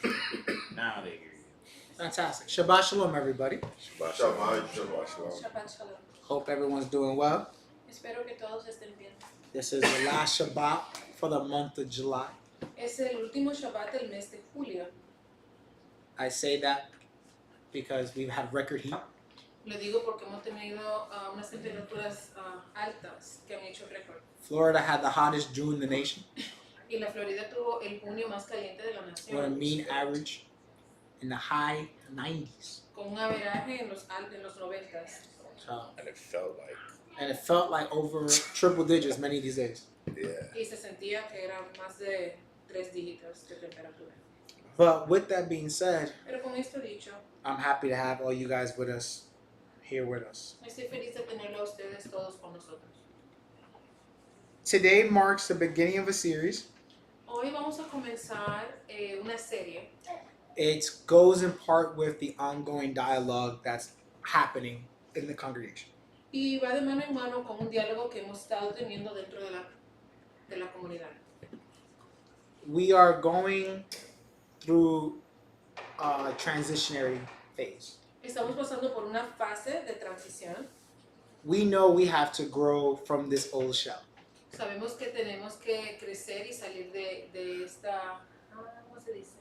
right. Now they hear you. Fantastic. Shabbat shalom, everybody. Shabbat shalom. Shabbat shalom. Shabbat shalom. Hope everyone's doing well. Espero que todos estén bien. This is the last Shabbat for the month of July. Es el último Shabbat del mes de julio. I say that because we've had record heat. Lo digo porque hemos tenido unas temperaturas altas que han hecho récord. Florida had the hottest June in the nation. Y la Florida tuvo el junio más caliente de la nación. With a mean average in the high 90s. Con un averaje en los 90s. So, And it felt like over triple digits many of these days. Yeah. Y se sentía que era más de 3 dígitos de temperatura. But with that being said, Pero con esto dicho, I'm happy to have all you guys with us, here with us. estoy feliz de tenerlo a ustedes todos con nosotros. Today marks the beginning of a series. Hoy vamos a comenzar una serie. It goes in part with the ongoing dialogue that's happening in the congregation. Y va de mano en mano con un diálogo que hemos estado teniendo dentro de la comunidad. We are going through a transitionary phase. Estamos pasando por una fase de transición. We know we have to grow from this old shell. Sabemos que tenemos que crecer y salir de esta, ¿cómo se dice?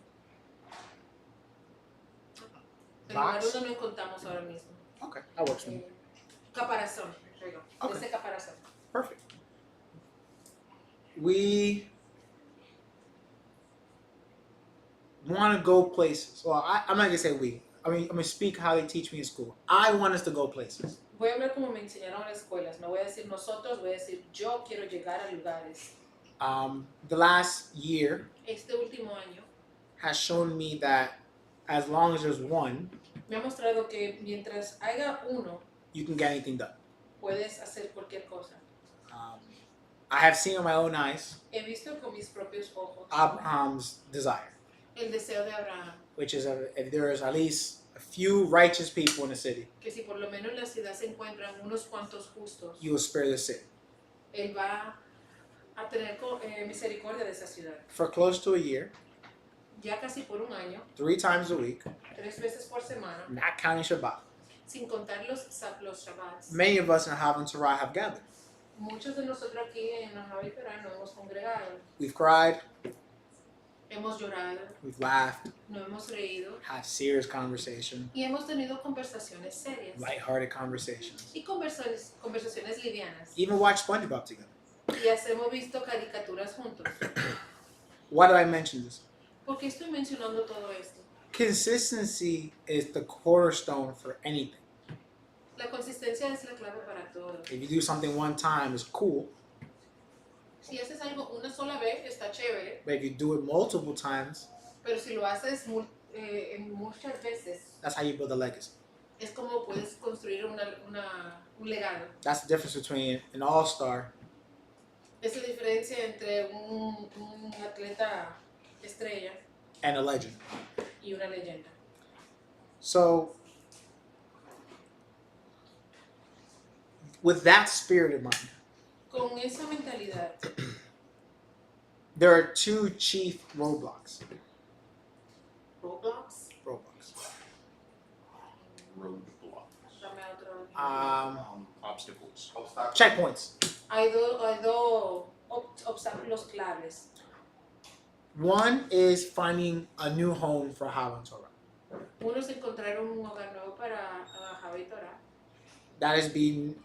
El lugar Box? donde nos encontramos ahora mismo. Okay, that works for me. Caparazón, digo, Okay. ese caparazón. Perfect. We want to go places. Well, I'm not going to say we. I'm going to speak how they teach me in school. I want us to go places. Voy a hablar como me enseñaron en las escuelas. No voy a decir nosotros, voy a decir yo quiero llegar a lugares. The last year Este último año has shown me that as long as there's one, me ha mostrado que mientras haya uno, you can get anything done. puedes hacer cualquier cosa. I have seen with my own eyes He visto con mis propios ojos Abraham's desire, el deseo de Abraham, which is if there is at least a few righteous people in the city, que si por lo menos en la ciudad se encuentran unos cuantos justos, you will spare the city. él va a tener misericordia de esa ciudad. For close to a year, Ya casi por un año, 3 times a week, 3 veces por semana, not counting Shabbat, sin contar los Shabbats. many of us in Havan Torah have gathered. Muchos de nosotros aquí en la Javitera nos hemos congregado, We've cried, hemos llorado, we've laughed, nos hemos reído had serious conversation, y hemos tenido conversaciones serias lighthearted conversations, y conversaciones livianas. even watched SpongeBob together. Y hemos visto caricaturas juntos. Why did I mention this? ¿Por qué estoy mencionando todo esto? Consistency is the cornerstone for anything. La consistencia es la clave para todo. If you do something one time, it's cool. Si haces algo una sola vez, está chévere, But if you do it multiple times, pero si lo haces muchas veces, that's how you build a legacy. es como puedes construir un legado. That's the difference between an all-star Esa diferencia entre un atleta estrella and a legend. y una leyenda. So, with that spirit in mind, Con esa mentalidad, there are 2 chief roadblocks. Roblox, Roadblock. dame otro. Obstacles. Checkpoints. Hay dos obstáculos claves. One is finding a new home for Havan Torah. Uno es encontrar un hogar nuevo para Javitera. That is being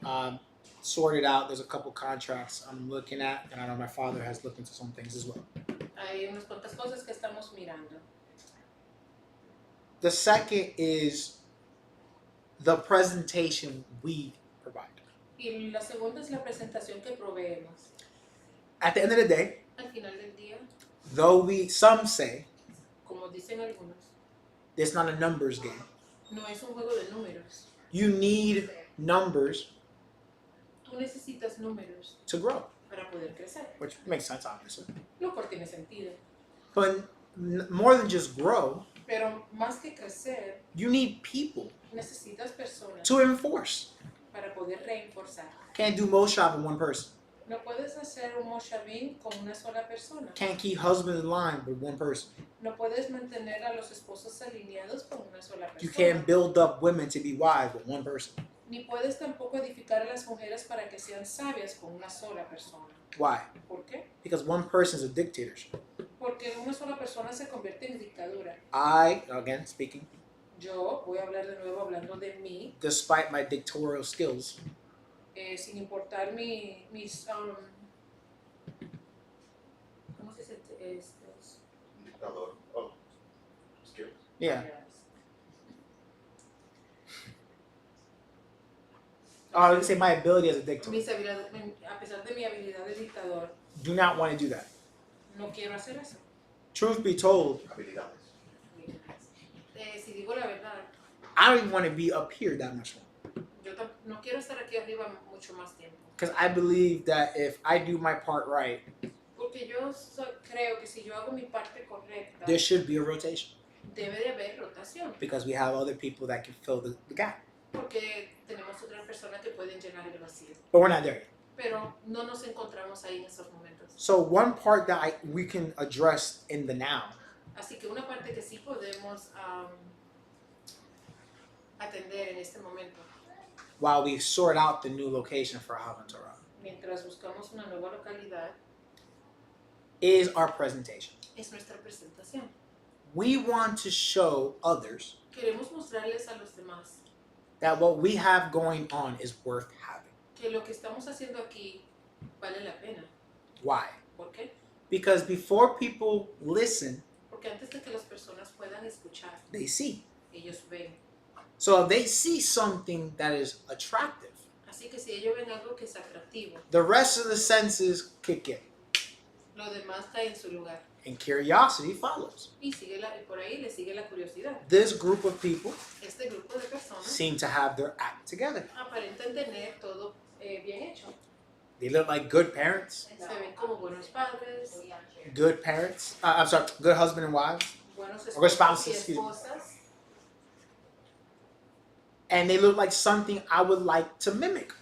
sorted out. There's a couple contracts I'm looking at, and I know my father has looked into some things as well. Hay unas cuantas cosas que estamos mirando. The second is the presentation we provide. Y la segunda es la presentación que proveemos. At the end of the day, Al final del día, though some say como dicen algunos, it's not a numbers game, no es un juego de números. you need numbers Tú necesitas números to grow, para poder crecer, which makes sense, obviously. lo cual tiene sentido. But more than just grow, Pero más que crecer, you need people necesitas personas to enforce. para poder reforzar. Can't do Moshav in one person. No puedes hacer un moshavim con una sola persona. Can't keep husbands in line with one person. No puedes mantener a los esposos alineados con una sola You persona. can't build up women to be wise with one person. Ni puedes tampoco edificar a las mujeres para que sean sabias con una sola persona. Why? ¿Por qué? Because one person is a dictatorship. Porque una sola persona se convierte en dictadura. I, again speaking, Yo voy a hablar de nuevo hablando de mí, despite my dictatorial skills, sin importar mis ¿cómo se dice? Estos, Dictador. Oh. Skills. yeah. I would say my ability as a dictator. mis habilidades, a pesar de mi habilidad de dictador, Do not want to do that. no quiero hacer eso. Truth be told, Habilidades. Si digo la verdad, I don't even want to be up here that much more. yo no quiero estar aquí arriba mucho más tiempo. Because I believe that if I do my part right, Porque yo creo que si yo hago mi parte correcta, there should be a rotation. debe de haber rotación. Because we have other people that can fill the gap. Porque tenemos otras personas que pueden llenar el vacío. But we're not there yet. Pero no nos encontramos ahí en esos momentos. So one part that we can address in the now Así que una parte que sí podemos atender en este momento, while we sort out the new location for Havan Torah mientras buscamos una nueva localidad, is our presentation. es nuestra presentación. We want to show others Queremos mostrarles a los demás that what we have going on is worth having. que lo que estamos haciendo aquí vale la pena. Why? ¿Por qué? Because before people listen, Porque antes de que las personas puedan escuchar, they see. ellos ven. So if they see something that is attractive, Así que si ellos ven algo que es atractivo, the rest of the senses kick in lo demás cae en su lugar. and curiosity follows. Y por ahí le sigue la curiosidad. This group of people Este grupo de personas seem to have their act together. aparentan tener todo bien hecho. They look like good parents, Se ven como buenos padres, good parents. I'm sorry, good husband and wives, buenos Or esposos y spouses, excuse me. esposas. and they look like something I would like to mimic.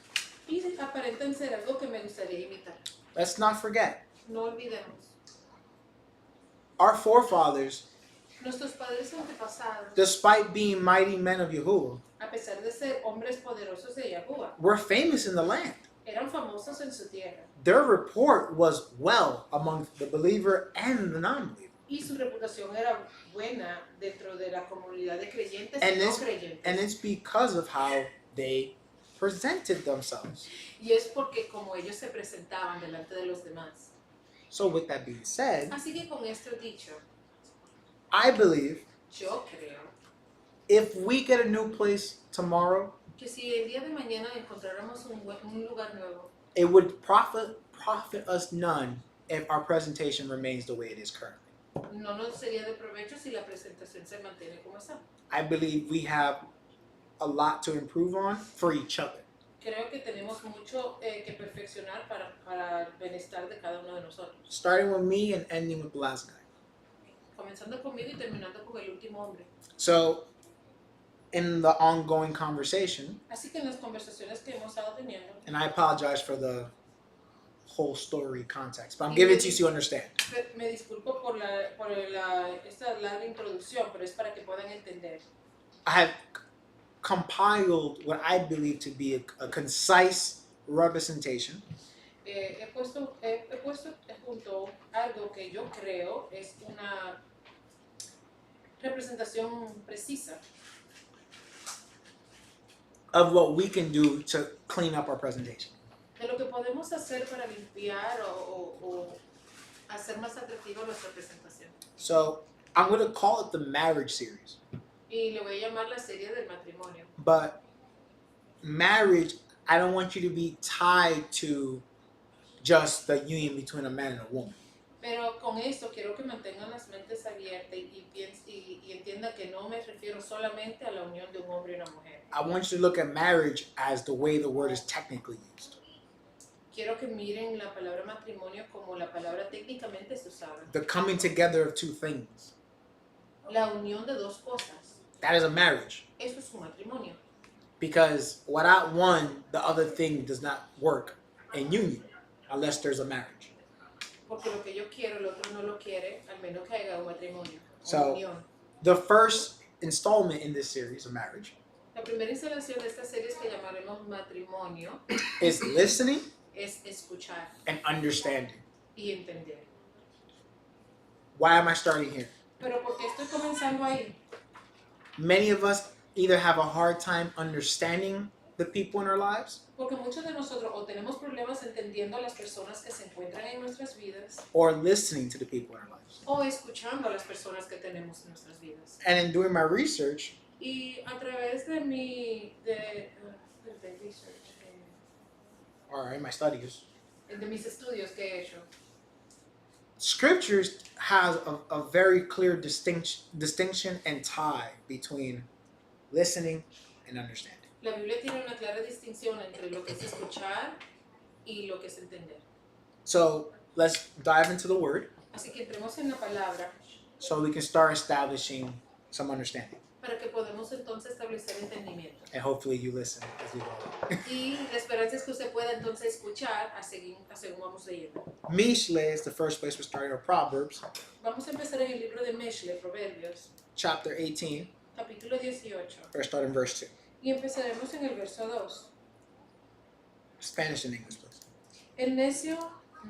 Y aparentan ser algo que me gustaría imitar. Let's not forget, No olvidemos. our forefathers, Nuestros padres antepasados, despite being mighty men of Yahuwah, a pesar de ser hombres poderosos de Yahuwah, were famous in the land. eran famosos en su tierra. Their report was well among the believer and the non-believer. Y su reputación era buena dentro de la comunidad de creyentes And y no this- creyentes. And it's because of how they presented themselves. Y es porque como ellos se presentaban delante de los demás. So with that being said, Así que con esto dicho, I believe yo creo if we get a new place tomorrow, que si el día de mañana encontráramos un lugar nuevo, it would profit us none if our presentation remains the way it is currently. no nos sería de provecho si la presentación se mantiene como está. I believe we have a lot to improve on for each other. Creo que tenemos mucho que perfeccionar para el bienestar de cada uno de nosotros. Starting with me and ending with the last guy. Comenzando conmigo y terminando con el último hombre. So, in the ongoing conversation, Así que en las conversaciones que hemos estado teniendo, and I apologize for the whole story context, but I'm giving it to you so you understand. me disculpo por esta larga introducción, pero es para que puedan entender. I have compiled what I believe to be a concise representation He puesto junto algo que yo creo es una representación precisa of what we can do to clean up our presentation. de lo que podemos hacer para limpiar o hacer más atractiva nuestra presentación. So I'm going to call it the marriage series. Y le voy a llamar la serie del matrimonio. But marriage, I don't want you to be tied to just the union between a man and a woman. Pero con esto quiero que mantengan las mentes abiertas y entiendan que no me refiero solamente a la unión de un hombre y una mujer. I want you to look at marriage as the way the word is technically used. Quiero que miren la palabra matrimonio como la palabra técnicamente es usada. The coming together of two things. La unión de dos cosas. That is a marriage. Eso es un matrimonio. Because without one, the other thing does not work in union. unless there's a marriage. Porque lo que yo quiero, el otro no lo quiere, al menos que haya un matrimonio o So- unión. The first installment in this series of marriage La primera instalación de esta serie que llamaremos matrimonio is listening es escuchar and understanding. y entender. Why am I starting here? Pero ¿por qué estoy comenzando ahí? Many of us either have a hard time understanding the people in our lives Porque muchos de nosotros o tenemos problemas entendiendo a las personas que se encuentran en nuestras vidas or listening to the people in our lives. o escuchando a las personas que tenemos en nuestras vidas. And in doing my research, Y a través de research, or in my studies, de mis estudios que he hecho, scriptures has a very clear distinction and tie between listening and understanding. la Biblia tiene una clara distinción entre lo que es escuchar y lo que es entender. So let's dive into the word Así que entremos en la palabra so we can start establishing some understanding. para que podamos entonces establecer entendimiento. And hopefully you listen as we go. Y la esperanza es que usted pueda entonces escuchar según vamos leyendo. Mishle is the first place we're starting, or Proverbs, Vamos a empezar en el libro de Meshle, Proverbios, chapter 18, capítulo 18. or start in verse 2. Y empezaremos en el verso 2. Spanish and English, please. El necio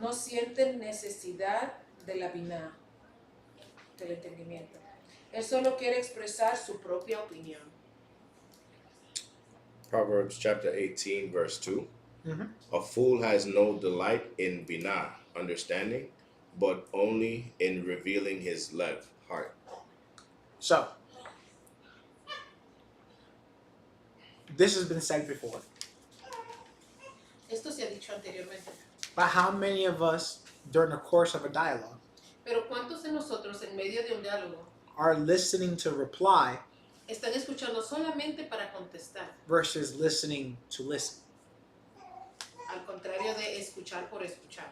no siente necesidad de la biná, del entendimiento. Él solo quiere expresar su propia opinión. Proverbs chapter 18, verse 2. Mhm. A fool has no delight in binah, understanding, but only in revealing his left heart. So, this has been said before, Esto se ha dicho anteriormente. but how many of us, during the course of a dialogue, Pero ¿cuántos de nosotros en medio de un diálogo are listening to reply están escuchando solamente para contestar, versus listening to listen? al contrario de escuchar por escuchar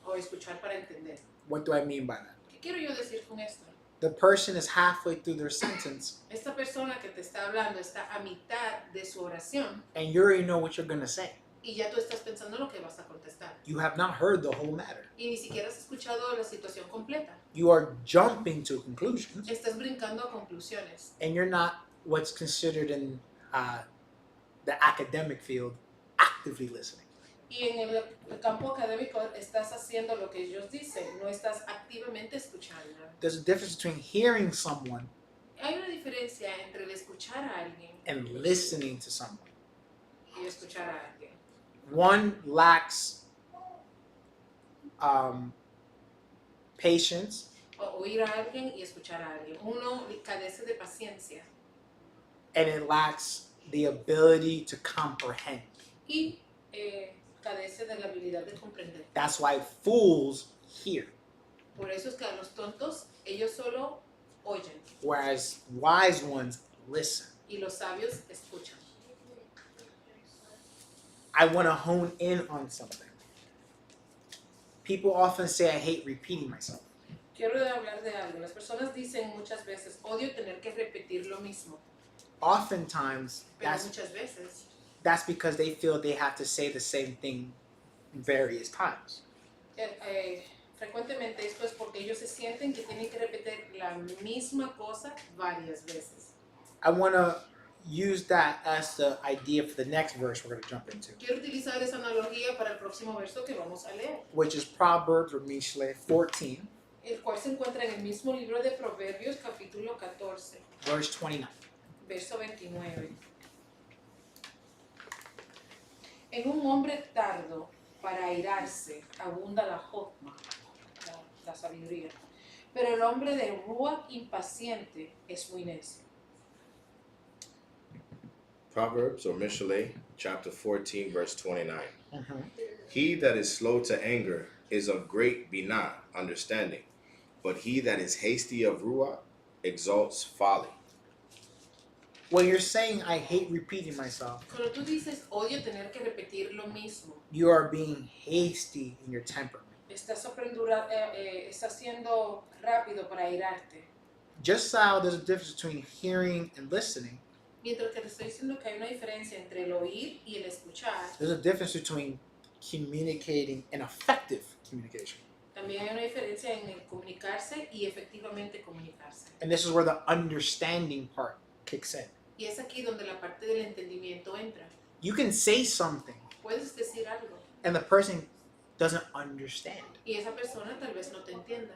o escuchar para entender? What do I mean by that? ¿Qué quiero yo decir con esto? The person is halfway through their sentence, Esta persona que te está hablando está a mitad de su oración and you already know what you're going to say. y ya tú estás pensando lo que vas a contestar. You have not heard the whole matter. Y ni siquiera has escuchado la situación completa. You are jumping to conclusions, Estás brincando a conclusiones. and you're not what's considered in the academic field actively listening. Y en el campo académico estás haciendo lo que ellos dicen, no estás activamente escuchando. There's a difference between hearing someone Hay una diferencia entre el escuchar a alguien and listening to someone. y escuchar a alguien. One lacks patience, O oír a alguien y escuchar a alguien. Uno carece de paciencia and it lacks the ability to comprehend. y carece de la habilidad de comprender. That's why fools hear, Por eso es que a los tontos ellos solo oyen whereas wise ones listen. y los sabios escuchan. I want to hone in on something. People often say I hate repeating myself. Quiero hablar de algo. Las personas dicen muchas veces, odio tener que repetir lo mismo, Oftentimes, pero muchas veces that's because they feel they have to say the same thing various times. frecuentemente esto es porque ellos se sienten que tienen que repetir la misma cosa varias veces. I want to use that as the idea for the next verse we're going to jump into, Quiero utilizar esa analogía para el próximo verso que vamos a leer, which is Proverbs or Mishle 14, el cual se encuentra en el mismo libro de Proverbios capítulo 14, verse 29. verso 29. En un hombre tardo para airarse abunda la jokma, la sabiduría, pero el hombre de ruach impaciente es muy necio. Proverbs or Mishle chapter 14, verse 29. Mhm. He that is slow to anger is of great binah, understanding, but he that is hasty of ruach exalts folly. When you're saying I hate repeating myself, Cuando tú dices odio tener que repetir lo mismo, you are being hasty in your temperament. estás siendo rápido para airarte. Just how there's a difference between hearing and listening, Mientras que te estoy diciendo que hay una diferencia entre el oír y el escuchar, there's a difference between communicating and effective communication. También hay una diferencia en el comunicarse y efectivamente comunicarse. And this is where the understanding part kicks in. Y es aquí donde la parte del entendimiento entra. You can say something Puedes decir algo and the person doesn't understand. y esa persona tal vez no te entienda.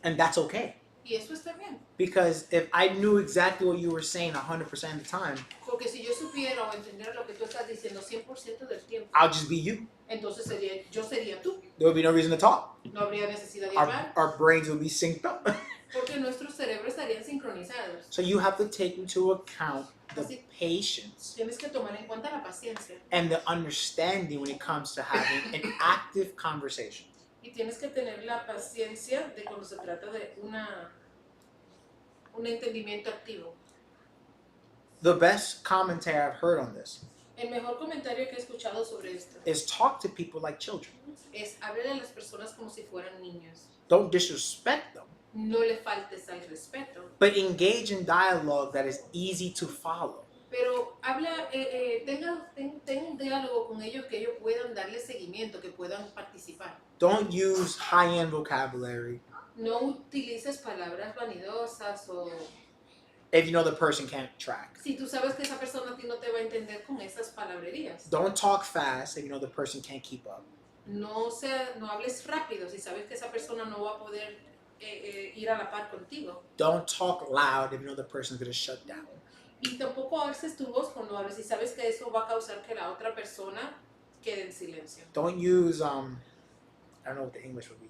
And that's okay. Y eso está bien. Because if I knew exactly what you were saying 100% of the time, Porque si yo supiera o entendiera lo que tú estás diciendo 100% del tiempo, I'll just be you. entonces yo sería tú. There would be no reason to talk. No habría necesidad de Our, hablar our brains will be synced up. porque nuestros cerebros estarían sincronizados. So you have to take into account the Así- patience Tienes que tomar en cuenta la paciencia and the understanding when it comes to having an active conversation. y tienes que tener la paciencia de cuando se trata de un entendimiento activo. The best commentary I've heard on this El mejor comentario que he escuchado sobre esto is talk to people like children. es hablar a las personas como si fueran niños. Don't disrespect them, No le faltes al respeto, but engage in dialogue that is easy to follow. pero tenga un diálogo con ellos que ellos puedan darle seguimiento, que puedan participar. Don't use high-end vocabulary No utilices palabras vanidosas o if you know the person can't track. si tú sabes que esa persona a ti no te va a entender con esas palabrerías. Don't talk fast if you know the person can't keep up. No hables rápido si sabes que esa persona no va a poder ir a la par contigo. Don't talk loud if you know the person's going to shut down. Y tampoco alces tu voz cuando hables si sabes que eso va a causar que la otra persona quede en silencio. Don't use I don't know what the English would be.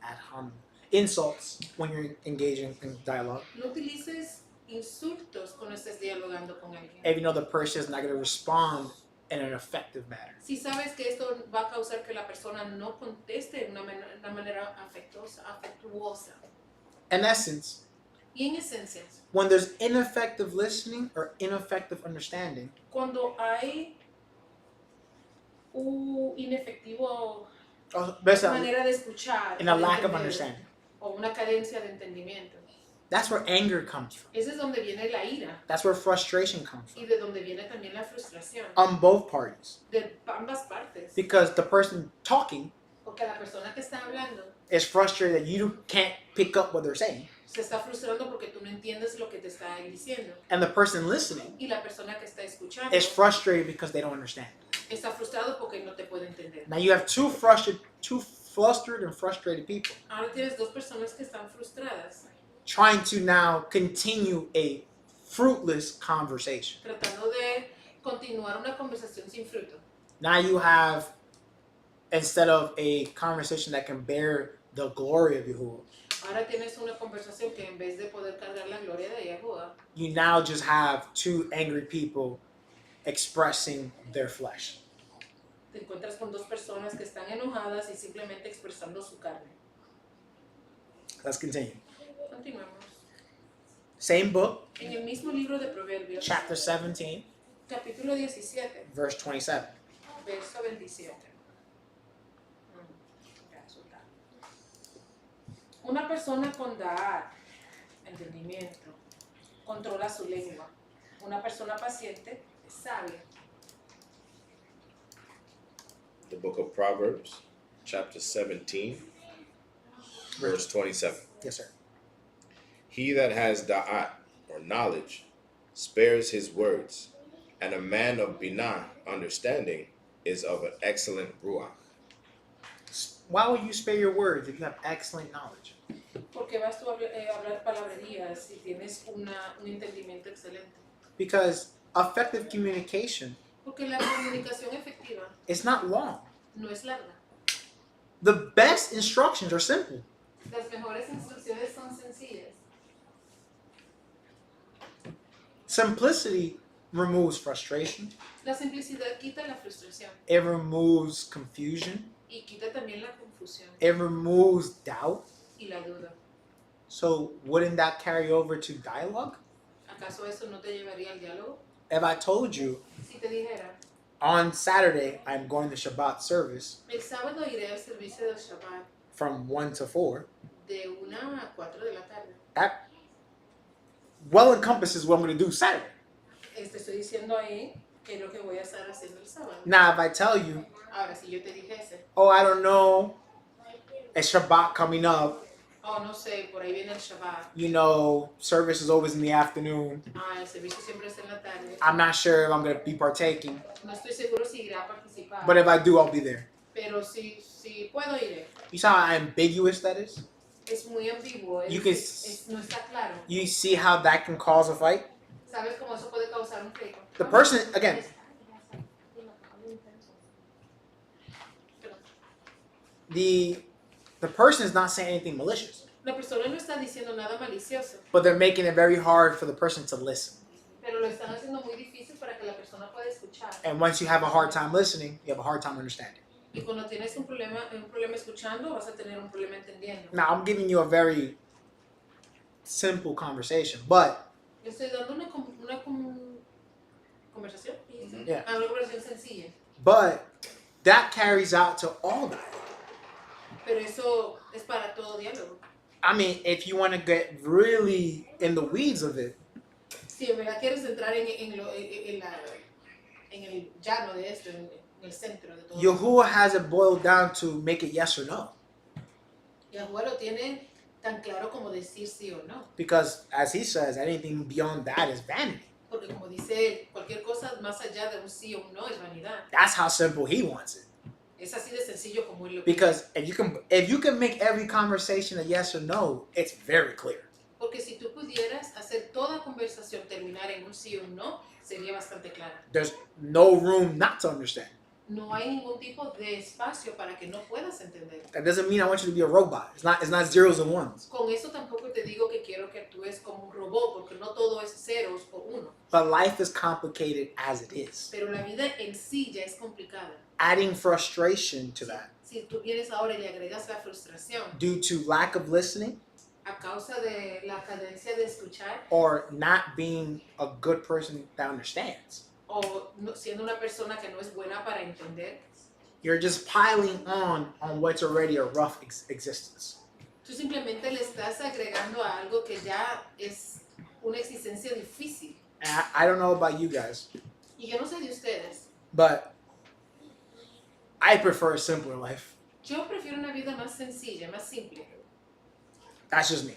Ad hominem. Insults when you're engaging in dialogue. No utilices insultos cuando estés dialogando con alguien. If you know the person is not going to respond in an effective manner. Si sabes que esto va a causar que la persona no conteste de una manera afectuosa. In essence, Y en esencia, when there's ineffective listening or ineffective understanding, cuando hay un inefectivo basically, manera de escuchar in a de lack of entender, understanding, o una carencia de entendimiento, that's where anger comes from. ese es donde viene la ira That's where frustration comes y from. de donde viene también la frustración On both parties. de ambas partes, Because the person talking porque la persona que está hablando is frustrated that you can't pick up what they're saying. se está frustrando porque tú no entiendes lo que te está diciendo And the person listening y la persona que está escuchando is frustrated because they don't understand. está frustrado porque no te puede entender. Now you have two flustered and frustrated people Ahora tienes dos personas que están frustradas trying to now continue a fruitless conversation. tratando de continuar una conversación sin fruto. Now you have, instead of a conversation that can bear the glory of Yahuwah, Ahora tienes una conversación que en vez de poder cargar la gloria de Yahuwah, you now just have two angry people expressing their flesh. te encuentras con dos personas que están enojadas y simplemente expresando su carne. Let's continue. Continuemos. Same book, En el mismo libro de Proverbios, chapter 17, capítulo 17, verse 27. verso 27. Una persona con da'at, entendimiento, controla su lengua. Una persona paciente es sabia. The book of Proverbs, chapter 17, verse 27. Yes, sir. He that has da'at, or knowledge, spares his words, and a man of binah, understanding, is of an excellent ruach. Why would you spare your words if you have excellent knowledge? Porque vas tú a hablar palabrerías si tienes un entendimiento excelente. Because effective communication Porque la comunicación efectiva is not long. no es larga. The best instructions are simple. Las mejores instrucciones son sencillas. Simplicity removes frustration. La simplicidad quita la frustración It removes confusion. y quita también la confusión It removes doubt. y la duda. So wouldn't that carry over to dialogue? ¿Acaso eso no te llevaría al diálogo? If I told you Si te dijera, on Saturday I'm going to Shabbat service el sábado iré al servicio del Shabbat from 1 to 4, de 1 a 4 de la tarde. that well encompasses what I'm going to do Saturday. Estoy diciendo ahí qué es lo que voy a estar haciendo el sábado. Now, if I tell you Ahora, si yo te dijese, oh, I don't know, it's Shabbat coming up. oh, no sé, por ahí viene el Shabbat. You know, service is always in the afternoon. Ah, el servicio siempre es en la tarde. I'm not sure if I'm going to be partaking. No estoy seguro si iré a participar. But if I do, I'll be there. Pero si puedo, iré. You see how ambiguous that is? Es muy ambiguo. You can No está claro. You see how that can cause a fight? ¿Sabes cómo eso puede causar un pleito? The person, again, the person is not saying anything malicious, La persona no está diciendo nada malicioso, but they're making it very hard for the person to listen. pero lo están haciendo muy difícil para que la persona pueda escuchar. And once you have a hard time listening, you have a hard time understanding. Y cuando tienes un problema escuchando, vas a tener un problema entendiendo. Now, I'm giving you a very simple conversation, but Yo estoy dando una conversación. ¿Dijiste? Yeah. Una conversación sencilla. that carries out to all that. Pero eso es para todo diálogo. I mean, if you want to get really in the weeds of it, Si en verdad quieres entrar en el llano de esto, en el centro de todo. Yahuwah has it boiled down to make it yes or no. Yahuwah lo tiene tan claro como decir sí o no. Because, as he says, anything beyond that is vanity. Porque como dice él, cualquier cosa más allá de un sí o un no es vanidad. That's how simple he wants it. Es así de sencillo como él lo Because if you can make every conversation a yes or no, it's very clear. Porque si tú pudieras hacer toda conversación terminar en un sí o un no, sería bastante clara. There's no room not to understand. No hay ningún tipo de espacio para que no puedas entender. That doesn't mean I want you to be a robot. It's not zeros and ones. Con eso tampoco te digo que quiero que actúes como un robot, porque no todo es ceros o uno. But life is complicated as it is. Pero la vida en sí ya es complicada. Adding frustration to that Si tú vienes ahora y le agregas la frustración due to lack of listening a causa de la cadencia de escuchar or not being a good person that understands, o siendo una persona que no es buena para entender, you're just piling on what's already a rough existence. tú simplemente le estás agregando a algo que ya es una existencia difícil. And I don't know about you guys, Y yo no sé de ustedes, but I prefer a simpler life. yo prefiero una vida más sencilla, más simple. That's just me.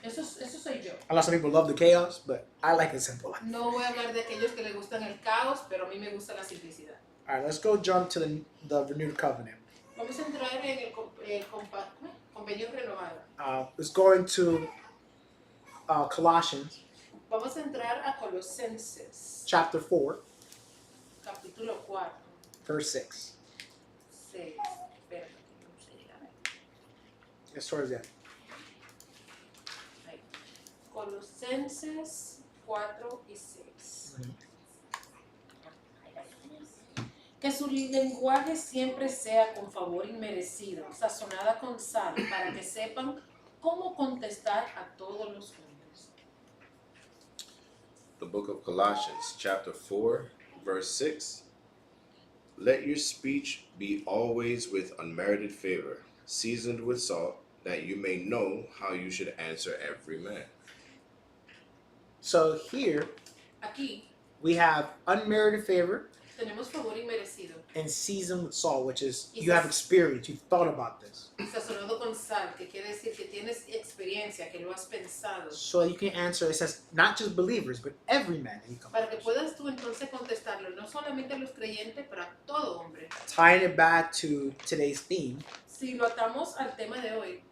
Eso soy yo. I know some people love the chaos, but I like a simple life. No voy a hablar de aquellos que les gustan el caos, pero a mí me gusta la simplicidad. All right, let's go jump to the renewed covenant. Vamos a entrar en el convenio renovado. Let's go into Colossians Vamos a entrar a Colosenses, chapter 4, capítulo 4, verse 6. 6. Espérate, vamos a llegar ahí. It's towards the end. Ahí. Colosenses 4 y 6. Que su lenguaje siempre sea con favor inmerecido, sazonada con sal, para que sepan cómo contestar a todos los hombres. The book of Colossians, chapter 4, verse 6. Let your speech be always with unmerited favor, seasoned with salt, that you may know how you should answer every man. So here Aquí we have unmerited favor tenemos favor inmerecido, and seasoned with salt, which is you have experience, you've thought about this. sazonado con sal, que quiere decir que tienes experiencia, que lo has pensado, So you can answer, it says not just believers, but every man that he comes. para que puedas tú entonces contestarlo, no solamente a los creyentes, pero a todo hombre. Tying it back to today's theme, Si lo atamos al tema de hoy,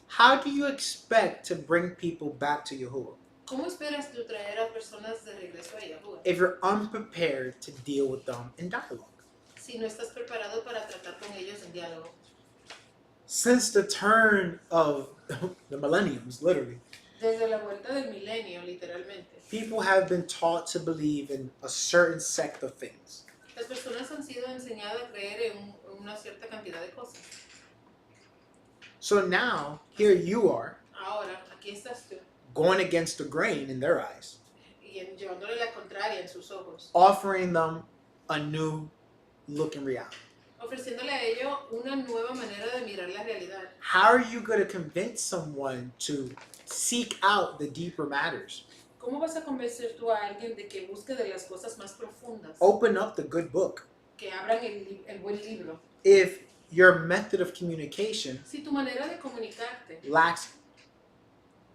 how do you expect to bring people back to Yahuwah ¿cómo esperas tú traer a personas de regreso a Yahuwah if you're unprepared to deal with them in dialogue? si no estás preparado para tratar con ellos en diálogo? Since the turn of the millenniums, literally, Desde la vuelta del milenio, literalmente, people have been taught to believe in a certain sect of things. las personas han sido enseñadas a creer en una cierta cantidad de cosas. So now, here you are, Ahora, aquí estás tú, going against the grain in their eyes, llevándole la contraria en sus ojos, offering them a new look in reality. ofreciéndole a ellos una nueva manera de mirar la realidad. How are you going to convince someone to seek out the deeper matters? ¿Cómo vas a convencer tú a alguien de que busque de las cosas más profundas? Open up the good book. que abran el buen libro. If your method of communication Si tu manera de comunicarte lacks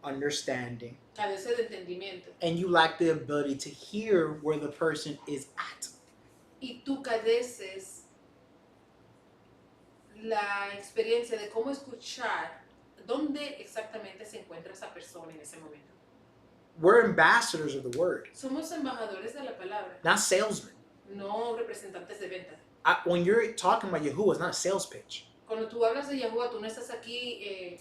understanding carece de entendimiento and you lack the ability to hear where the person is at, y tú careces la experiencia de cómo escuchar dónde exactamente se encuentra esa persona en ese momento. we're ambassadors of the word, Somos embajadores de la palabra, not salesmen. no representantes de venta. When you're talking about Yahuwah, it's not a sales pitch. Cuando tú hablas de Yahuwah, tú no estás aquí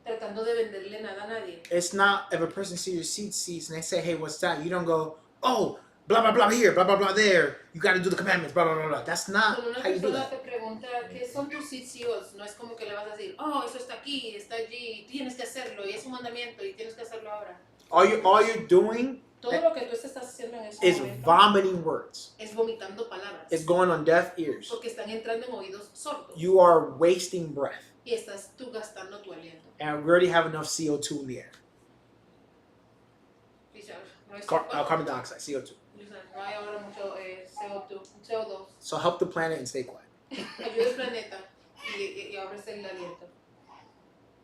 tratando de venderle nada a nadie. It's not if a person sees your seats and they say, hey, what's that? You don't go, oh, blah, blah, blah here, blah, blah, blah there. You got to do the commandments, blah, blah, blah, blah. That's not Cuando una how you do persona that. te pregunta qué son tus sitios, no es como que le vas a decir, oh, eso está aquí, está allí, tienes que hacerlo, y es un mandamiento, y tienes que hacerlo ahora. All you're doing Todo lo que tú estás haciendo en ese is momento vomiting words. es vomitando palabras, It's going on deaf ears. porque están entrando en oídos sordos, You are wasting breath. y estás tú gastando tu aliento. And we already have enough CO2 in the air. Dice, no, es Carbon dioxide, CO2. no hay ahora mucho CO2. So help the planet and stay quiet. Ayuda al planeta y abres el aliento.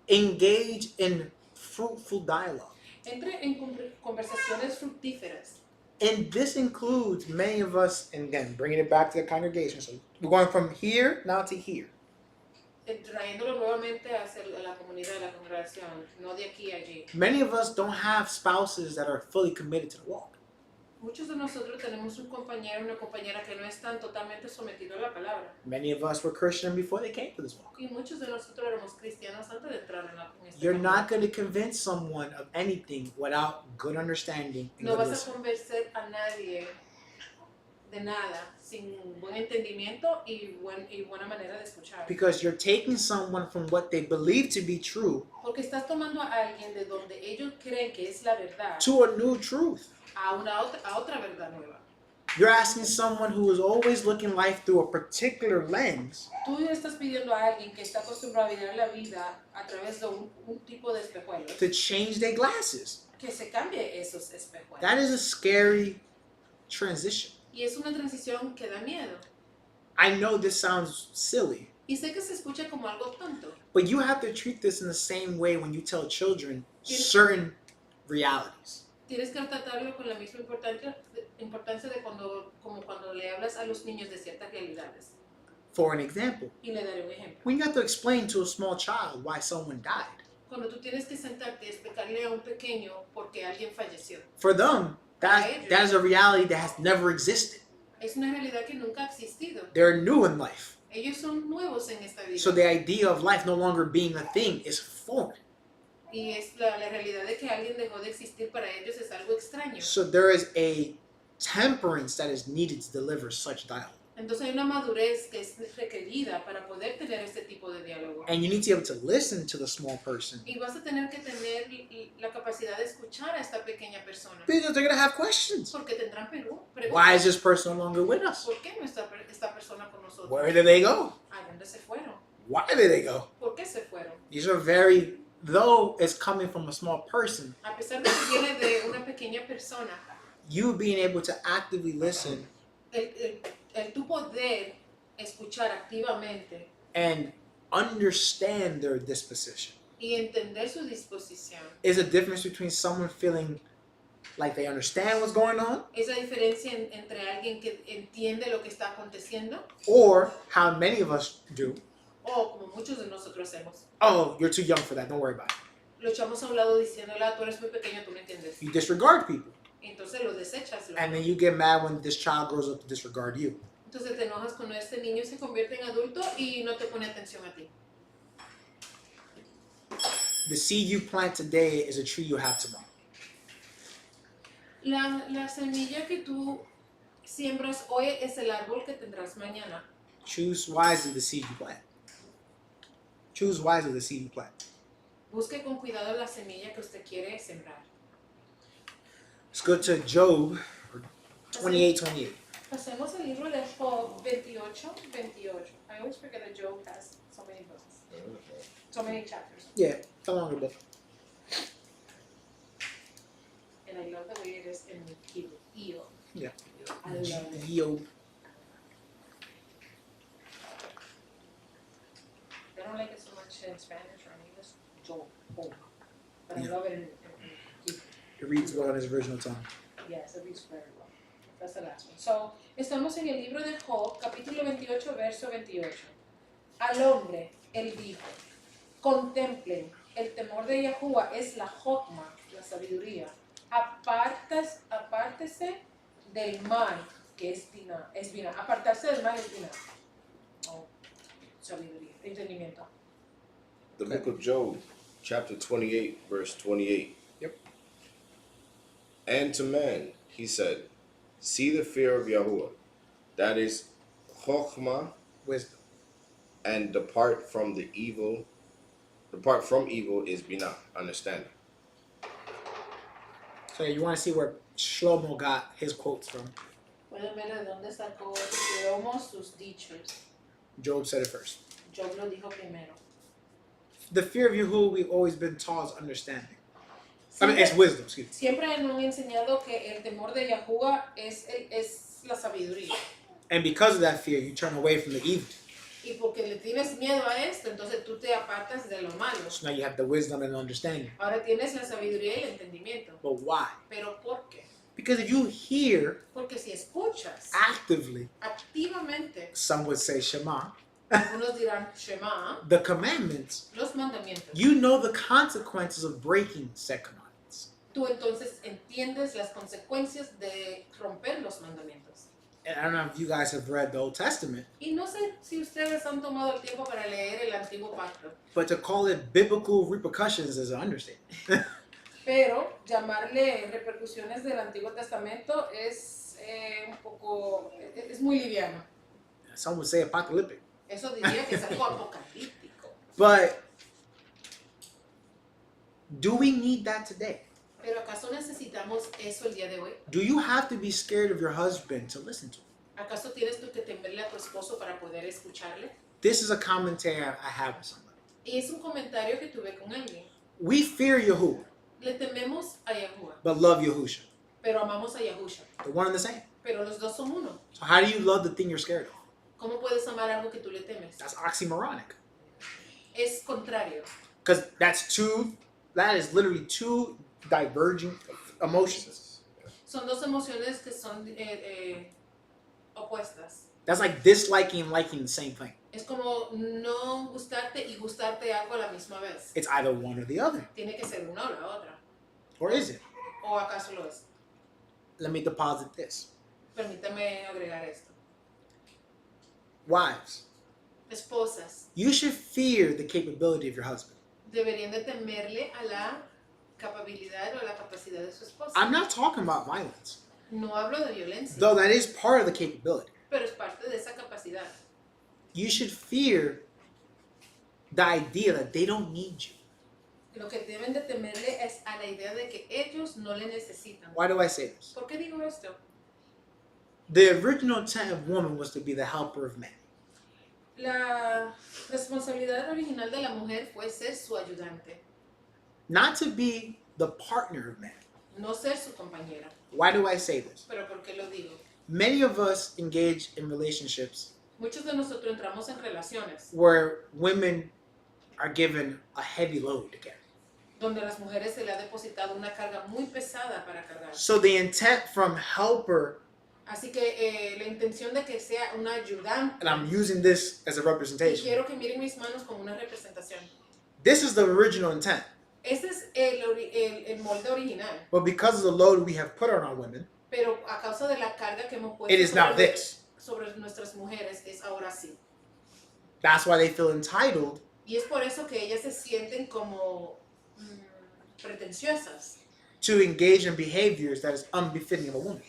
Engage in fruitful dialogue. Entre en conversaciones fructíferas. And this includes many of us, and again, bringing it back to the congregation. So we're going from here now to here. Trayéndolo nuevamente hacia la comunidad, la congregación, no de aquí a allí. Many of us don't have spouses that are fully committed to the walk. Muchos de nosotros tenemos un compañero, una compañera que no están totalmente sometidos a la palabra. Many of us were Christian before they came to this walk. Y muchos de nosotros éramos cristianos antes de entrar en este You're camino. not going to convince someone of anything without good understanding and No good vas a listening. convencer a nadie de nada sin buen entendimiento y buena manera de escuchar. Because you're taking someone from what they believe to be true Porque estás tomando a alguien de donde ellos creen que es la verdad to a new truth. a otra verdad nueva. You're asking someone who is always looking life through a particular lens Tú le estás pidiendo a alguien que está acostumbrado a mirar la vida a través de un tipo de espejuelos to change their glasses. que se cambie esos espejuelos. That is a scary transition. Y es una transición que da miedo. I know this sounds silly, Y sé que se escucha como algo tonto, but you have to treat this in the same way when you tell children certain realities. tienes que tratarlo con la misma importancia de como cuando le hablas a los niños de ciertas realidades. For an example, Y le daré un ejemplo. when you have to explain to a small child why someone died, Cuando tú tienes que sentarte y explicarle a un pequeño por qué alguien falleció. for them, that is a reality that has never existed. Es una realidad que nunca ha existido. They're new in life. Ellos son nuevos en esta vida. So the idea of life no longer being a thing is foreign. Y es la realidad de que alguien dejó de existir para ellos es algo extraño. So there is a temperance that is needed to deliver such dialogue. Entonces hay una madurez que es requerida para poder tener este tipo de diálogo. And you need to be able to listen to the small person Y vas a tener que tener la capacidad de escuchar a esta pequeña persona. because they're going to have questions. Porque tendrán preguntas. Why is this person no longer with us? ¿Por qué no está esta persona con nosotros? Where did they go? ¿A dónde se fueron? Why did they go? ¿Por qué se fueron? These are very, though it's coming from a small person, A pesar de que viene de una pequeña persona, you being able to actively listen el tu poder escuchar activamente and understand their disposition y entender su disposición. is a difference between someone feeling like they understand what's going on Esa diferencia entre alguien que entiende lo que está aconteciendo or how many of us do. o como muchos de nosotros hacemos. Oh, you're too young for that. Don't worry about it. Lo echamos a un lado diciéndole, tú eres muy pequeño, tú no entiendes. You disregard people. Entonces lo desechas. And then you get mad when this child grows up to disregard you. Entonces te enojas cuando este niño se convierte en adulto y no te pone atención a ti. The seed you plant today is a tree you have tomorrow. La semilla que tú siembras hoy es el árbol que tendrás mañana. Choose wisely the seed you plant. Choose wisely the seed you plant. Busque con cuidado la semilla que usted quiere sembrar. Let's go to Job 28:28. Pasemos al libro de Job 28:28. I always forget that Job has so many books, so many chapters. Yeah, it's a longer book. And I love the way it is in Hebrew. Eo. Yeah. I love it. Job. much in Spanish or in English, Jehovah. But I Yeah. love it in Hebrew. It reads well in his original tongue. Yes, it reads very well. That's the last one. So, estamos en el libro de Job, capítulo 28, verso 28. Al hombre, él dijo, contemplen, el temor de Yahuwah es la jokma, la sabiduría. Apártese del mal, que es bina. Apartarse del mal es bina. Oh, sabiduría, entendimiento. The book of Job, chapter 28, verse 28. Yep. And to man, he said, see the fear of Yahuwah, that is chokhmah, Wisdom. and depart from evil is binah, understanding. So you want to see where Shlomo got his quotes from. Pueden ver de dónde sacó Shlomo sus dichos. Job said it first. Job lo dijo primero. The fear of Yahuwah we've always been taught is understanding. I mean, Siempre- it's wisdom, excuse me. Siempre nos han enseñado que el temor de Yahuwah es la sabiduría. And because of that fear, you turn away from the evil. Y porque le tienes miedo a esto, entonces tú te apartas de lo malo. So now you have the wisdom and understanding. Ahora tienes la sabiduría y el entendimiento. But why? ¿Pero por qué? Because if you hear Porque si escuchas actively, activamente, some would say Shema, algunos dirán Shema, the commandments, los mandamientos. you know the consequences of breaking said commandments. Tú entonces entiendes las consecuencias de romper los mandamientos. And I don't know if you guys have read the Old Testament, Y no sé si ustedes han tomado el tiempo para leer el Antiguo Pacto, but to call it biblical repercussions is an understatement. pero llamarle repercusiones del Antiguo Testamento es un poco, es muy liviano. Some would say apocalyptic. Eso diría que es algo apocalíptico. But do we need that today? Pero ¿acaso necesitamos eso el día de hoy? Do you have to be scared of your husband to listen to him? ¿Acaso tienes tú que temerle a tu esposo para poder escucharle? This is a commentary I have with somebody. Y es un comentario que tuve con alguien. We fear Yahuwah, Le tememos a Yahuwah, but love Yahusha. pero amamos a Yahusha. The one and the same. Pero los dos son uno. So how do you love the thing you're scared of? ¿Cómo puedes amar algo que tú le temes? That's oxymoronic. Es contrario. Because that is literally two diverging emotions. Son dos emociones que son opuestas. That's like disliking and liking the same thing. Es como no gustarte y gustarte algo a la misma vez. It's either one or the other. Tiene que ser una o la otra. Or is it? ¿O acaso lo es? Let me deposit this. Permítame agregar esto. Wives, Esposas you should fear the capability of your husband. deberían de temerle a la capacidad o la capacidad de su esposa. I'm not talking about violence, No hablo de violencia, though that is part of the capability. pero es parte de esa capacidad. You should fear the idea that they don't need you. Lo que deben de temerle es a la idea de que ellos no le necesitan. Why do I say this? ¿Por qué digo esto? The original intent of woman was to be the helper of man. La responsabilidad original de la mujer fue ser su ayudante, Not to be the partner of man. no ser su compañera. Why do I say this? ¿Pero por qué lo digo? Many of us engage in relationships Muchos de nosotros entramos en relaciones where women are given a heavy load to carry. donde a las mujeres se le ha depositado una carga muy pesada para cargar. So the intent from helper, Así que la intención de que sea una ayudante, and I'm using this as a y representation, quiero que miren mis manos como una representación. this is the original intent. Ese es el molde original, But because of the load we have put on our women, pero a causa de la carga que hemos puesto it is now this. sobre nuestras mujeres es ahora sí. That's why they feel entitled Y es por eso que ellas se sienten como pretenciosas to engage in behaviors that is unbefitting of a woman.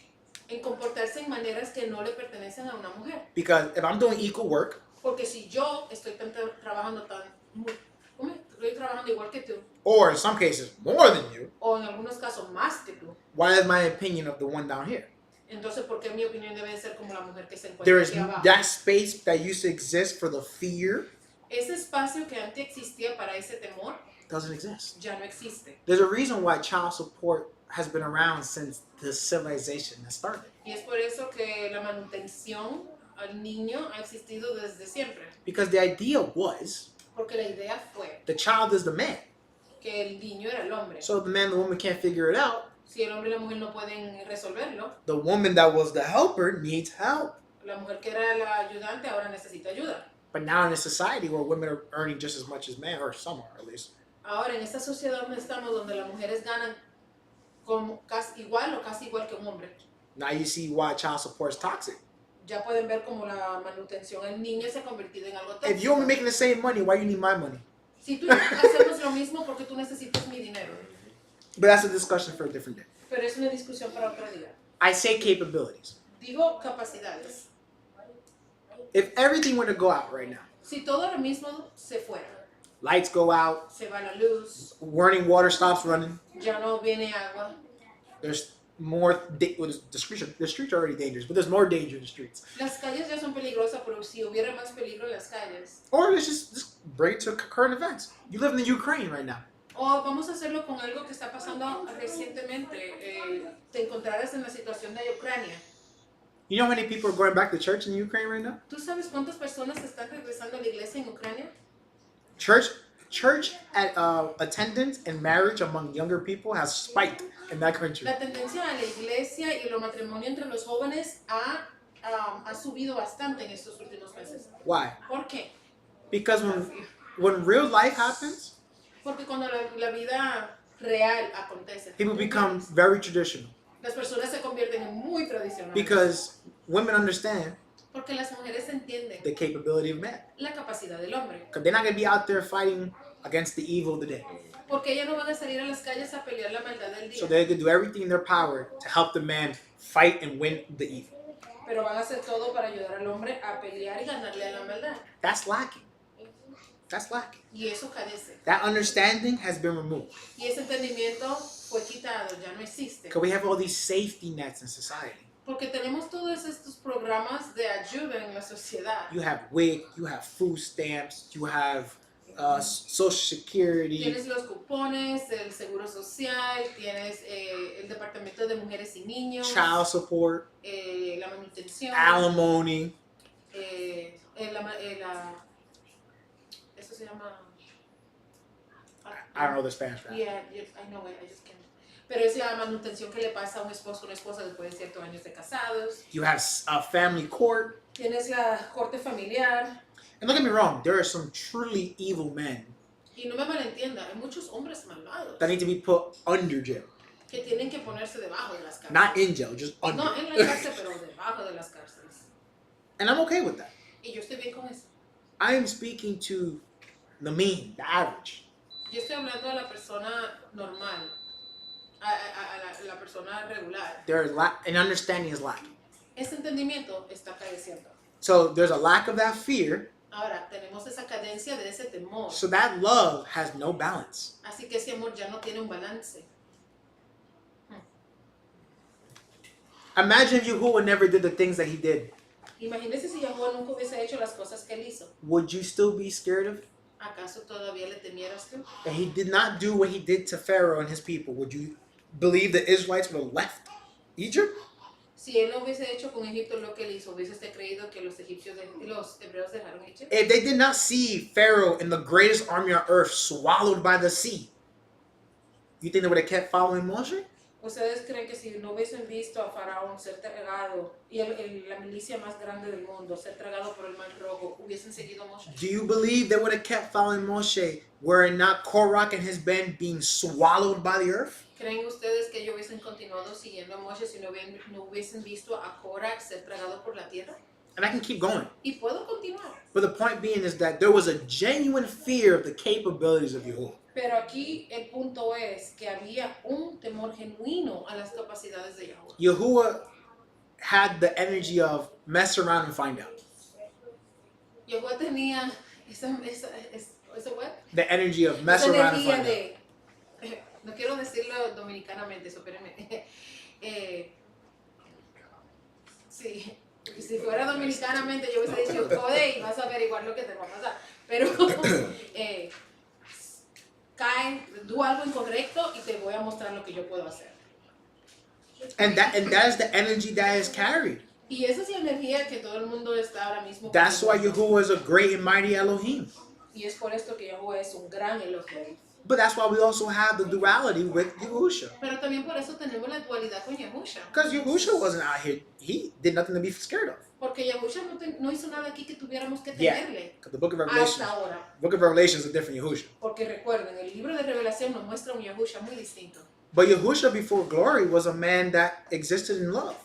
en comportarse en maneras que no le pertenecen a una mujer. Because if I'm doing equal work, Porque si yo estoy trabajando estoy trabajando igual que tú, or in some cases more than you, o en algunos casos más que tú, why is my opinion of the one down here? entonces ¿por qué mi opinión debe de ser como la mujer que se There encuentra is aquí abajo? that space that used to exist for the fear Ese espacio que antes existía para ese temor doesn't exist. ya no existe. There's a reason why child support has been around since the civilization has started. Y es por eso que la manutención al niño ha existido desde siempre. Because the idea was Porque la idea fue the child is the man. que el niño era el hombre. So if the man and the woman can't figure it out, Si el hombre y la mujer no pueden resolverlo, the woman that was the helper needs help. la mujer que era la ayudante ahora necesita ayuda. But now in a society where women are earning just as much as men, or some are at least, Ahora, en esta sociedad donde estamos, donde las mujeres ganan como casi igual o casi igual que un hombre, now you see why child support is toxic. ya pueden ver como la manutención al niño se ha convertido en algo If you're only tóxico. making the same money, why you need my money? Si tú y yo hacemos lo mismo porque tú necesitas mi dinero, But that's a discussion for a different day. pero es una discusión para otro día. I say capabilities. Digo capacidades. If everything were to go out right now, Si todo lo mismo se fuera, lights go out, se va la luz, running water stops running, ya no viene agua, there's more, the streets are already dangerous, but there's more danger in the streets. las calles ya son peligrosas, pero si hubiera más peligro en las calles, Or let's just bring it to current events. You live in the Ukraine right now. o vamos a hacerlo con algo que está pasando recientemente, te encontrarás en la situación de Ucrania. You know how many people are going back to church in Ukraine right now? ¿Tú sabes cuántas personas están regresando a la iglesia en Ucrania? Church attendance and marriage among younger people has spiked in that country. La tendencia a la iglesia y los matrimonios entre los jóvenes ha subido bastante en estos últimos meses. Why? ¿Por qué? Because when real life happens, Porque cuando la vida real acontece, people become very traditional. las personas se convierten en muy tradicionales. Because women understand Porque las mujeres entienden the capability of men. la capacidad del hombre. Because they're not going to be out there fighting against the evil of the day. Porque ellas no van a salir a las calles a pelear la maldad del So día. they could do everything in their power to help the man fight and win the evil. Pero van a hacer todo para ayudar al hombre a pelear y ganarle a la maldad. That's lacking. That's lacking. Y eso carece. That understanding has been removed. Y ese entendimiento fue quitado, ya no existe. Because we have all these safety nets in society. Porque tenemos todos estos programas de ayuda en la sociedad. You have WIC, you have food stamps, you have Social Security, Tienes los cupones, el seguro social, tienes el departamento de mujeres y niños, child support, la manutención, alimony. eso se llama. I don't know the Spanish for that. Yeah, I know it, I just can't. Pero es la manutención que le pasa a un esposo o una esposa después de ciertos años de casados. You have a family court. Tienes la corte familiar. And don't get me wrong, there are some truly evil men Y no me malentienda, hay muchos hombres malvados that need to be put under jail. que tienen que ponerse debajo de las cárceles. Not in jail, just under. No en la cárcel, pero debajo de las cárceles. And I'm okay with that. Y yo estoy bien con eso. I am speaking to the mean, the average. Yo estoy hablando a la persona normal, a la persona regular. An understanding is lacking. Ese entendimiento está careciendo. So there's a lack of that fear. Ahora, tenemos esa cadencia de ese temor. So that love has no balance. Así que ese amor ya no tiene un balance. Imagine if Yahuwah never did the things that he did. Imagínese si Yahuwah nunca hubiese hecho las cosas que él hizo. Would you still be scared of? ¿Acaso todavía le temieras tú? That he did not do what he did to Pharaoh and his people. Would you believe the Israelites would have left Egypt? Si él no hubiese hecho con Egipto lo que él hizo, ¿hubiese usted creído que los hebreos dejaron Egipto? If they did not see Pharaoh and the greatest army on earth swallowed by the sea, you think they would have kept following Moshe? ¿Ustedes creen que si no hubiesen visto a Faraón ser tragado y la milicia más grande del mundo ser tragado por el Mar Rojo, hubiesen seguido a Moshe? Do you believe they would have kept following Moshe were it not Korach and his band being swallowed by the earth? ¿Creen ustedes que ellos hubiesen continuado siguiendo a Moshe si no hubiesen visto a Korah ser tragado por la tierra? And I can keep going. Y puedo continuar. But the point being is that there was a genuine fear of the capabilities of Yahuwah. Pero aquí el punto es que había un temor genuino a las capacidades de Yahuwah. Yahuwah had the energy of mess around and find out. Yahuwah tenía esa what? The energy of mess Esa around and energía find out. de, no quiero decirlo dominicanamente, eso, espérenme. Sí, si fuera dominicanamente yo hubiese dicho, joder, y vas a averiguar lo que te va a pasar. Pero do algo incorrecto y te voy a mostrar lo que yo puedo hacer. And that is the energy that is carried. Y esa es la energía que todo el mundo está ahora mismo. That's why Yahuwah is a great and mighty Elohim. Y es por esto que Yahuwah es un gran Elohim. But that's why we also have the duality with Yahusha. Pero también por eso tenemos la dualidad con Yahusha. Because Yahusha wasn't out here. He did nothing to be scared of. Porque Yahusha no hizo nada aquí que tuviéramos que Yeah. temerle. The book of Revelation. Hasta ahora. Book of Revelation is a different Yahusha. Porque recuerden, el libro de Revelación nos muestra un Yahusha muy distinto. But Yahusha before glory was a man that existed in love.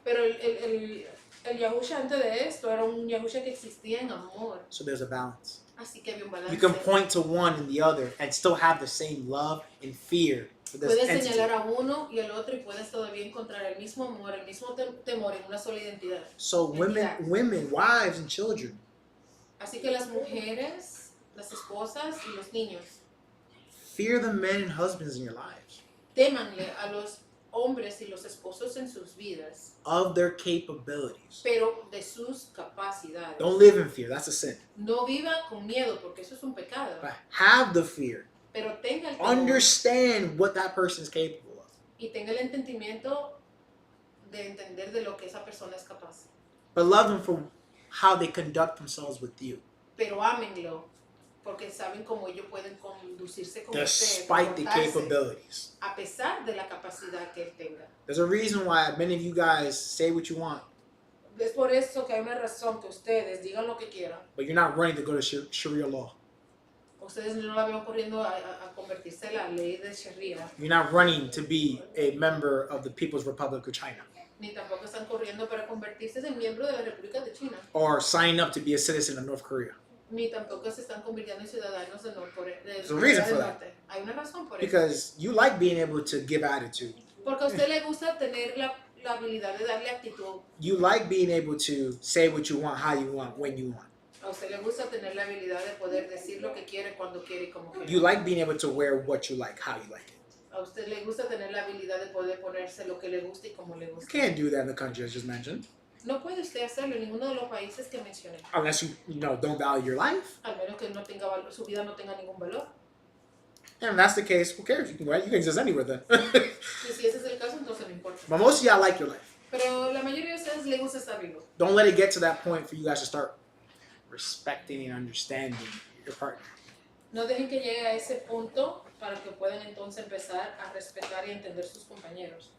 Pero el Yahusha antes de esto era un Yahusha que existía en amor. So there's a balance. Así que había un You can balance. point to one and the other and still have the same love and fear for this Puedes entity. señalar a uno y al otro y puedes todavía encontrar el mismo amor, el mismo temor en una sola identidad. So women, wives, and children, Así que las mujeres, las esposas y los niños, fear the men and husbands in your lives témanle a los hombres y los esposos en sus vidas, of their capabilities. pero de sus capacidades. Don't live in fear. That's a sin. No viva con miedo, porque eso es un pecado. But have the fear. Pero tenga el temor Understand what that person is capable of. y tenga el entendimiento de entender de lo que esa persona es capaz. But love them for how they conduct themselves with you, Pero ámenlo, porque saben cómo ellos pueden conducirse con usted, despite the comportarse, capabilities. a pesar de la capacidad que él tenga. There's a reason why many of you guys say what you want, Es por eso que hay una razón que ustedes digan lo que quieran. but you're not running to go to Sharia law. Ustedes no la ven corriendo a convertirse en la ley de Sharia, You're not running to be a member of the People's Republic of China ni tampoco están corriendo para convertirse en miembro de la República de China, or sign up to be a citizen of North Korea. ni tampoco se están convirtiendo en ciudadanos de Norcorea. There's a reason for that. Hay una razón por eso. Because you like being able to give attitude. Porque a usted le gusta tener la habilidad de darle actitud. You like being able to say what you want, how you want, when you want. A usted le gusta tener la habilidad de poder decir lo que quiere, cuando quiere y como quiere. You like being able to wear what you like, how you like it. A usted le gusta tener la habilidad de poder ponerse lo que le gusta y como le You gusta. can't do that in the country I just mentioned. No puede usted hacerlo en ninguno de los países que mencioné. Unless you don't value your life. Al menos que no tenga su vida no tenga ningún valor. And if that's the case, who cares? You can exist anywhere then. Y si ese es el caso, entonces no importa. But most of y'all like your life. Pero la mayoría de ustedes le gusta estar vivo. Don't let it get to that point for you guys to start respecting and understanding your partner. No dejen que llegue a ese punto para que puedan entonces empezar a respetar y entender sus compañeros.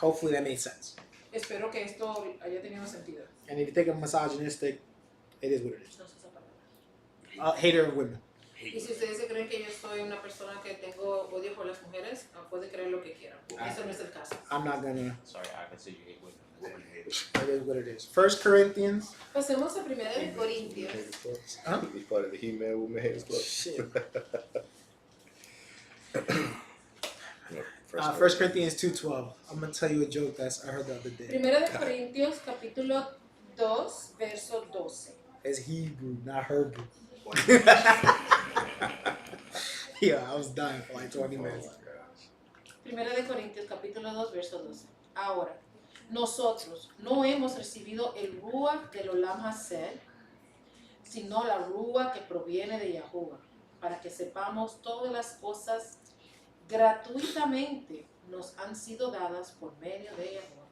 Hopefully that made sense. Espero que esto haya tenido sentido. And if you think I'm misogynistic, it is what it is. No sé esa palabra. Hater of women. Y si ustedes se creen que yo soy una persona que tengo odio por las mujeres, puede creer lo que quieran. Eso no es el caso. I'm not gonna. Sorry, I can say you hate women. Woman haters. It is what it is. 1 Corinthians. Pasemos a 1 de Corintios. Huh? He's part of the He-Man Woman Haters Club. Shit. No, 1 Corinthians 2:12. I'm gonna tell you a joke I heard the other day. 1 de Corintios, capítulo 2, verso 12. It's Hebrew, not Hebrew. Yeah, I was dying for like 20 minutes. 1 de Corintios, capítulo 2, verso 12. Ahora, nosotros no hemos recibido el Ruach del Olam Haser, sino la Ruach que proviene de Yahuwah, para que sepamos todas las cosas gratuitamente nos han sido dadas por medio de Yahuwah.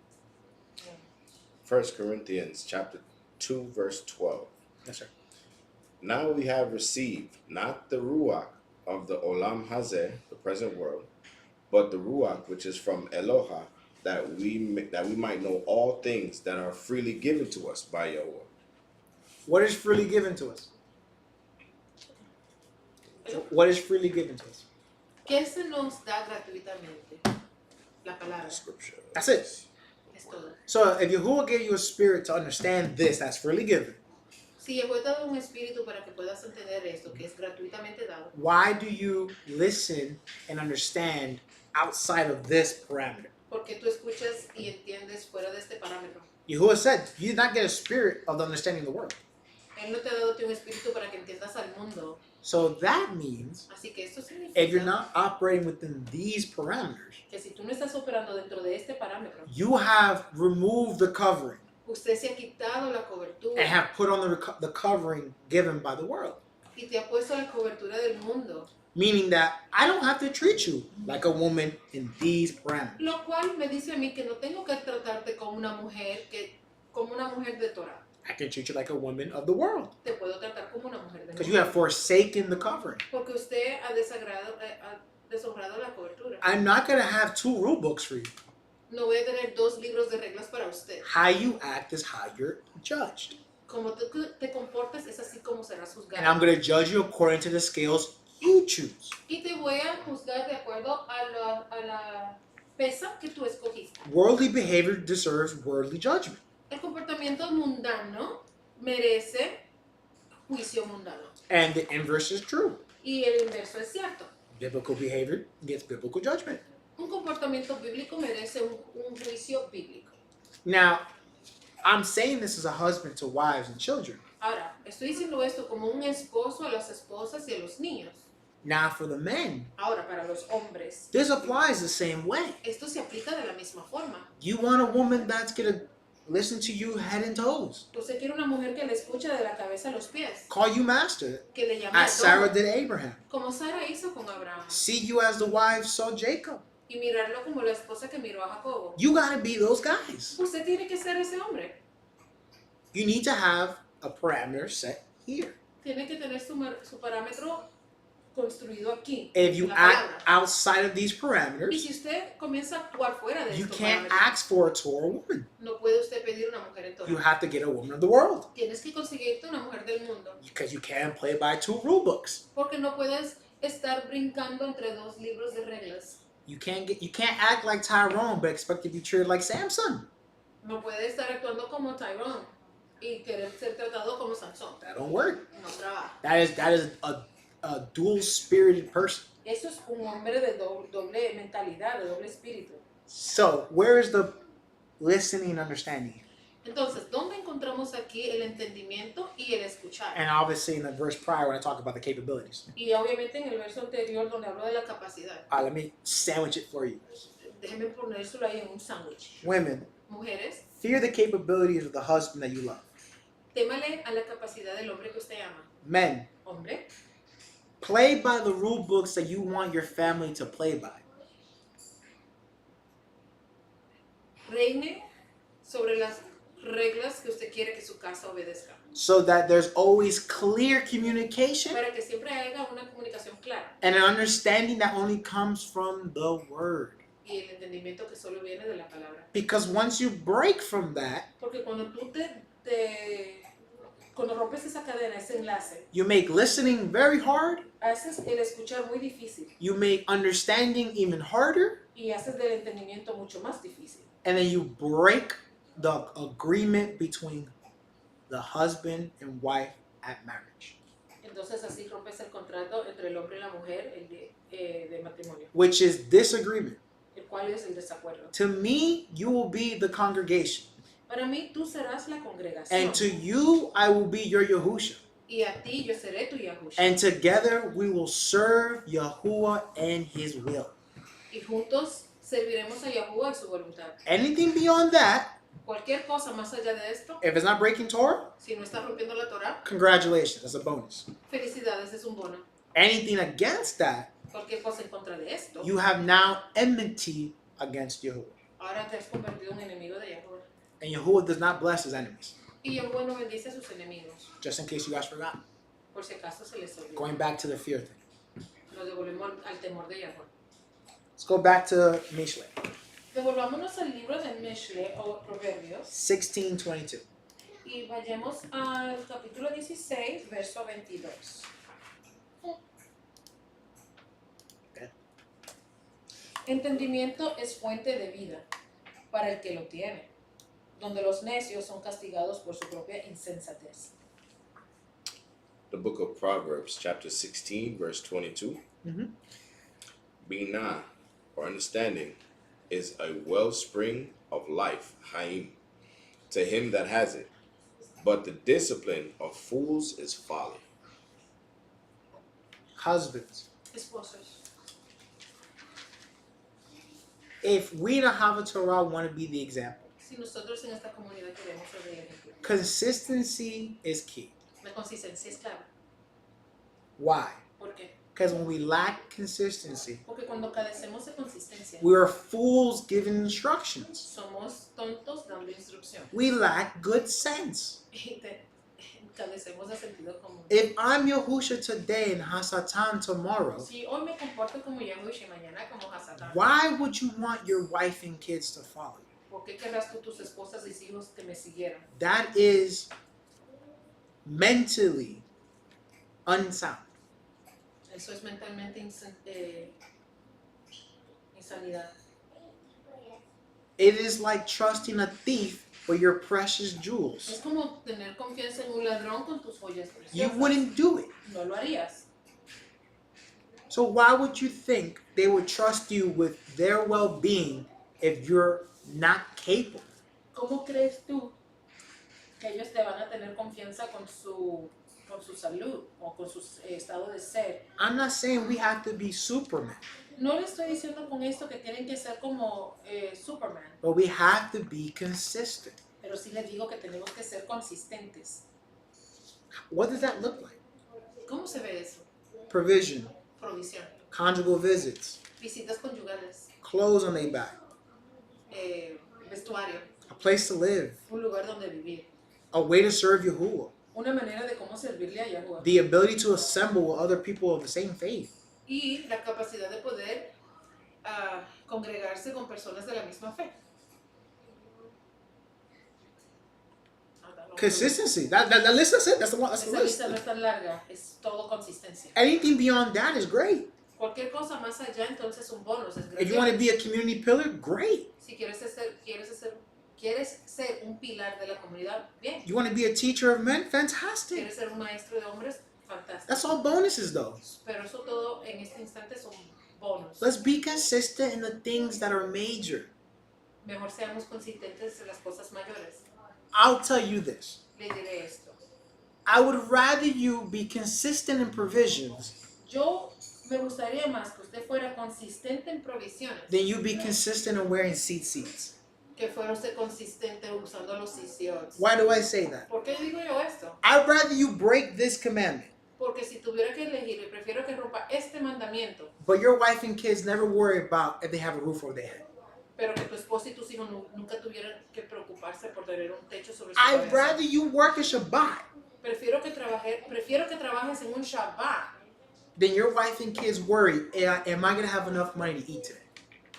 1 Corinthians chapter 2, verse 12. Yes, sir. Now we have received not the Ruach of the Olam Hazeh, the present world, but the Ruach which is from Eloha, that we might know all things that are freely given to us by Yahweh. What is freely given to us? What is freely given to us? ¿Qué se nos da gratuitamente? La palabra. Scripture. That's it. Es todo. So if Yahuwah gave you a spirit to understand this, that's freely given. Si Yahuwah te ha dado un espíritu para que puedas entender esto, que es gratuitamente dado, Why do you listen and understand outside of this parameter? porque tú escuchas y entiendes fuera de este parámetro. Yahuwah said, you did not get a spirit of the understanding of the world. Él no te ha dado un espíritu para que entiendas al mundo. So that means Así que esto significa if you're not operating within these parameters, que si tú no estás operando dentro de este parámetro, you have removed the covering usted se ha quitado la cobertura and have put on the covering given by the world. y te ha puesto la cobertura del mundo. Meaning that I don't have to treat you like a woman in these parameters. Lo cual me dice a mí que no tengo que tratarte como una mujer de Torah. I can treat you like a woman of the world. Te puedo tratar como una mujer del Because mundo. you have forsaken the covering. Porque usted ha deshonrado la cobertura. I'm not going to have two rule books for you. No voy a tener dos libros de reglas para usted. How you act is how you're judged. Como tú te comportas es así como serás And I'm juzgado. going to judge you according to the scales you choose. Y te voy a juzgar de acuerdo a la pesa que tú escogiste. Worldly behavior deserves worldly judgment. El comportamiento mundano merece juicio mundano. And the inverse is true. Y el inverso es cierto. Biblical behavior gets biblical judgment. Un comportamiento bíblico merece un juicio bíblico. Now, I'm saying this as a husband to wives and children. Ahora, estoy diciendo esto como un esposo a las esposas y a los niños. Now, for the men, Ahora, para los hombres, this applies the same way. esto se aplica de la misma forma. You want a woman that's going to listen to you head and toes, Usted quiere una mujer que le escucha de la cabeza a los pies, call you master, que le llame as Sarah a did Abraham. como Sara hizo con Abraham, See you as the wife saw Jacob. y mirarlo como la esposa que miró a Jacobo. You got to be those guys. Usted tiene que ser ese hombre. You need to have a parameter set here. Tiene que tener su parámetro construido aquí. If you la act palabra. outside of these Y parameters, si usted comienza a actuar fuera de you estos can't parámetros, ask for a Torah woman. no puede usted pedir una mujer en You Torah. have to get a woman of the world Tienes que conseguirte una mujer del mundo. because you can't play by two rule books. Porque no puedes estar brincando entre dos libros de reglas. You can't act like Tyrone but expect to be treated like Samson. No puede estar actuando como Tyrone y querer ser tratado como Sansón. That don't work. No trabaja. That is a dual-spirited person. Eso es un hombre de doble mentalidad, de doble espíritu. So where is the listening and understanding? Entonces, ¿dónde encontramos aquí el entendimiento y el escuchar? And obviously in the verse prior when I talk about the capabilities. Y obviamente en el verso anterior donde hablo de la capacidad. Let me sandwich it for you. Déjenme ponérselo ahí en un sándwich. Women, Mujeres, fear the capabilities of the husband that you love. témale a la capacidad del hombre que usted ama. Men, Hombre, play by the rule books that you want your family to play by. reine sobre las reglas que usted quiere que su casa obedezca. So that there's always clear communication Para que siempre haya una comunicación clara and an understanding that only comes from the word. y el entendimiento que solo viene de la palabra. Because once you break from that, Porque cuando tú cuando rompes esa cadena, ese enlace, you make listening very hard, haces el escuchar muy difícil you make understanding even harder, y haces del entendimiento mucho más difícil. and then you break the agreement between the husband and wife at marriage, Entonces así rompes el contrato entre el hombre y la mujer, el de matrimonio, which is disagreement. el cual es el desacuerdo. To me, you will be the congregation, Para mí, tú serás la congregación and to you, I will be your Yahusha. y a ti yo seré tu Yahusha. And together, we will serve Yahuwah and His will. Y juntos serviremos a Yahuwah y su voluntad. Anything beyond that, Cualquier cosa más allá de esto, if it's not breaking Torah, si no estás rompiendo la Torah, congratulations, that's a bonus. felicidades, es un bono. Anything against that, Cualquier cosa en contra de esto, you have now enmity against Yahuwah. ahora te has convertido en enemigo de Yahuwah. And Yahuwah does not bless His enemies, Y Yahuwah no bendice a sus enemigos, just in case you guys forgot. por si acaso se les olvidó. Going back to the fear thing. Nos devolvemos al temor de Yahuwah. Let's go back to Mishle, Devolvámonos al libro de Mishle o Proverbios 16:22. y vayamos al capítulo 16, verso 22. Okay. Entendimiento es fuente de vida para el que lo tiene, donde los necios son castigados por su propia insensatez. The book of Proverbs, chapter 16, verse 22. Mhm. Binah, or understanding, is a wellspring of life, Haim, to him that has it. But the discipline of fools is folly. Husbands, Esposos, if we in a Torah want to be the example, si nosotros en esta comunidad queremos ser el ejemplo, consistency is key. la consistencia es clave. Why? ¿Por qué? Because when we lack consistency, Porque cuando carecemos de consistencia, we are fools giving instructions. somos tontos dando instrucción. We lack good sense. Y carecemos de sentido común. If I'm Yahusha today and Hasatan tomorrow, Si hoy me comporto como Yahushua y mañana como Hasatán, why would you want your wife and kids to follow you? ¿por qué querrás tú tus esposas y hijos que me siguieran? That is mentally unsound. Eso es mentalmente insanidad. It is like trusting a thief for your precious Es jewels. como tener confianza en un ladrón con tus joyas You preciosas. wouldn't do it. No lo harías. So why would you think they would trust you with their well-being if you're not capable? ¿Cómo crees tú que ellos te van a tener confianza con su salud o con su estado de ser? I'm not saying we have to be Superman, No le estoy diciendo con esto que tienen que ser como Superman, but we have to be consistent. pero sí les digo que tenemos que ser consistentes. What does that look like? ¿Cómo se ve eso? Provision, Provisión, conjugal visits, visitas conyugales, clothes on their back, vestuario, a place to live, un lugar donde vivir, a way to serve Yahuwah, una manera de cómo servirle a Yahuwah the ability to assemble with other people of the same faith. y la capacidad de poder congregarse con personas de la misma fe. Consistency. That list, that's it. That's the one. That's the Esa list. lista no es tan larga, es todo consistencia. Anything beyond that is great. Cualquier cosa más allá, entonces un bonus es If you want to be a community pillar, great. Si quieres ser un pilar de la comunidad, bien. You want to be a teacher of men, fantastic. Quieres ser un maestro de hombres, fantástico. That's all bonuses, though. Pero eso todo en este instante son bonus. Let's be consistent in the things that are major. Mejor seamos consistentes en las cosas mayores. I'll tell you this. Le diré esto. I would rather you be consistent in provisions Yo me gustaría más que usted fuera consistente en provisiones, than you be consistent in wearing seats. que fuera usted consistente usando los CCOs. Why do I say that? ¿Por qué digo yo esto? I'd rather you break this commandment, Porque si tuviera que elegir, prefiero que rompa este mandamiento, but your wife and kids never worry about if they have a roof over their head. pero que tu esposo y tus hijos nunca tuvieran que preocuparse por tener un techo sobre su I'd cabeza. rather you work a Shabbat Prefiero que trabajes en un Shabbat than your wife and kids worry, am I going to have enough money to eat today?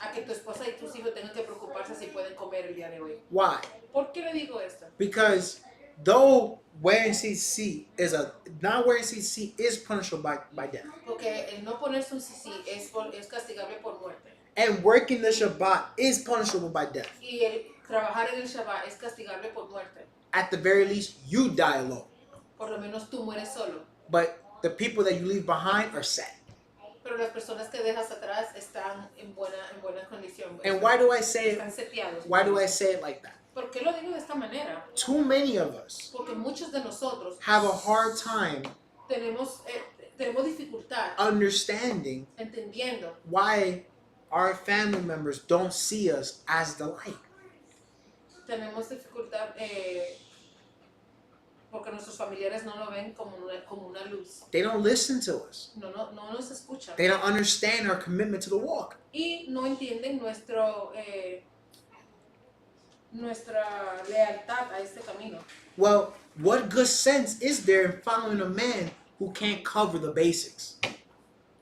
a que tu esposa y tus hijos tengan que preocuparse si pueden comer el día de hoy. Why? ¿Por qué le digo esto? Because though wearing CC not wearing CC is punishable by death. Porque el no ponerse un CC es castigable por muerte. And working the Shabbat is punishable by death. Y el trabajar en el Shabbat es castigable por muerte. At the very least, you die alone. Por lo menos tú mueres solo. But the people that you leave behind are set. Pero las personas que dejas atrás están en buena condición. And why do I say it? Están seteados. Why do I say it like that? ¿Por qué lo digo de esta manera? Too many of us Porque muchos de nosotros have a hard time tenemos dificultad understanding entendiendo why our family members don't see us as the light. tenemos dificultad porque nuestros familiares no lo ven como una luz. They don't listen to us. No nos escuchan. They don't understand our commitment to the walk. Y no entienden nuestra lealtad a este camino. Well, what good sense is there in following a man who can't cover the basics?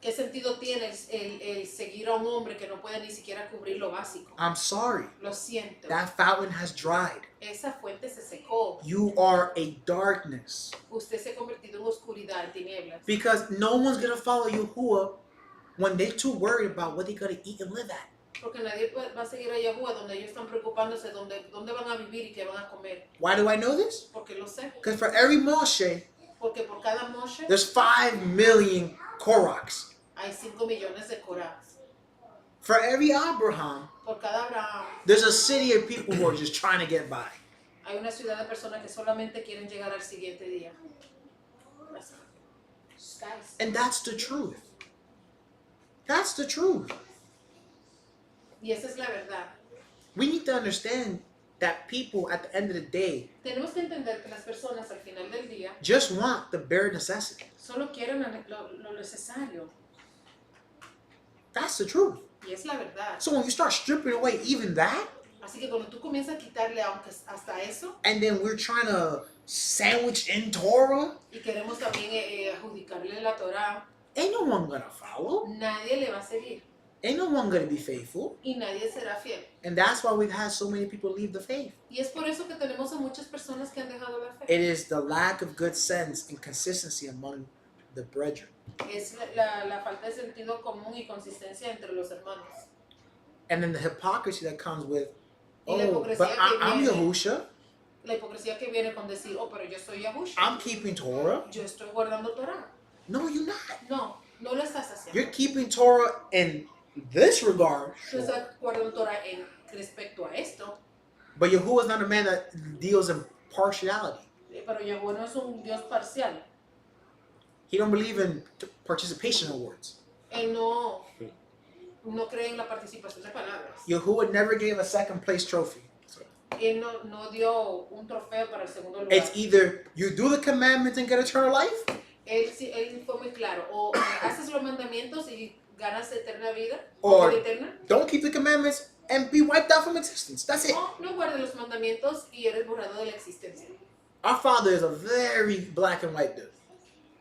¿Qué sentido tiene el seguir a un hombre que no puede ni siquiera cubrir lo básico? I'm sorry. Lo siento. That fountain has dried. Esa fuente se secó. You are a darkness. Usted se ha convertido en oscuridad, en tinieblas. Because no one's going to follow Yahuwah when they're too worried about what they're going to eat and live at. Porque nadie va a seguir a Yahuwah donde ellos están preocupándose dónde van a vivir y qué van a comer. Why do I know this? Porque lo sé. Because for every Moshe, Porque por cada Moshe there's 5 million Koraks. hay 5 millones de Corás. For every Abraham, Por cada Abraham there's a city of people who are just trying to get by. hay una ciudad de personas que solamente quieren llegar al siguiente día. And that's the truth. That's the truth. Y esa es la verdad. We need to understand that people at the end of the day Tenemos que entender que las personas al final del día just want the bare necessity. solo quieren lo necesario. That's the truth. Y es la verdad. So when you start stripping away even that, Así que cuando tú comienzas a quitarle aunque hasta eso, and then we're trying to sandwich in Torah, y queremos también adjudicarle la Torah, ain't no one gonna follow. nadie le va a seguir Ain't no one gonna be faithful. y nadie será fiel. And that's why we've had so many people leave the faith. Y es por eso que tenemos a muchas personas que han dejado la fe. It is the lack of good sense and consistency among the brethren. Es la falta de sentido común y consistencia entre los hermanos. And then the hypocrisy that comes with, Y la oh, hipocresía but que I'm viene. Yahusha. La hipocresía que viene con decir, oh, pero yo soy Yahusha. I'm keeping Torah. Yo estoy guardando Torah. No, you're not. No, no lo estás haciendo. You're keeping Torah in this regard. Tú estás guardando Torah en respecto a esto. But Yahuwah is not a man that deals in partiality. Pero Yahuwah no es un Dios parcial. He don't believe in participation awards. Él no cree en la participación de palabras. Yahuwah never gave a second place trophy. Él no dio un trofeo para el segundo lugar. It's either you do the commandments and get eternal life, Él fue muy claro. O haces los mandamientos y ganas eterna vida. Or- Vida eterna. don't keep the commandments and be wiped out from existence. That's it. O no guardes los mandamientos y eres borrado de la existencia. Our Father is a very black and white dude.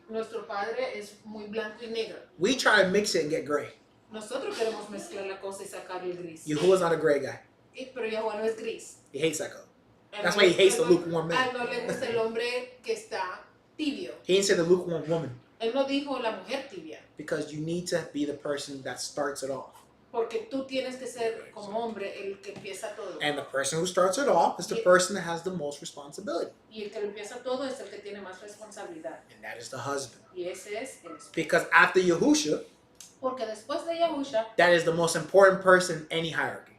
Nuestro Padre es muy blanco y negro. We try to mix it and get gray. Nosotros queremos mezclar la cosa y sacar el gris. Yahuwah's not a gray guy. Pero Yahuwah no es gris. He hates that color. A él That's no why le- he hates the a él no- lukewarm a él man. no le gusta el hombre que está tibio. He didn't say the lukewarm woman Él no dijo la mujer tibia. because you need to be the person that starts it off. Porque tú tienes que ser como hombre el que empieza todo. And the person who starts it off is the person that has the most responsibility. Y el que lo empieza todo es el que tiene más responsabilidad. And that is the husband. Y ese es el esposo. Because after Yahusha, Porque después de Yahusha that is the most important person in any hierarchy.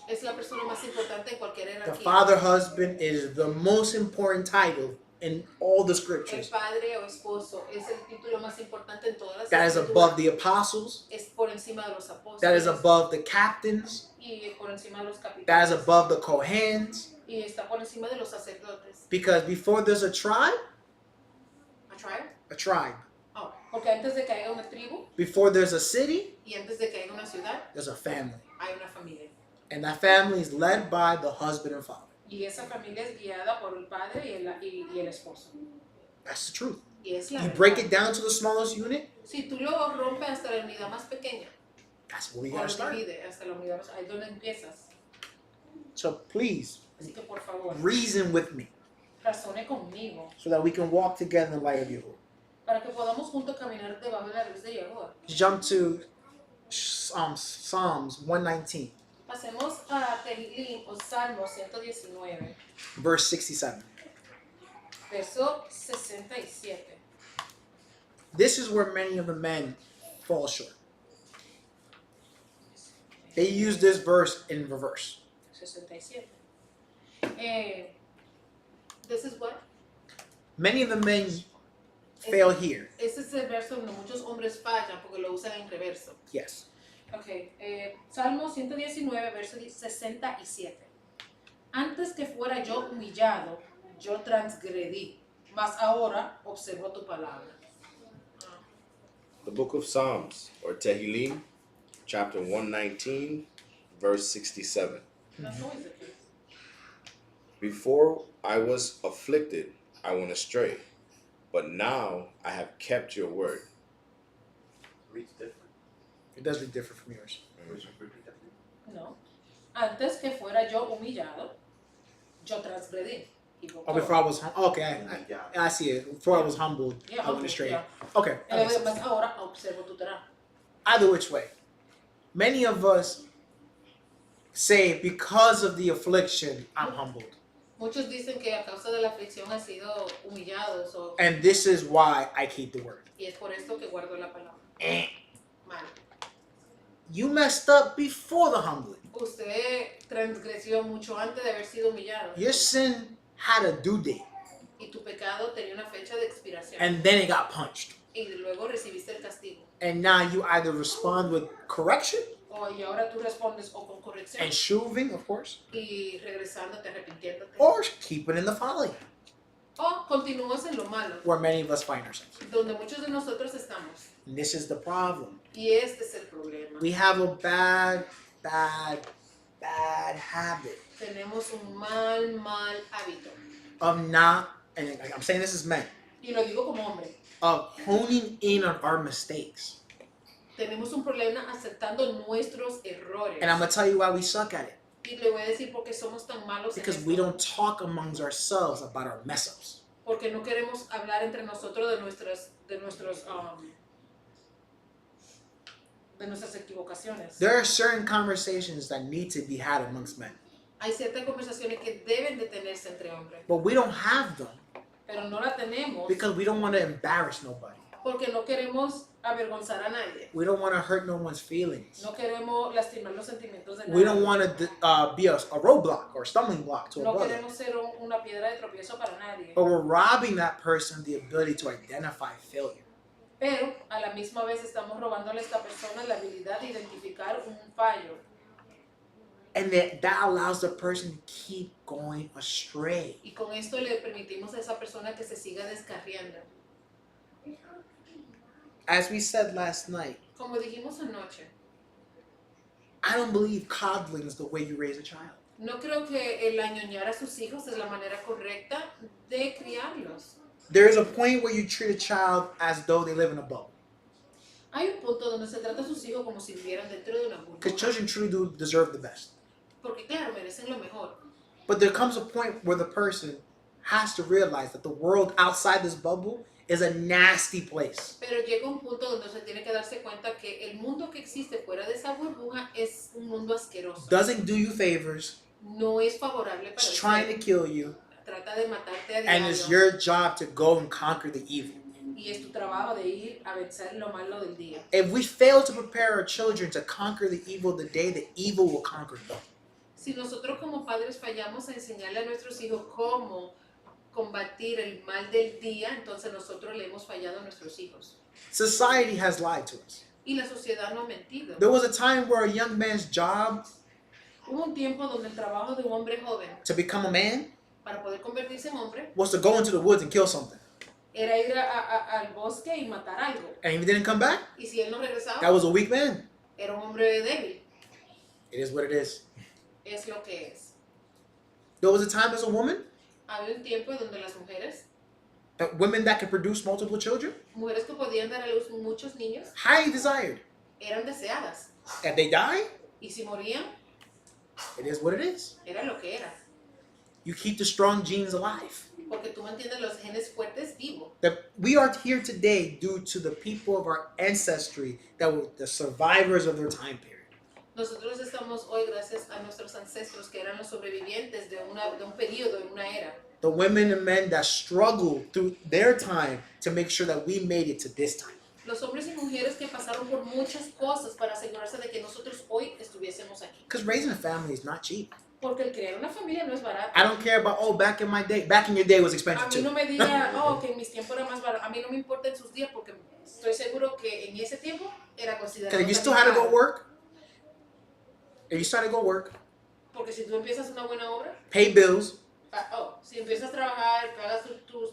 es la persona más importante en cualquier The jerarquía. father husband is the most important title in all the El scriptures. padre o esposo es el título más importante en todas las That is escrituras. above the apostles. Es por encima de los apóstoles. That is above the captains. Y por encima de los capitanes. That is above the Kohens. Y está por encima de los sacerdotes. Because before there's a tribe, ¿A tribe? Oh, porque antes de que haya una tribu before there's a city, y antes de que haya una ciudad, there's a family. hay una familia. And that family is led by the husband and father. Y esa familia es guiada por el padre y el esposo. That's the truth. Y es la You verdad. break it down to the smallest unit, Si tú lo rompes hasta la unidad más pequeña, that's where we o gotta lo start. divide hasta la unidad más, ahí es donde empiezas. So please, Así que por favor, reason with me razone conmigo so that we can walk together in the light of Yahuwah. para que podamos juntos caminar debajo de la luz de Yahuwah. Jump to Psalms 119, Pasemos a Tehillim o Salmo 119, verse 67. verso 67. This is where many of the men fall short. They use this verse in reverse. 67. This is what? Many of the men fail here. Ese es el verso donde muchos hombres fallan porque lo usan en reverso. Yes. Ok, Salmo 119, verso 67. Antes que fuera yo humillado, yo transgredí, mas ahora observo tu palabra. The book of Psalms, or Tehillim, chapter 119, verse 67. That's always the case. Before I was afflicted, I went astray, but now I have kept your word. Reads different. It does look different from yours. Reads different. No. Antes que fuera yo humillado, yo transgredí. Oh, before I was okay, I see it. Before I was humbled, Yeah, I went astray. yeah. Okay. that makes sense. Mas ahora observo tu Torah. Either which way, many of us say because of the affliction, I'm humbled, Muchos dicen que a causa de la aflicción han sido humillados and this is why I keep the word. y es por esto que guardo la palabra. Mal. You messed up before the humbling. Usted transgredió mucho antes de haber sido humillado Your sin had a due date, y tu pecado tenía una fecha de expiración and then it got punched. y luego recibiste el castigo. And now you either respond with correction Y ahora tú respondes o con corrección and shuving, of course, y regresándote, arrepintiéndote or keeping in the folly. O continúas en lo malo, where many of us find ourselves. donde muchos de nosotros estamos. And this is the problem. Y este es el problema. We have a bad habit Tenemos un mal hábito. of not, and I'm saying this as men, Y lo digo como hombre. of honing in on our mistakes. Tenemos un problema aceptando nuestros errores. And I'm going to tell you why we suck at it. Y le voy a decir por qué somos tan malos en Because esto. we don't talk amongst ourselves about our mess ups. Porque no queremos hablar entre nosotros de nuestras equivocaciones. There are certain conversations that need to be had amongst men, Hay ciertas conversaciones que deben de tenerse entre hombres, but we don't have them pero no la tenemos because we don't want to embarrass nobody. porque no queremos avergonzar a nadie. We don't want to hurt no one's feelings. No queremos lastimar los sentimientos de nadie. We don't want to be a roadblock or stumbling block to a No brother. queremos ser una piedra de tropiezo para nadie. But we're robbing that person of the ability to identify failure. Pero a la misma vez estamos robándole a esta persona la habilidad de identificar un fallo. And that allows the person to keep going astray. Y con esto le permitimos a esa persona que se siga descarriando. As we said last night, Como dijimos anoche, I don't believe coddling is the way you raise a child. no creo que el añoñar a sus hijos es la manera correcta de criarlos. There is a point where you treat a child as though they live in a bubble. Hay un punto donde se trata a sus hijos como si vivieran dentro de una Because burbuja. children truly do deserve the best. Porque claro, merecen lo mejor. But there comes a point where the person has to realize that the world outside this bubble is a nasty place. Pero llega un punto donde se tiene que darse cuenta que el mundo que existe fuera de esa burbuja es un mundo asqueroso. Doesn't do you favors, No es favorable para it's trying to usted. kill you, Trata de matarte a and it's diario. your job to go and conquer the evil. Y es tu trabajo de ir a vencer lo malo del día. If we fail to prepare our children to conquer the evil of the day, the evil will conquer them. Si nosotros como padres fallamos a enseñarle a nuestros hijos cómo combatir el mal del día, entonces nosotros le hemos fallado a nuestros hijos. Society has lied to us. Y la sociedad no ha mentido. There was a time where a young man's job Hubo un tiempo donde el trabajo de un hombre joven to become a man para poder convertirse en hombre was to go into the woods and kill something. era ir al bosque y matar algo. And if he didn't come back, Y si él no regresaba, that was a weak man. era un hombre débil. It is what it is. Es lo que es. There was a time as a woman, Había un tiempo donde las mujeres, women that could produce multiple children, mujeres que podían dar a luz muchos niños, highly desired. eran deseadas. If they die, Y si morían, it is what it is. era lo que era. You keep the strong genes alive. Porque tú mantienes los genes fuertes vivos. That we are here today due to the people of our ancestry that were the survivors of their time period. Nosotros estamos hoy gracias a nuestros ancestros que eran los sobrevivientes de un periodo, de una era. The women and men that struggled through their time to make sure that we made it to this time. Los hombres y mujeres que pasaron por muchas cosas para asegurarse de que nosotros hoy estuviésemos aquí. Because raising a family is not cheap. Porque el crear una familia no es barato. I don't care about, back in your day was A expensive mí no too. me diga, oh, que en mis tiempos era más barato. A mí no me importa en sus días porque estoy seguro que en ese tiempo era considerado. Because if you still had to go work, Porque si tú empiezas una buena obra, pay bills, si empiezas a trabajar, pagas tus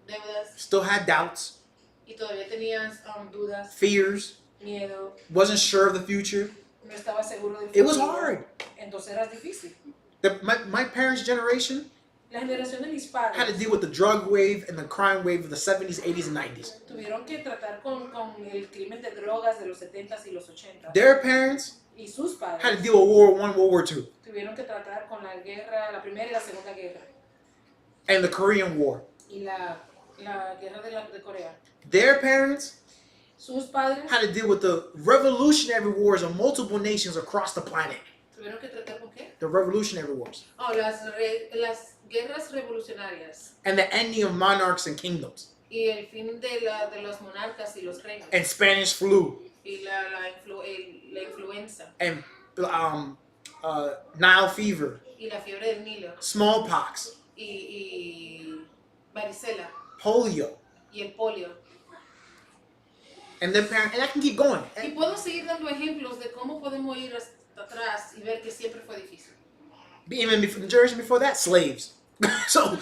deudas still had doubts, y todavía tenías dudas, fears, miedo, wasn't sure of the future, no estabas seguro del it was futuro, hard. entonces era difícil. My parents' generation La generación de mis had to padres deal with the drug wave and the crime wave of the 70s, 80s, and 90s. tuvieron que tratar con el crimen de drogas de los 70s y los 80s. Their parents Y sus had to padres deal with World War I, World War II, tuvieron que tratar con la guerra, la primera y la segunda guerra. and the Korean War. Y la guerra de Corea. Their parents Sus padres had to deal with the revolutionary wars of multiple nations across the planet. tuvieron que tratar con qué? The revolutionary wars. Las guerras revolucionarias And the ending of monarchs and kingdoms. y el fin de los monarcas y los reinos And Spanish flu. y la influenza And Nile fever. y la fiebre del Nilo Smallpox. y varicela Polio. y el polio. And their parents, and I can keep going. Y puedo seguir dando ejemplos de cómo podemos ir hasta atrás y ver que siempre fue difícil. Even before, the generation before that, slaves. So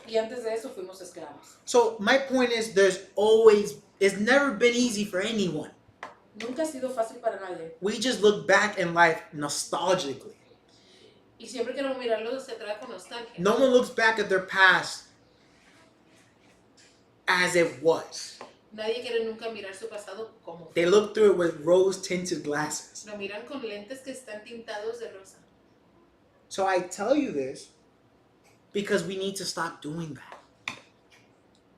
Y antes de eso fuimos esclavos. So my point is, it's never been easy for anyone. Nunca ha sido fácil para nadie. We just look back in life nostalgically. Y siempre queremos mirarlo hacia atrás con nostalgia. No one looks back at their past as it was. Nadie quiere nunca mirar su pasado como They look through it with rose-tinted glasses. lo miran con lentes que están tintados de rosa. So I tell you this because we need to stop doing that.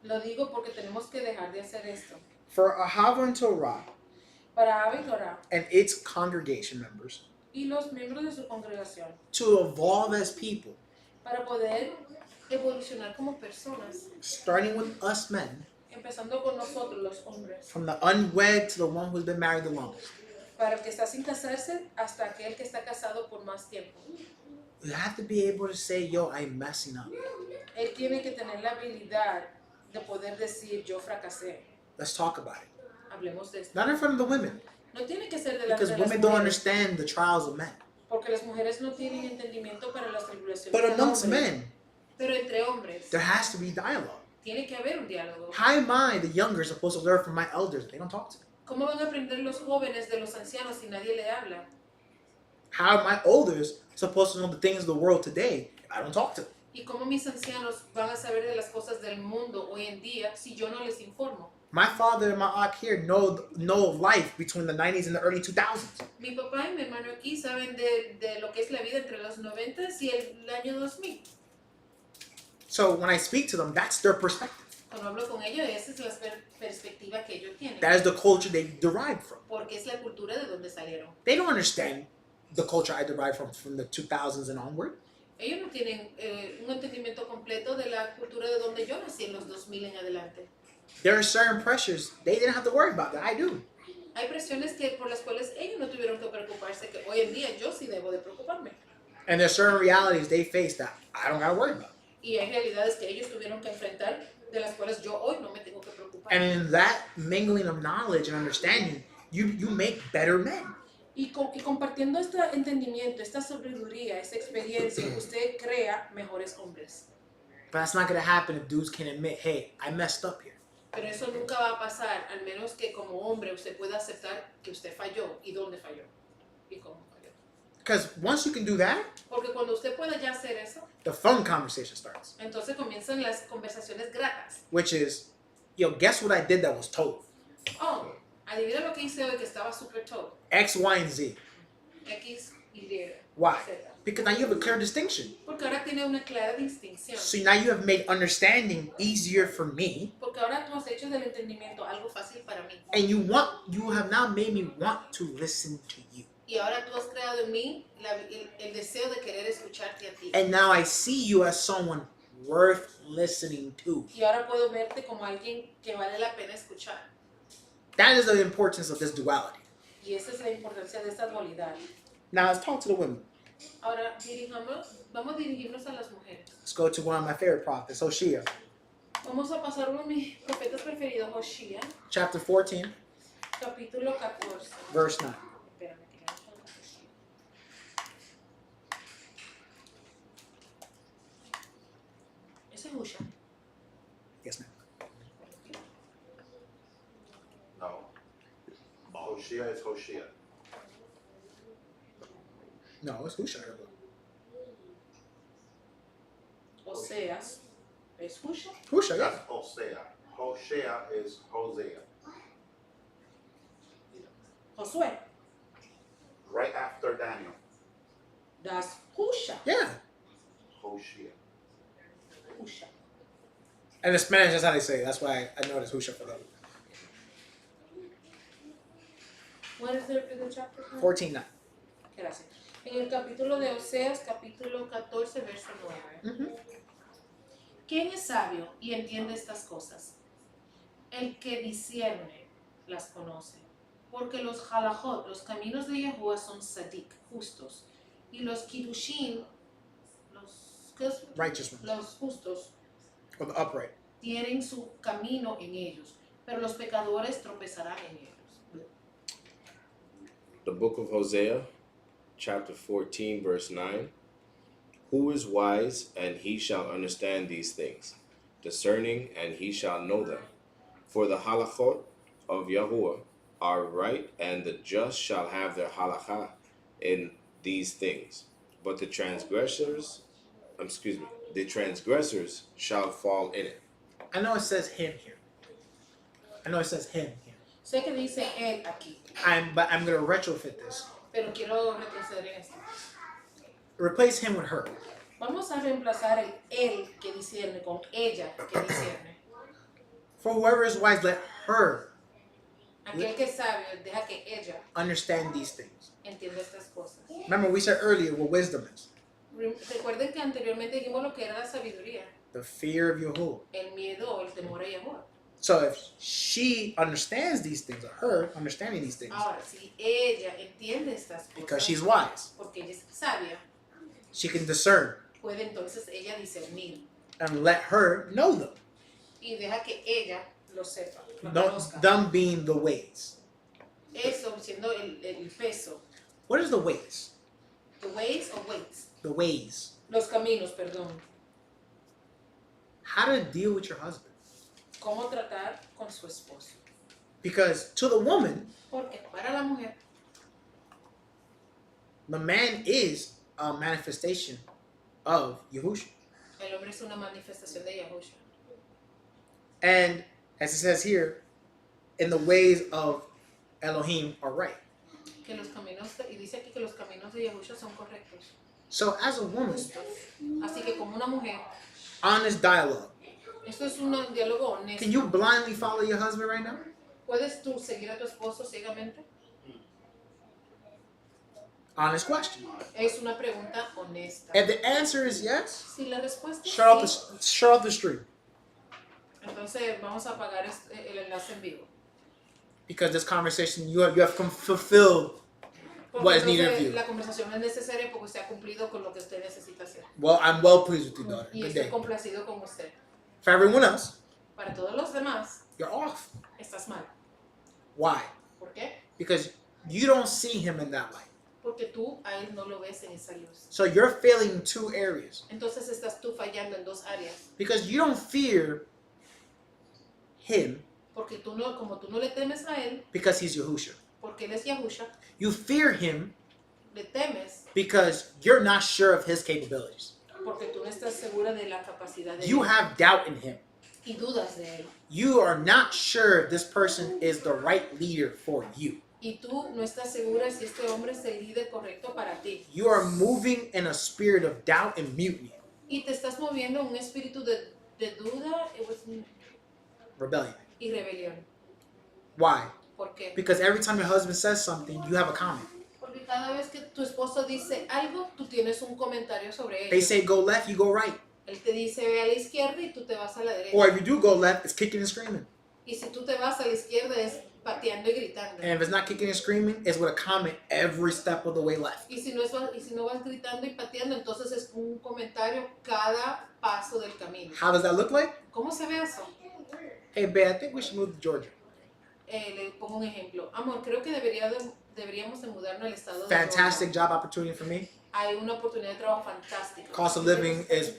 Lo digo porque tenemos que dejar de hacer esto. For Ahava Torah Para Abba y Torah and its congregation members y los miembros de su congregación, to evolve as people, para poder evolucionar como personas, starting with us men, empezando con nosotros los hombres, from the unwed to the one who's been married the longest. para el que está sin casarse hasta aquel que está casado por más tiempo. You have to be able to say, yo, I'm messing up. Él tiene que tener la habilidad de poder decir, yo fracasé. Let's talk about it. Hablemos de esto. Not in front of the women, No tiene que ser delante because de las women don't mujeres, understand the trials of men. porque las mujeres no tienen entendimiento para las tribulaciones But del amongst hombre. men, Pero entre hombres, there has to be dialogue. tiene que haber un diálogo. How am I, the younger, supposed to learn from my elders? They don't talk to me. ¿Cómo van a aprender los jóvenes de los ancianos si nadie le habla? How am my elders supposed to know the things of the world today if I don't talk to them? ¿Y cómo mis ancianos van a saber de las cosas del mundo hoy en día si yo no les informo? My father and my aunt here know life between the 90s and the early 2000s. Mi papá y mi hermano aquí saben de lo que es la vida entre los 90 y el año 2000. So when I speak to them, that's their perspective. Cuando hablo con ellos, esa es la perspectiva que ellos tienen. That is the culture they derived from. Porque es la cultura de donde salieron. They don't understand the culture I derived from the 2000s and onward. Ellos no tienen un entendimiento completo de la cultura de donde yo nací en los 2000 en adelante. There are certain pressures they didn't have to worry about that I do. Hay presiones que por las cuales ellos no tuvieron que preocuparse, que hoy en día yo sí debo de preocuparme. And there's certain realities they face that I don't gotta worry about. Y hay realidades que ellos tuvieron que enfrentar, de las cuales yo hoy no me tengo que preocupar. And in that mingling of knowledge and understanding, you make better men. Y compartiendo este entendimiento, esta sabiduría, esta experiencia, usted crea mejores hombres. But that's not gonna happen if dudes can admit, hey, I messed up here. Pero eso nunca va a pasar, al menos que como hombre usted pueda aceptar que usted falló y dónde falló y cómo falló. Because once you can do that, Porque cuando usted pueda ya hacer eso, the fun conversation starts. entonces comienzan las conversaciones gratas. Which is, yo, guess what I did that was told? Oh, adivina lo que hice hoy que estaba super todo. X, Y, and Z. X, Y, Why? Z. Because now you have a clear distinction. Porque ahora tiene una clara distinción. So now you have made understanding easier for me, Porque ahora tú has hecho del entendimiento algo fácil para mí. and you have now made me want to listen to you. Y ahora tú has creado en mí el deseo de querer escucharte a ti. And now I see you as someone worth listening to. Y ahora puedo verte como alguien que vale la pena escuchar. That is the importance of this duality. Y esa es la importancia de esta dualidad. Now let's talk to the women. Ahora vamos a dirigirnos a las mujeres. Let's go to one of my favorite prophets, Hosea, Vamos a pasar uno de mis profetas preferidos, Hosea, chapter 14, capítulo 14. verse 9. Espérame, que ya no falta Hosea. Ese es Hosea. Yes, ma'am. No. Hosea is Hosea. No, it's Hosea. Oseas es Hosea. Hosea, yeah. That's Hosea. Hosea is Hosea. Josué. Right after Daniel. Das Hosea. Yeah. Hosea. Hosea. And in Spanish, that's how they say it. That's why I know it's Hosea for them. What is the chapter? 14:9. Gracias. En el capítulo de Oseas, capítulo 14, verso 9. Mm-hmm. ¿Quién es sabio y entiende estas cosas? El que discierne las conoce. Porque los halajot, los caminos de Yahuwah son sadik, justos. Y los kiddushin, Righteous ones. los justos, Or the upright. tienen su camino en ellos. Pero los pecadores tropezarán en ellos. The book of Hosea, chapter 14, verse 9. Who is wise, and he shall understand these things, discerning, and he shall know them. For the halachot of Yahuwah are right, and the just shall have their halakha in these things. But the transgressors shall fall in it. I know it says him here. I know it says him here. Sé que dice él aquí, But I'm gonna retrofit this. pero quiero retroceder en esto. Replace him with her. Vamos a reemplazar el él que discierne con ella que discierne. For whoever is wise, let her Aquel que es sabio, deja que ella understand these things. entienda estas cosas. Remember, we said earlier what wisdom is. Recuerden que anteriormente dijimos lo que era la sabiduría, The fear of Yahuwah. el miedo o el temor a Yahweh. So if she understands these things, or her understanding these things, Ahora, si ella entiende estas because cosas, she's wise, porque ella es sabia, she can discern puede entonces ella discernir and let her know them. y deja que ella lo sepa, lo Don't, conozca. them being the ways. Eso siendo el peso. What is the ways? The ways or weights. The ways. Los caminos, perdón. How to deal with your husband. Cómo tratar con su esposo. Because to the woman, Porque para la mujer, the man is a manifestation of Yahushua. el hombre es una manifestación de Yahushua. And as it says here, in the ways of Elohim are right. Que los caminos, y dice aquí que los caminos de Yahushua son correctos. So as a woman, Así que como una mujer, honest dialogue. esto es un diálogo honesto. Can you blindly follow your husband right now? ¿Puedes tú seguir a tu esposo ciegamente? Honest question. Es una pregunta honesta. If the answer is yes, Si la respuesta es shut off sí, shut off the stream. entonces vamos a apagar el enlace en vivo. Because this conversation you have fulfilled Porque what is needed of entonces you. la conversación es necesaria porque usted ha cumplido con lo que usted necesita hacer. Well, I'm well pleased with you, daughter. Y Good estoy day. complacido con usted. For everyone else, Para todos los demás, you're off. estás mal. Why? ¿Por qué? Because you don't see him in that light. Porque tú a él no lo ves en esa luz. So you're failing in two areas. Entonces estás tú fallando en dos áreas. Because you don't fear him Porque tú no, como tú no le temes a él, because he's Yahushua. porque él es Yahusha, You fear him le temes because you're not sure of his capabilities. porque tú no estás segura de la capacidad de You él have doubt in him. y dudas de él. You are not sure if this person is the right leader for you. Y tú no estás segura si este hombre es el líder correcto para ti. You are moving in a spirit of doubt and mutiny, Y te estás moviendo en un espíritu de duda rebellion. y rebelión. Why? ¿Por qué? Because every time your husband says something, you have a comment. Porque cada vez que tu esposo dice algo, tú tienes un comentario sobre They ello. say go left, you go right. Él te dice ve a la izquierda y tú te vas a la derecha. Or if you do go left, it's kicking and screaming. Y si tú te vas a la izquierda es pateando y gritando. And if it's not kicking and screaming, it's with a comment every step of the way left. Y si no vas gritando y pateando, entonces es un comentario cada paso del camino. How does that look like? ¿Cómo se ve eso? Hey, babe, I think we should move to Georgia. Le pongo un ejemplo. Amor, creo que deberíamos de mudarnos al estado de Fantastic Georgia. job opportunity for me. Hay una oportunidad de trabajo fantástica. Cost of living is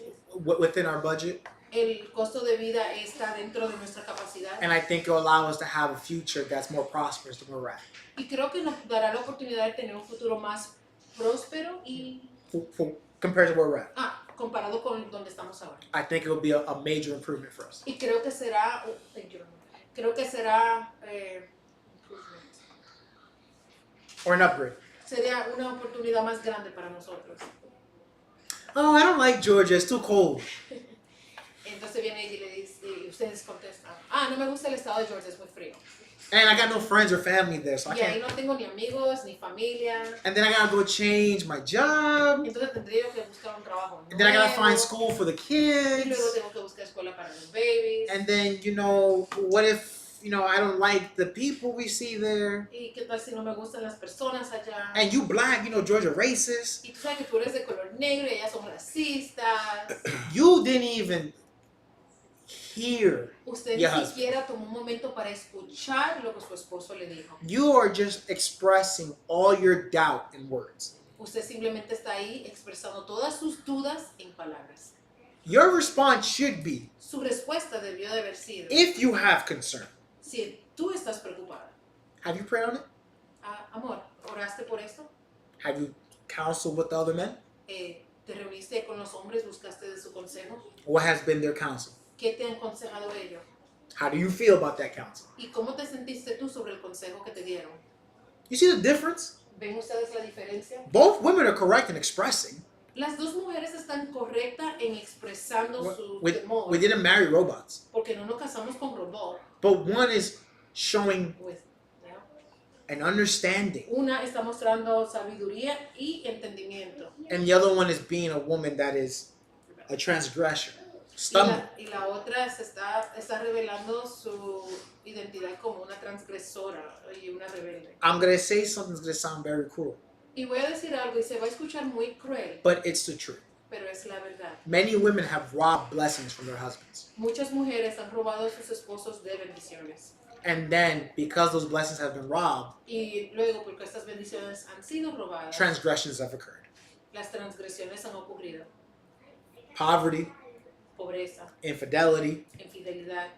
within our budget. El costo de vida está dentro de nuestra capacidad. And I think it will allow us to have a future that's more prosperous than where we're at. Y creo que nos dará la oportunidad de tener un futuro más próspero y Compared to where we're at. comparado con donde estamos ahora. I think it will be a major improvement for us. Y creo que será, creo que será, Or an upgrade. sería una oportunidad más grande para nosotros. Oh, I don't like Georgia. It's too cold. Entonces viene ella y le dice, y ustedes contestan, no me gusta el estado de Georgia, es muy frío. And I got no friends or family there, so I Y ahí can't. no tengo ni amigos, ni familia. And then I gotta go change my job. Entonces tendría yo que buscar un trabajo And then I gotta nuevo. find school for the Y luego kids. tengo que buscar escuela para los babies. And then, what if, I don't like the people we see there? Y qué tal si no me gustan las personas allá. And you black, Georgia racist. Y tú sabes que tú eres de color negro y ellas son racistas. You didn't even hear. Usted Your ni husband. siquiera tomó un momento para escuchar lo que su esposo le dijo. You are just expressing all your doubt in words. Usted simplemente está ahí expresando todas sus dudas en palabras. Your response should be, Su respuesta debió de haber sido, if you have concern, si tú estás preocupada, have you prayed on it? Amor, ¿oraste por esto? Have you counseled with the other men? ¿Te reuniste con los hombres? ¿Buscaste de su consejo? What has been their counsel? ¿Qué te han aconsejado ellos? How do you feel about that counsel? ¿Y cómo te sentiste tú sobre el consejo que te dieron? You see the difference? ¿Ven ustedes la diferencia? Both women are correct in expressing. Las dos mujeres están correctas en expresando su We temor, didn't marry robots. porque no nos casamos con robot. But one is showing Pues, ¿no? an understanding, Una está mostrando sabiduría y entendimiento. and the other one is being a woman that is a transgressor, stumbling. Y la otra está revelando su identidad como una transgresora y una rebelde. I'm going to say something that's going to sound very cruel, Y voy a decir algo y se va a escuchar muy cruel, but it's the truth. pero es la verdad. Many women have robbed blessings from their husbands. Muchas mujeres han robado a sus esposos de bendiciones. And then, because those blessings have been robbed, Y luego, porque estas bendiciones han sido robadas, transgressions have occurred. las transgresiones han ocurrido. Poverty, Pobreza, infidelity, infidelidad,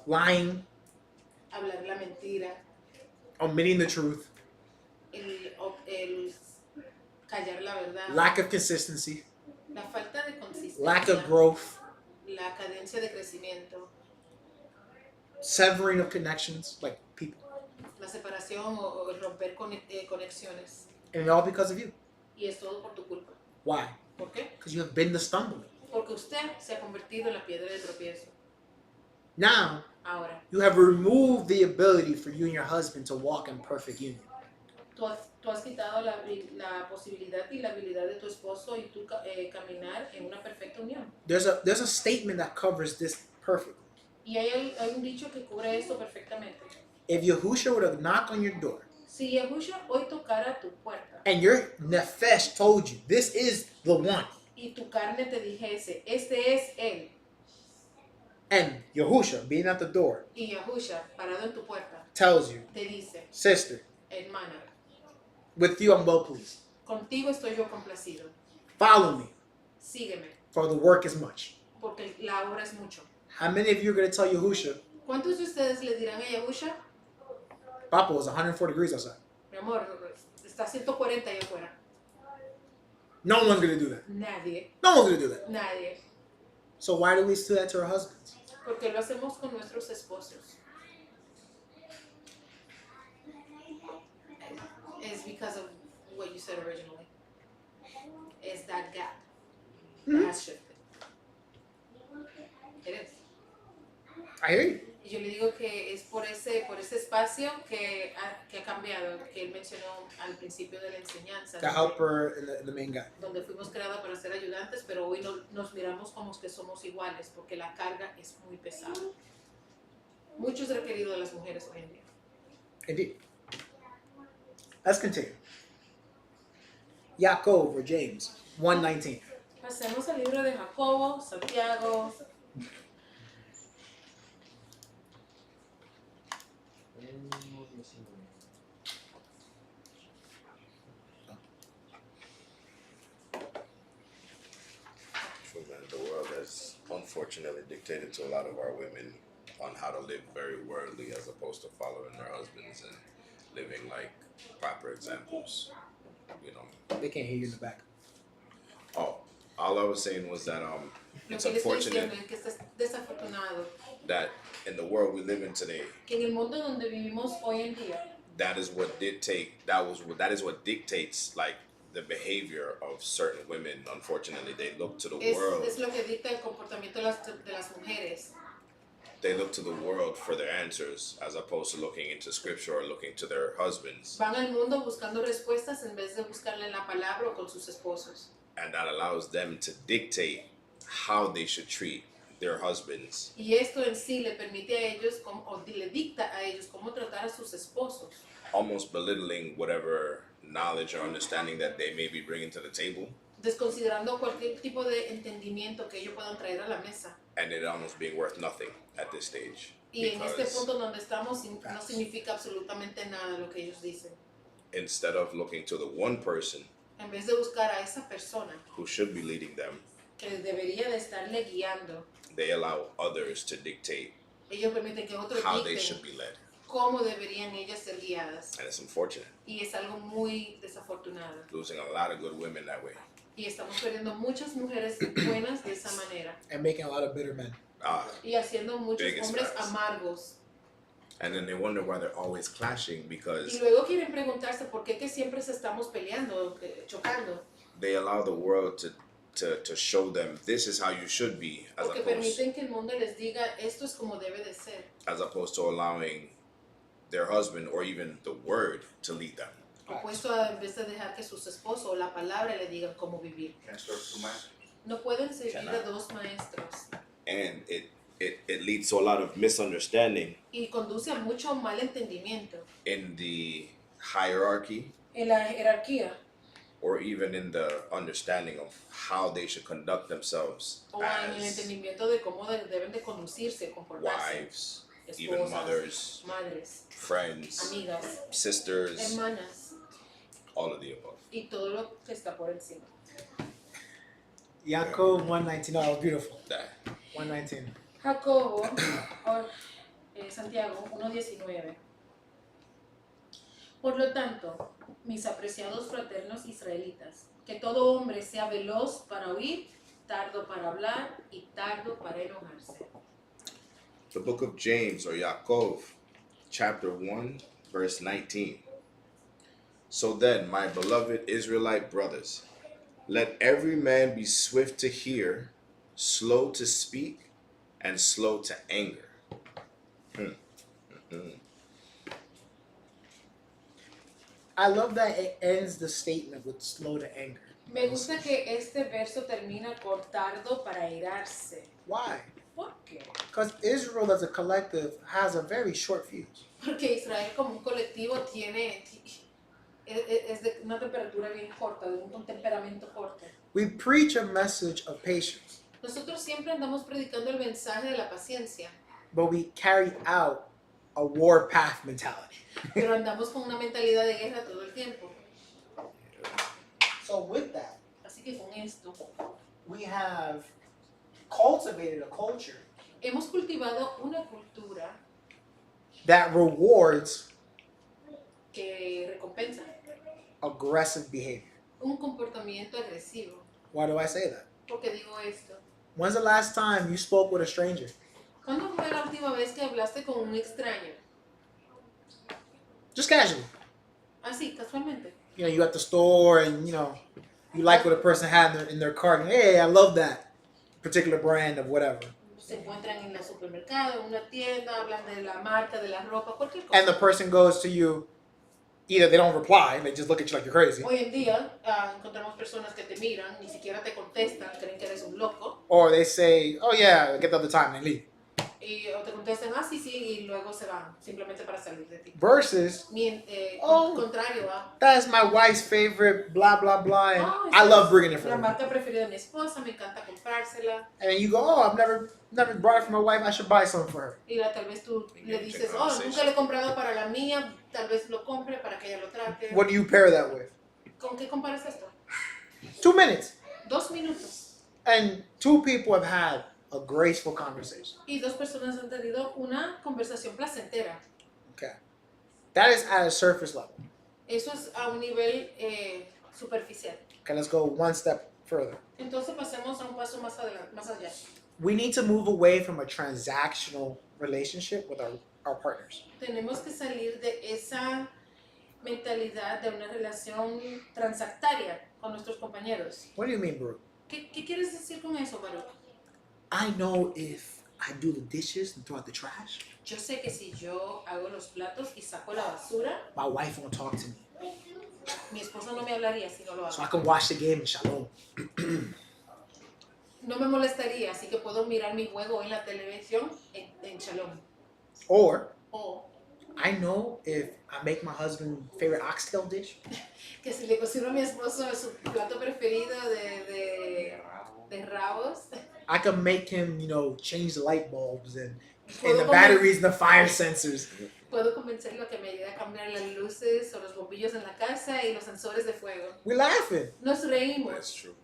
lying, hablar la mentira, omitting the truth, el callar la verdad, lack of consistency, la falta de consistencia, lack of growth, la cadencia de crecimiento, severing of connections, like people. la separación o el romper conexiones. And all because of you. Y es todo por tu culpa. Why? ¿Por qué? Because you have been the stumbling. Porque usted se ha convertido en la piedra de tropiezo. Now, Ahora, you have removed the ability for you and your husband to walk in perfect union. tú has quitado la posibilidad y la habilidad de tu esposo y tú caminar en una perfecta unión. There's a statement that covers this perfectly. Y hay un dicho que cubre esto perfectamente. If Yahusha would have knocked on your door Si Yahusha hoy tocara tu puerta and your nefesh told you, this is the one, y tu carne te dijese, este es él, and Yahusha being at the door y Yahusha parado en tu puerta tells you, te dice, sister, hermana, with you I'm well pleased. contigo estoy yo complacido, Follow me, sígueme, for the work is much. porque la obra es mucho. How many of you are going to tell Yahusha, ¿Cuántos de ustedes le dirán a Yahusha, Papa, it's 104 degrees outside? mi amor, está 140 allá afuera? No one's going to do that. Nadie, No one's going to do that. nadie, So why do we do that to our husbands? porque lo hacemos con nuestros esposos. It's because of what you said originally. It's that gap that has shifted. It is. I hear you. Y yo le digo que es por ese espacio que ha cambiado, que él mencionó al principio de la enseñanza, The helper and the main guy. donde fuimos creados para ser ayudantes, pero hoy nos miramos como que somos iguales, porque la carga es muy pesada. Mucho es requerido de las mujeres hoy en día. Indeed. Let's continue. Yaakov or James 1:19. Pasemos al libro de Jacobo, Santiago. The world has unfortunately dictated to a lot of our women on how to live very worldly as opposed to following their husbands and living like proper examples. You know. They can't hear you in the back. Oh, all I was saying was that Lo it's que le estoy unfortunate diciendo es que es desafortunado that in the world we live in today, que en el mundo donde vivimos hoy en día, that is what dictates like the behavior of certain women. Unfortunately, they look to the world. es lo que dicta el comportamiento de las mujeres. They look to the world for their answers as opposed to looking into scripture or looking to their husbands. Van al mundo buscando respuestas en vez de buscarle en la palabra o con sus esposos. And that allows them to dictate how they should treat their husbands. Y esto en sí le permite a ellos, le dicta a ellos cómo tratar a sus esposos, Almost belittling whatever knowledge or understanding that they may be bringing to the table. desconsiderando cualquier tipo de entendimiento que ellos puedan traer a la mesa. And it almost being worth nothing at this stage. Y en este Because punto donde estamos no significa absolutamente nada lo que ellos dicen. instead of looking to the one person En vez de buscar a esa persona who should be leading them, que debería de estarle guiando, they allow others to dictate ellos permiten que otros how they dicten should be led. cómo deberían ellas ser guiadas. And it's unfortunate, Y es algo muy desafortunado. losing a lot of good women that way. Y estamos perdiendo muchas mujeres buenas de esa manera. And making a lot of bitter men. Y haciendo muchos Biggest hombres facts. amargos. And then they wonder why they're always clashing Y because luego quieren preguntarse por qué que siempre se estamos peleando, chocando. they allow the world to show them this is how you should be Porque permiten que el mundo les diga esto es como debe de ser. as opposed to allowing their husband or even the word to lead them. Opuesto a en vez de dejar que sus esposos o la palabra le digan cómo vivir. Can't serve two masters. No pueden servir a Cannot. dos maestros. And it leads to a lot of misunderstanding Y conduce a mucho malentendimiento in the hierarchy en la jerarquía or even in the understanding of how they should conduct themselves o en el as entendimiento de cómo deben de conducirse, comportarse. wives, even Esposas, mothers, madres, friends, amigas, sisters, hermanas all of the above. y todo lo que está por encima. Yaakov 1:19. Oh, beautiful. That 1:19. Jacobo, o, Santiago 1:19. Por lo tanto, mis apreciados fraternos israelitas, que todo hombre sea veloz para oír, tardo para hablar y tardo para enojarse. the book of James or Yaakov, chapter 1, verse 19. So then, my beloved Israelite brothers, let every man be swift to hear, slow to speak, and slow to anger. I love that it ends the statement with slow to anger. Me gusta que este verso termina con tardo para airarse. Why? ¿Por qué? Because Israel as a collective has a very short fuse. Porque Israel como un colectivo es de una temperatura bien corta, de un temperamento corto. We preach a message of patience, Nosotros siempre andamos predicando el mensaje de la paciencia, but we carry out a war path mentality. pero andamos con una mentalidad de guerra todo el tiempo. So with that, Así que con esto, we have cultivated a culture hemos cultivado una cultura that rewards que recompensa aggressive behavior. un comportamiento agresivo. Why do I say that? ¿Por qué digo esto? When's the last time you spoke with a stranger? ¿Cuándo fue la última vez que hablaste con un extraño? Just casually. Así, casualmente. You know, you at the store and, you know, you like what a person had in their cart. And, hey, I love that particular brand of whatever. Se encuentran en el supermercado, en una tienda, hablan de la marca, de la ropa, cualquier cosa. And the person goes to you, either they don't reply, they just look at you like you're crazy, Hoy en día encontramos personas que te miran, ni siquiera te contestan, creen que eres un loco, or they say, oh yeah, get the other time and leave. o te contestan, ah, sí, sí, y luego se van, simplemente para salir de ti. Versus, Oh. Contrario a, that's my wife's favorite, blah, blah, blah, and "Ah, I esa love es bringing it for la her. marca preferida de mi esposa, me encanta comprársela. And then you go, oh, I've never brought it for my wife, I should buy some for her. Y tal vez tú le Engage in dices, oh, conversation. nunca le he comprado para la mía, tal vez lo compre para que ella lo trate. What do you pair that with? ¿Con qué comparas esto? 2 minutes. 2 minutos. And 2 people have had a graceful conversation. Y 2 personas han tenido una conversación placentera. Okay. That is at a surface level. Eso es a un nivel superficial. Okay, let's go one step further. Entonces pasemos a un paso más adelante, más allá. We need to move away from a transactional relationship with our partners. Tenemos que salir de esa mentalidad de una relación transactaria con nuestros compañeros. What do you mean, Baruch? ¿Qué quieres decir con eso, Baruch? I know if I do the dishes and throw out the trash, Yo sé que si yo hago los platos y saco la basura, my wife won't talk to me. mi esposa no me hablaría si no lo So I hago. can watch the game in shalom. No me molestaría, así que puedo mirar mi juego en la televisión en Shalom. Or O I know if I make my husband favorite oxtail dish, que si le cocino a mi esposo su plato preferido de rabos, I can make him, you know, change the light bulbs and Puedo the comer- batteries and the fire sensors. puedo convencerlo a que me ayude a cambiar las luces o los bombillos en la casa y los sensores de fuego. We're laughing. Nos That's reímos. true.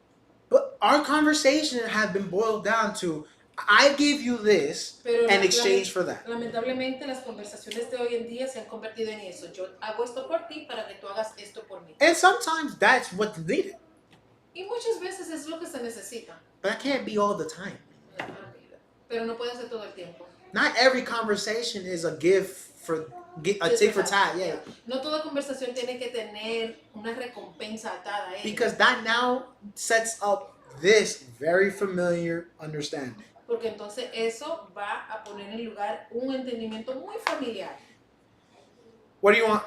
But our conversation have been boiled down to I give you this Pero in exchange for that. lamentablemente las conversaciones de hoy en día se han convertido en eso. Yo hago esto por ti para que tú hagas esto por mí. And sometimes that's what's needed. Y muchas veces es lo que se necesita. But that can't be all the time. Pero no puede ser todo el tiempo. Not every conversation is a gift for a tit for tat, yeah. No toda conversación tiene que tener una recompensa atada a ella. Because that now sets up this very familiar understanding. Porque entonces eso va a poner en lugar un entendimiento muy familiar. What do you want?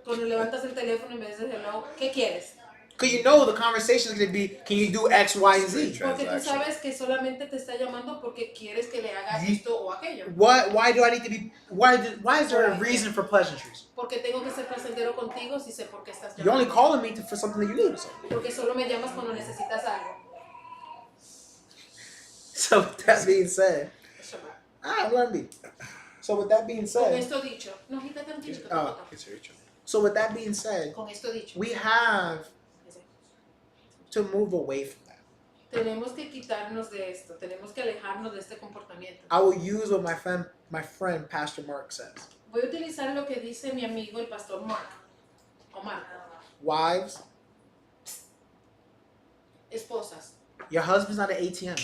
Cuando levantas el teléfono en vez de hello, ¿qué quieres? Because you know the conversation is going to be, can you do X, Y, and Z? Porque tú sabes que solamente te está llamando porque quieres que le hagas esto o aquello. Why do I need to be, why is there a reason for pleasantries? Porque tengo que ser placentero contigo si sé por qué estás You're only llamando. calling me for something that you need. Porque solo me llamas cuando necesitas algo. So with that being said, let me. So with that being Con said, esto dicho, no, quítate un chico. It's very true. so with that being said, Con esto dicho, we have to move away from that. tenemos que quitarnos de esto, tenemos que alejarnos de este comportamiento. I will use what my friend Pastor Mark says. Voy a utilizar lo que dice mi amigo el pastor Mark. O Mark. Wives, Esposas. your husband's not an ATM.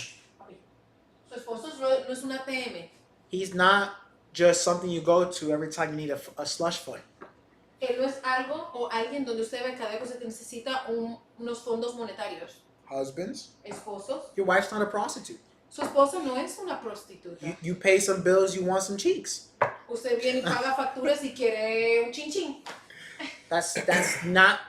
Su esposo no es un ATM. He's not just something you go to every time you need a slush fund. Él no es algo o alguien donde usted ve cada vez que se necesita unos fondos monetarios. Husbands, Esposos. your wife's not a prostitute. Su esposa no es una prostituta. You pay some bills, you want some cheeks. Usted viene y paga facturas y quiere un chin chin. That's not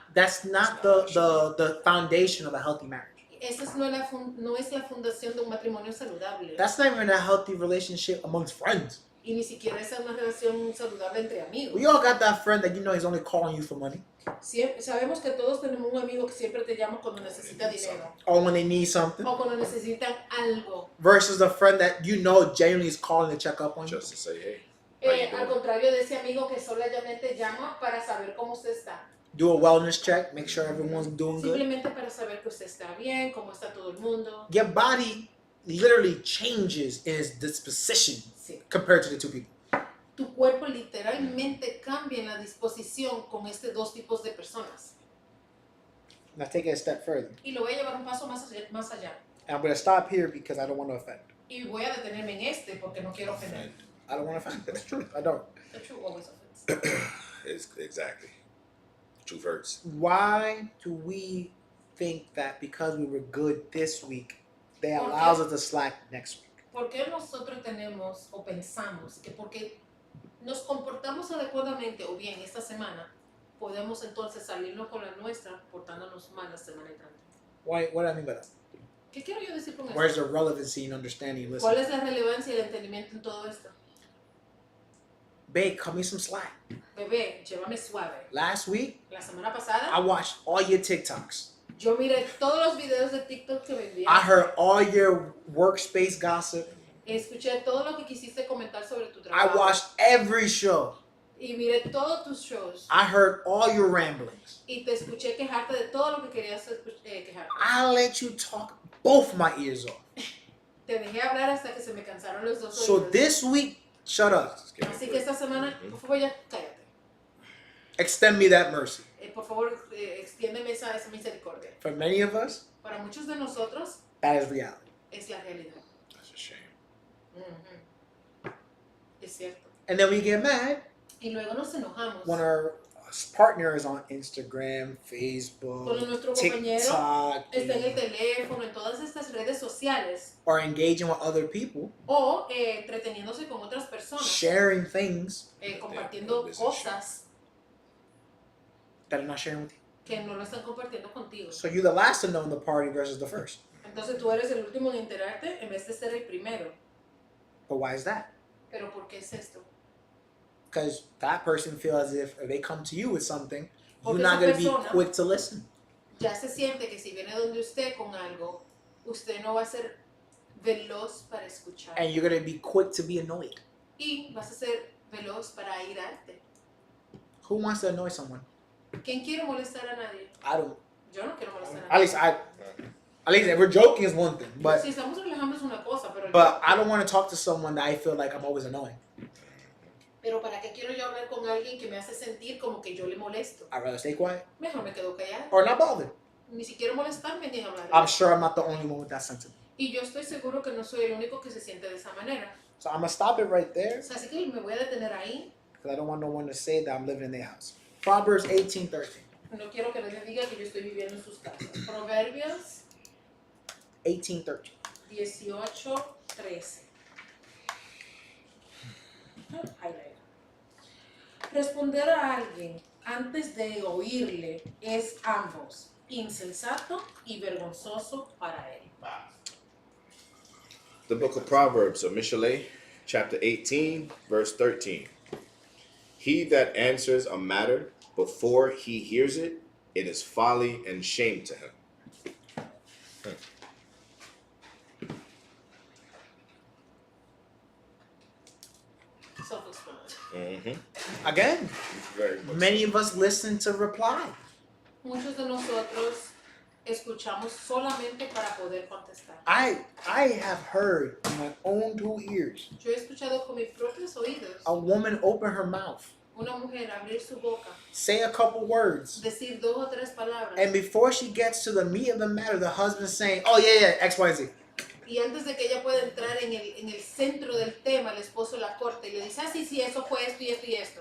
the foundation of a healthy marriage. Esa no es la fundación de un matrimonio saludable. That's not even a healthy relationship amongst friends. Y ni siquiera es una relación saludable entre amigos. We all got that friend that you know he's only calling you for money. Sabemos que todos tenemos un amigo que siempre te llama cuando necesita dinero. Or when they need something. O cuando necesitan algo. Versus the friend that you know genuinely is calling to check up on you. Just to say, hey, how you Al doing? contrario de ese amigo que solamente llama para saber cómo usted está. Do a wellness check, make sure everyone's doing good. Simplemente para saber que usted está bien, cómo está todo el mundo. Your body literally changes in its disposition Sí. compared to the two people. Tu cuerpo literalmente cambia en la disposición con estos dos tipos de personas. Now take it a step further. Y lo voy a llevar un paso más allá. And I'm going to stop here because I don't want to offend. Y voy a detenerme en este porque no quiero ofender. I don't want to offend. That's true. I don't. The truth always offends. It's exactly. Truth hurts. Why do we think that because we were good this week, that Okay. allows us to slack next week? ¿Por qué nosotros tenemos o pensamos que porque nos comportamos adecuadamente o bien esta semana, podemos entonces salirnos con la nuestra portándonos mal la semana entrante? What do I mean by that? ¿Qué quiero yo decir con Where's eso? the relevancy and understanding? Listen, ¿Cuál es la relevancia y el entendimiento en todo esto? babe, cut me some slack. Bebé, llévame suave. Last week, La semana I pasada, watched all your TikToks. yo miré todos los videos de TikTok que me I enviaste. heard all your workspace gossip. Escuché todo lo que quisiste comentar sobre tu I trabajo. watched every show. Y miré todos tus shows. I heard all your ramblings. Y te escuché quejarte de todo lo que querías quejarte. I let you talk both my ears off. Te dejé hablar hasta que se me cansaron los dos So oídos. this week, shut up. Just give me Así que break. esta semana, por favor, ya cállate. Extend me that mercy. Por favor, extiéndeme esa misericordia. For many of us, Para muchos de nosotros, that is reality. es la realidad. That's a shame. Ujú. Es cierto. And then we get mad Y luego nos enojamos. when our partner is on Instagram, Facebook, Cuando nuestro compañero TikTok, está en el teléfono, en todas estas redes sociales, or engaging with other people, o entreteniéndose con otras personas, sharing things compartiendo business cosas that I'm not sharing with you. que no lo están compartiendo contigo. So you're the last to know in the party versus the first. Entonces tú eres el último en enterarte en vez de ser el primero. But why is that? Pero ¿por qué es esto? Because that person feels as if they come to you with something, Porque you're not esa going to be persona- quick to listen. Ya se siente que si viene donde usted con algo, usted no va a ser veloz para escuchar. And you're going to be quick to be annoyed. Y vas a ser veloz para irarte. Who wants to annoy someone? ¿Quién quiere molestar a nadie? I don't. Yo no quiero molestar a At nadie. least if we're joking is one thing, but Si estamos relajando es una cosa, pero I don't want to talk to someone that I feel like I'm always annoying. Pero ¿para qué quiero yo hablar con alguien que me hace sentir como que yo le molesto? I'd rather stay quiet Mejor me quedo callada. or not bother. Ni siquiera molestarme ni hablar. I'm sure I'm not the only one with that sentiment. Y yo estoy seguro que no soy el único que se siente de esa manera. So I'm gonna stop it right there O sea, así que me voy a detener ahí. because I don't want no one to say that I'm living in their house. Proverbs 18:13. No quiero que nadie diga que yo estoy viviendo en sus casas. Proverbios 18:13. 18:13. Responder a alguien antes de oírle es ambos insensato y vergonzoso para él. The book of Proverbs, or Mishlei, chapter 18, verse 13. He that answers a matter before he hears it, it is folly and shame to him. Self-explanatory. Again, Very much. many of us listen to reply. Muchos de nosotros escuchamos solamente para poder contestar. I have heard in my own two ears Yo he escuchado con mis propios oídos a woman open her mouth, una mujer abrir su boca, say a couple words, decir 2 o 3 palabras, and before she gets to the meat of the matter, the husband's saying, "Oh yeah, X, Y, Z." y antes de que ella pueda entrar en el centro del tema, el esposo la corta y le dice, sí, eso fue esto y esto y esto.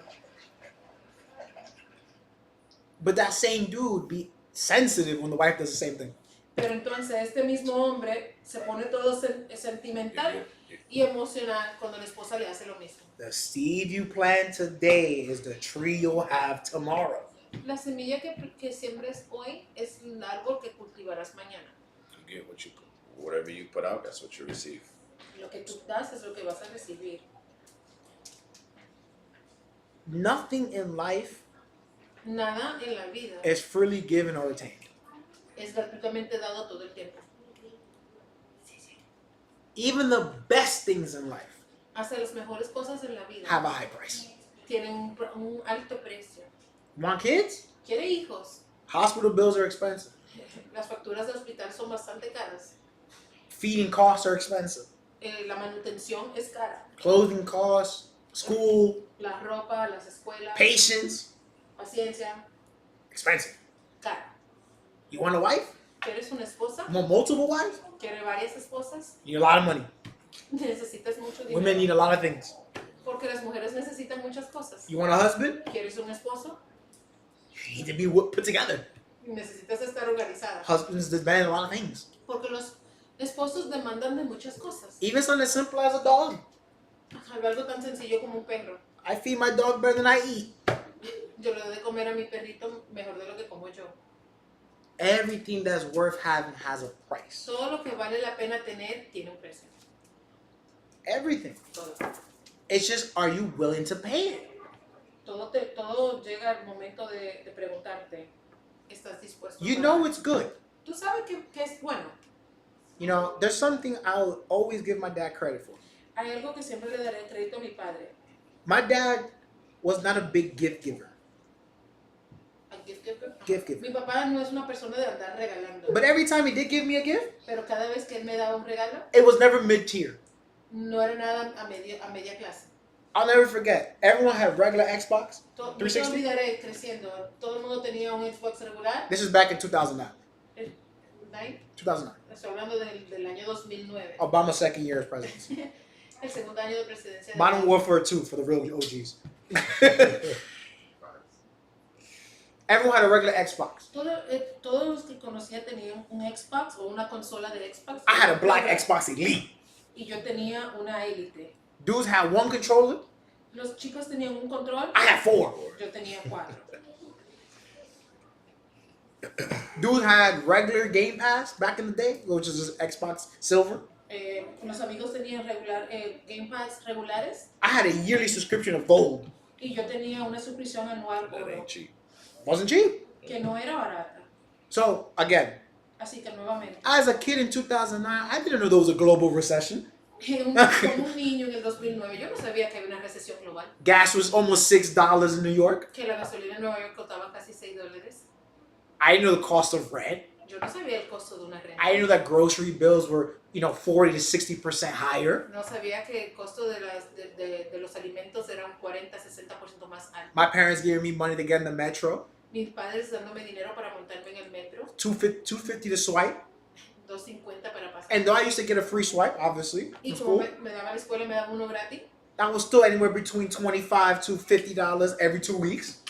But that same dude be sensitive when the wife does the same thing. Pero entonces este mismo hombre se pone todo sentimental y emocional cuando la esposa le hace lo mismo. The seed you plant today is the tree you'll have tomorrow. La semilla que siembres hoy es un árbol que cultivarás mañana. You get what you put. Whatever you put out, that's what you receive. Lo que tú das es lo que vas a recibir. Nothing in life Nada en la vida is freely given or retained. es gratuitamente dado todo el tiempo. Even the best things in life Hasta las mejores cosas en la vida have a high price. tienen un alto precio. Want kids? ¿Quiere hijos? Hospital bills are expensive. Las facturas de hospital son bastante caras. Feeding costs are expensive. La manutención es cara. Clothing costs, school, La ropa, las escuelas, patience, paciencia, expensive. cara. You want a wife? ¿Quieres una esposa? You want multiple wives? ¿Quieres varias esposas? You need a lot of money. Necesitas mucho dinero. Women need a lot of things. Porque las mujeres necesitan muchas cosas. You want a husband? ¿Quieres un esposo? You need to be put together. Necesitas estar organizada. Husbands demand a lot of things. Porque los esposos demandan de muchas cosas. Even something as simple as a dog. Algo tan sencillo como un perro. I feed my dog better than I eat. Yo le doy de comer a mi perrito mejor de lo que como yo. Everything that's worth having has a price. Todo lo que vale la pena tener tiene un precio. Everything. Todo. It's just, are you willing to pay it? Todo llega al momento de preguntarte, ¿estás dispuesto? You a know pagar? it's good. Tú sabes que es bueno. You know, there's something I'll always give my dad credit for. Hay algo que siempre le daré crédito a mi padre. My dad was not a big gift giver. ¿A gift giver? Gift giver. Mi papá no es una persona de andar regalando. But every time he did give me a gift, Pero cada vez que él me daba un regalo, it was never mid-tier. no era nada a media clase. I'll never forget. Everyone had regular Xbox No me 360. olvidaré creciendo. Todo el mundo tenía un Xbox regular. This is back in 2009. ¿Nine? 2009. Estoy hablando del año 2009. Obama's second year as presidency. El segundo año de presidencia. de Modern Obama. Warfare 2 for the real OGs. Everyone had a regular Xbox. Todos los que conocía tenían un Xbox o una consola de Xbox. I had a black Xbox Elite. Y yo tenía una Elite. Dudes had one controller. Los chicos tenían un control. I had 4. Yo tenía 4. Dudes had regular Game Pass back in the day, which is just Xbox Silver. Los amigos tenían Game Pass regulares. I had a yearly subscription of gold. Y yo tenía una suscripción anual That oro, ain't cheap. Wasn't cheap. que no era barata. So, again, Así que nuevamente, as a kid in 2009, I didn't know there was a global recession. Como un niño en el 2009, yo no sabía que había una recesión global, Gas was almost $6 in New York. que la gasolina en Nueva York costaba casi $6. I didn't know the cost of rent. Yo no sabía el costo de una renta. I didn't know that grocery bills were, 40 to 60% higher. No sabía que el costo de los alimentos era un 40-60% más alto. My parents giving me money to get in the metro. Mis padres dándome dinero para montarme en el metro, $2.50 to swipe. $2.50 para pasar. And though I used to get a free swipe, obviously, Y in como school, me daba la escuela, me daba uno gratis. that was still anywhere between $25 to $50 every 2 weeks.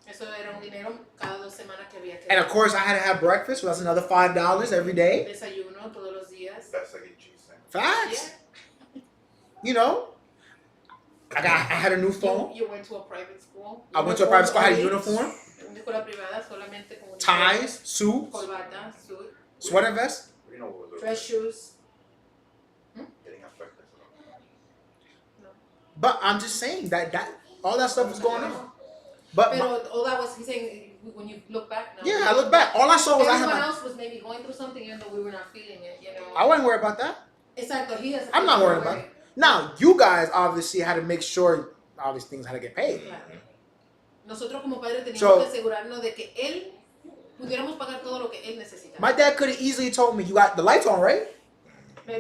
Eso era un dinero cada 2 semanas que había que And of dar. course, I had to have breakfast, so that's another $5 every day. Desayuno todos los días. That's like a cheese sandwich. Facts. Yeah. You know, I had a new phone. You went to a private school. I went to a private school. I had a Uniform uniform, only. Una escuela privada solamente con uniforme, ties, suits, corbata, suit, sweater vest. You know what dress shoes. getting affected. But I'm just saying that all that stuff was going on. But Pero all that was, he's saying, when you look back now. yeah, I look back. All I saw was I had Everyone my. else was maybe going through something even though we were not feeling it, you know. I wasn't worried about that. Exacto, he has. I'm not worried about it. Now, you guys obviously had to make sure obvious things had to get paid. Claro. Nosotros como padres teníamos So- que asegurarnos de que él pudiéramos pagar todo lo que él necesitaba. My dad could have easily told me, "You got the lights on, right?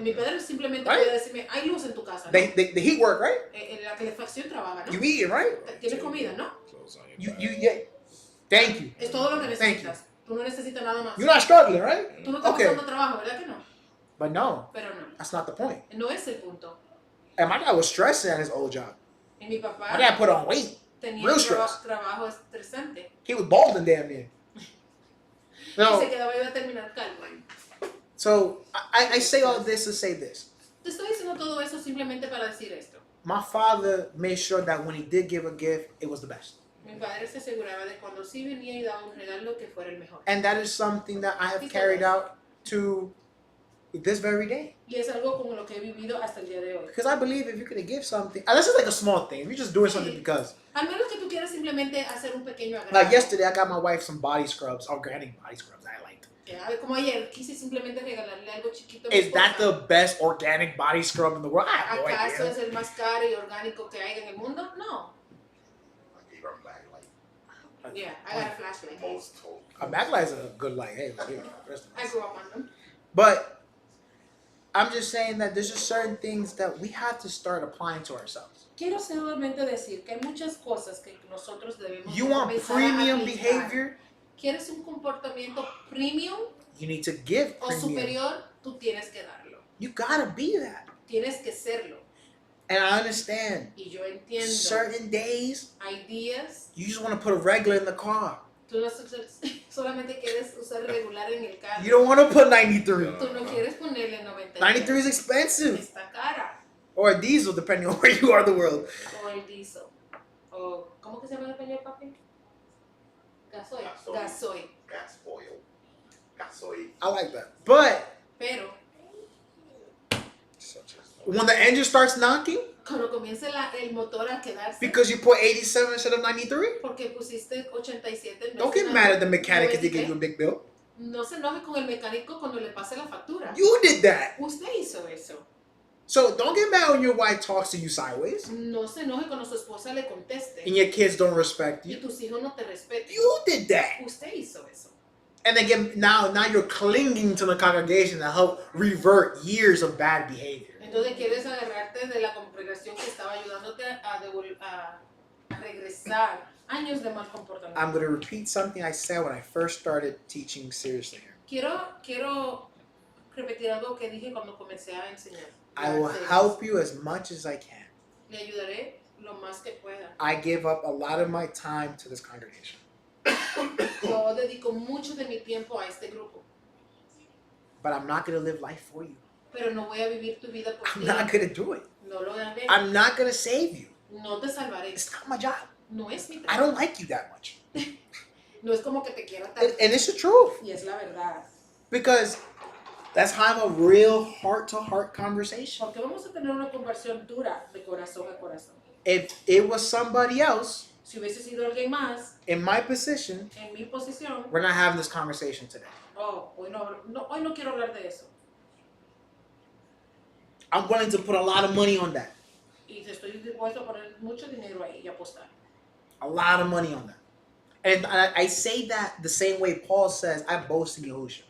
Mi padre simplemente Right. podía decirme, hay luz en tu casa, ¿no? The heat work, right? La calefacción trabaja, ¿no? You eating, right? Tienes comida, ¿no? Clothes on You your back. yeah. Thank you. Es todo lo que Thank necesitas. Tú no necesitas nada más. You're not struggling, right? Tú no estás Okay. buscando trabajo, ¿verdad que no? But no, Pero no, that's not the point. no es el punto. And my dad was stressing at his old job. Y mi papá My dad put on weight. tenía real un stress. trabajo estresante. He was balding damn near. Y se No, quedaba iba a terminar calvo. so I say all this to say this. Te estoy diciendo todo eso simplemente para decir esto. My father made sure that when he did give a gift, it was the best. Mi padre se aseguraba de cuando sí venía y daba un regalo que fuera el mejor. And that is something that I have carried out to this very day. Y es algo como lo que he vivido hasta el día de hoy. Because I believe if you're going to give something, unless it's like a small thing, if you're just doing something because. Al menos que tú quieras simplemente hacer un pequeño agrado. Like yesterday, I got my wife some body scrubs, organic body scrubs that I liked. Como ayer, quise simplemente regalarle algo chiquito a mi Is that esposa. the best organic body scrub in the world? I have no ¿Acaso idea. es el más caro y orgánico que hay en el mundo? No. I gave her a black light. Yeah, I got a flashlight. Most told. A backlight is a good light. Hey, look here. That's I nice. grew up on them. But I'm just saying that there's just certain things that we have to start applying to ourselves. Quiero solamente decir que hay muchas cosas que nosotros debemos You want comenzar a premium aplicar. behavior? ¿Quieres un comportamiento premium You need to give o premium. superior? Tú tienes que darlo. You gotta be that. Tienes que serlo. And I understand. Y yo entiendo. Certain days, Hay días, you just want to put a regular in the car. tú no solamente quieres usar regular en el carro. You don't want to put 93. Tú no quieres ponerle 93. 93 is expensive. Está cara. Or a diesel, depending on where you are in the world. O el diesel. O, ¿cómo que se llama en español, papi? Gasoil. Gasoil. Gasoil. Gas oil. Gasoil. I like that. But Pero Such as when the engine starts knocking, cuando comience el motor a quedarse, because you put 87 instead of 93, porque pusiste 87, don't get mad at the mechanic if they give you a 90. big bill. No se enoje con el mecánico cuando le pase la factura. You did that. Usted hizo eso. So don't get mad when your wife talks to you sideways No se enoje cuando su esposa le conteste and your kids don't respect y you. tus hijos no te respeten. You did that. Usted hizo eso. And then now you're clinging to the congregation to help revert years of bad behavior. Entonces quieres agarrarte de la congregación que estaba ayudándote a regresar años de mal comportamiento. I'm going to repeat something I said when I first started teaching seriously here. Quiero repetir algo que dije cuando comencé a enseñar. I will help you as much as I can. Le ayudaré lo más que pueda. I give up a lot of my time to this congregation. Yo dedico mucho de mi tiempo a este grupo, But I'm not going to live life for you. pero no voy a vivir tu vida por I'm ti. not going to do it. No lo haré. I'm not going to save you. No te salvaré. It's not my job. No es mi I trabajo. don't like you that much. No es como que te quiera tanto. And it's the truth. Y es la verdad. Because that's how I have a real heart-to-heart conversation. Porque vamos a tener una conversión dura de corazón a corazón. If it was somebody else Si hubiese sido alguien más in my position, en mi posición, we're not having this conversation today. hoy no quiero hablar de eso. I'm willing to put a lot of money on that. Y estoy dispuesto a poner mucho dinero ahí y apostar. A lot of money on that. And I say that the same way Paul says, I boast in Yahushua.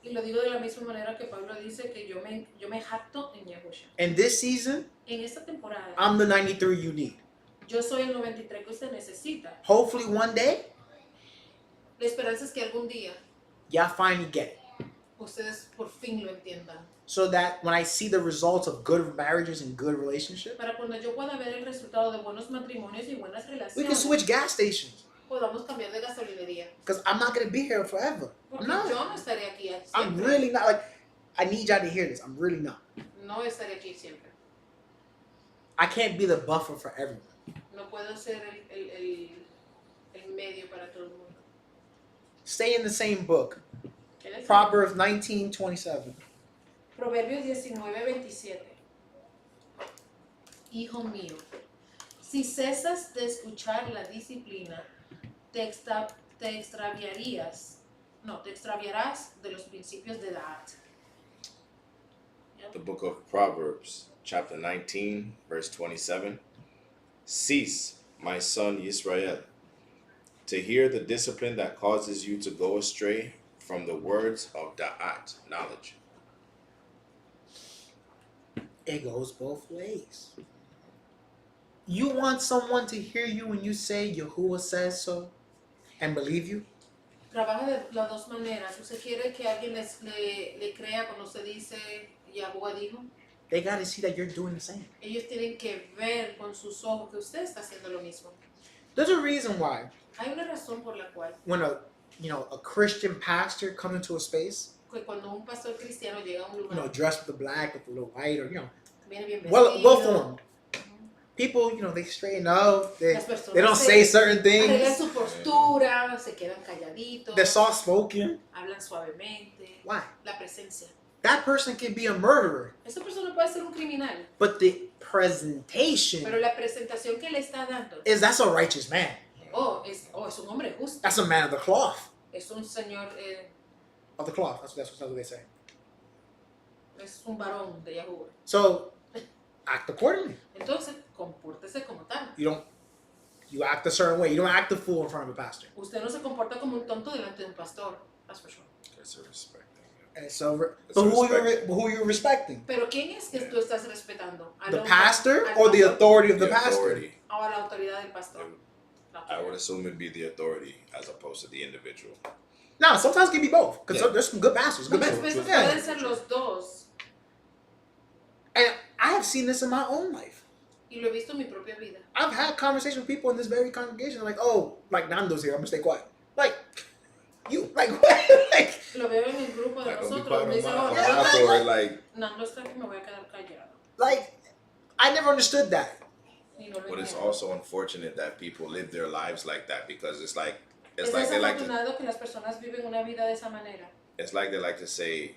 Y lo digo de la misma manera que Pablo dice que yo me jacto en Yahushua. In this season, En esta temporada, I'm the 93 you need. yo soy el 93 que usted necesita. Hopefully one day, La esperanza es que algún día y'all finally get it. ustedes por fin lo entiendan. So that when I see the results of good marriages and good relationships, Para cuando yo pueda ver el resultado de buenos matrimonios y buenas we can relaciones, switch gas stations. podamos cambiar de gasolinería. Because I'm not going to be here forever. Porque No. yo no estaré aquí I'm siempre. really not. Like, I need y'all to hear this. I'm really not. No estaré aquí siempre. I can't be the buffer for everyone. No puedo ser el medio para todo el mundo. Stay in the same book. ¿Qué Proverbs 19:27. Proverbios 19:27. Hijo mío, si cesas de escuchar la disciplina, te extraviarás de los principios de edad. The book of Proverbs, chapter 19, verse 27. Cease, my son Israel, to hear the discipline that causes you to go astray from the words of da'at, knowledge. It goes both ways. You want someone to hear you when you say Yahuwah says so and believe you? Trabaja de las dos maneras. ¿Usted quiere que alguien le crea cuando usted dice Yahuwah dijo? They got to see that you're doing the same. Ellos tienen que ver con sus ojos que usted está haciendo lo mismo. There's a reason why Hay una razón por la cual when a Christian pastor comes into a space, que cuando un pastor cristiano llega a un lugar, dressed with the black, with the little white, or viene bien vestido, well formed. People, they straighten up. They las personas don't say certain arreglan things. su postura, se quedan calladitos, They're soft spoken. hablan suavemente. Why? La presencia. That person can be a murderer, Esa persona puede ser un criminal, but the presentation pero la presentación que le está dando, that's a righteous man. es un hombre justo, That's a man of the cloth. es un señor, Of the cloth. That's what they say. es un varón de Yahuwah. So act accordingly. Entonces, compórtese como tal. You act a certain way. You don't act a fool in front of a pastor. Usted no se comporta como un tonto delante de un pastor. That's for sure. That's a respect. And so, That's but respect. who are you respecting? Pero ¿quién es que tú estás respetando? ¿Al The hombre, pastor al or the pastor, authority of the The pastor? authority. o a la autoridad del pastor? La I would autoridad. assume it'd be the authority as opposed to the individual. No, sometimes it can be both. Because Yeah. there's some good pastors, good Muchas men. veces Yeah. pueden ser los dos. And I have seen this in my own life. Y lo he visto en mi propia vida. I've had conversations with people in this very congregation like, oh, like Nando's here, I'm gonna stay quiet. Like, you, like, what? Like, Lo veo en el grupo de Like, don't be nosotros. quiet Me on dicen, my, oh, on yeah, my door, like, no, no está que me voy a quedar callado. like, I never understood that. Y no lo but it's entiendo. also unfortunate that people live their lives like that because it's like Es they like to desafortunado que las personas viven una vida de esa manera. it's like they like to say,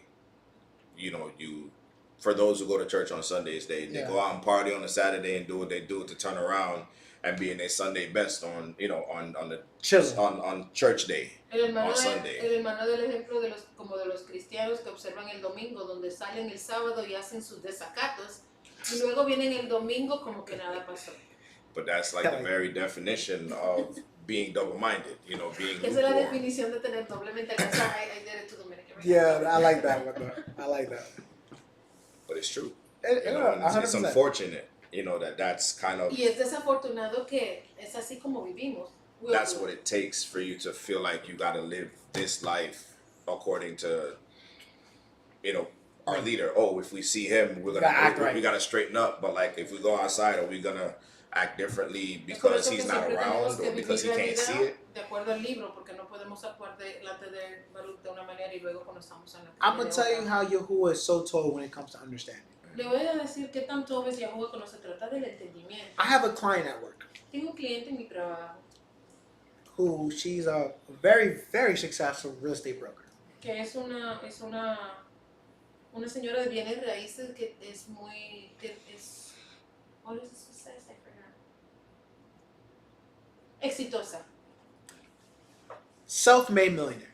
for those who go to church on Sundays, they Yeah. go out and party on a Saturday and do what they do to turn around and be in their Sunday best on Chilling. on church day. El hermano, On Sunday. el hermano del ejemplo de los cristianos que observan el domingo, donde salen el sábado y hacen sus desacatos, y luego vienen el domingo como que nada pasó. But that's like the very definition of being double-minded, being Esa es la lukewarm. definición de tener doblemente alianza. I did it to Dominican. Yeah, I like that one. I like that. But it's true. It, And it's 100%. unfortunate, that's kind of Y es desafortunado que es así como vivimos. that's what it takes for you to feel like you got to live this life according to our leader. Oh, if we see him, we're Gotta act gonna right. we gotta straighten up. But like if we go outside, are we gonna act differently Es por because eso que he's not siempre tenemos around que or because he vivir la can't see vida it? de acuerdo al libro, porque no podemos actuar delante de Baruch de una manera y luego cuando estamos en la I'm calle gonna de tell you otra. how Yahuwah is so told when it comes to understanding. Le voy a decir qué tanto es Yahuwah cuando se trata del entendimiento. I have a client at work Tengo un cliente en mi trabajo who she's a very, very successful real estate broker. que es una señora de bienes raíces que es muy what is this say? I forgot. Exitosa Self-made millionaire.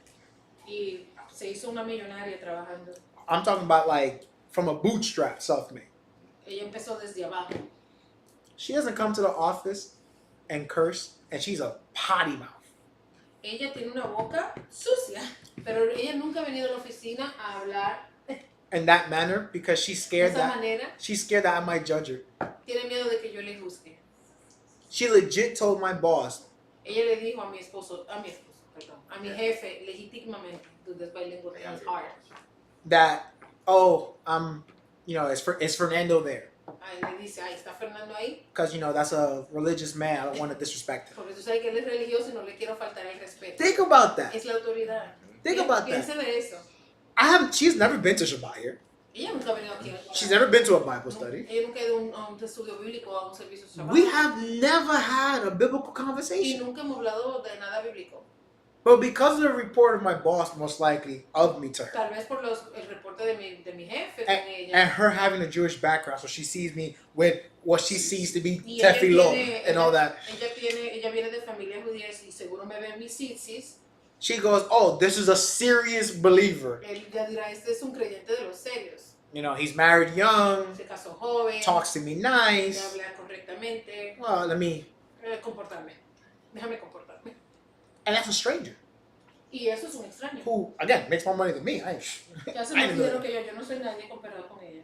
y se hizo una millonaria trabajando. I'm talking about like from a bootstrap self-made. Ella empezó desde abajo. She doesn't come to the office and curse, and she's a potty mouth. Ella tiene una boca sucia, pero ella nunca ha venido a la oficina a hablar In that manner, because she's de scared esa that manera. she's scared that I might judge her. Tiene miedo de que yo le juzgue. She legit told my boss Ella le dijo a mi esposo, perdón, a mi jefe, legítimamente, dudes bilingual Ella is me hard. that, oh, it's Fernando there. Le dice, ay, ¿está Fernando ahí? Because, that's a religious man. I don't want to disrespect him. Porque tú sabes que él es religioso y no le quiero faltar el respeto. Think about that. Es la autoridad. Think about that. Piensa de eso. She's never been to Shabbat here. Ella nunca ha venido aquí. She's never been to a Bible study. Ella nunca ha ido a un estudio bíblico o a un servicio Shabbat. We have never had a biblical Y conversation. nunca hemos hablado de nada bíblico. But because of the report of my boss, most likely, of me to her. Tal vez por el reporte de mi jefe con And ella. her having a Jewish background, so she sees me with what she sees to be Y ella tefillot tiene- and all that. Ella viene de familia judía y seguro me ve en mis tzitzis. She goes, oh, this is a serious believer. Él ya dirá, este es un creyente de los serios. He's married young, Se casó joven. talks to me Me nice. habla correctamente. Well, Comportarme. Déjame comportarme. and that's a stranger Y eso es un extraño. who, again, makes more money than me. Ya hace I más ain't dinero doing que yo no soy nadie comparado con ella.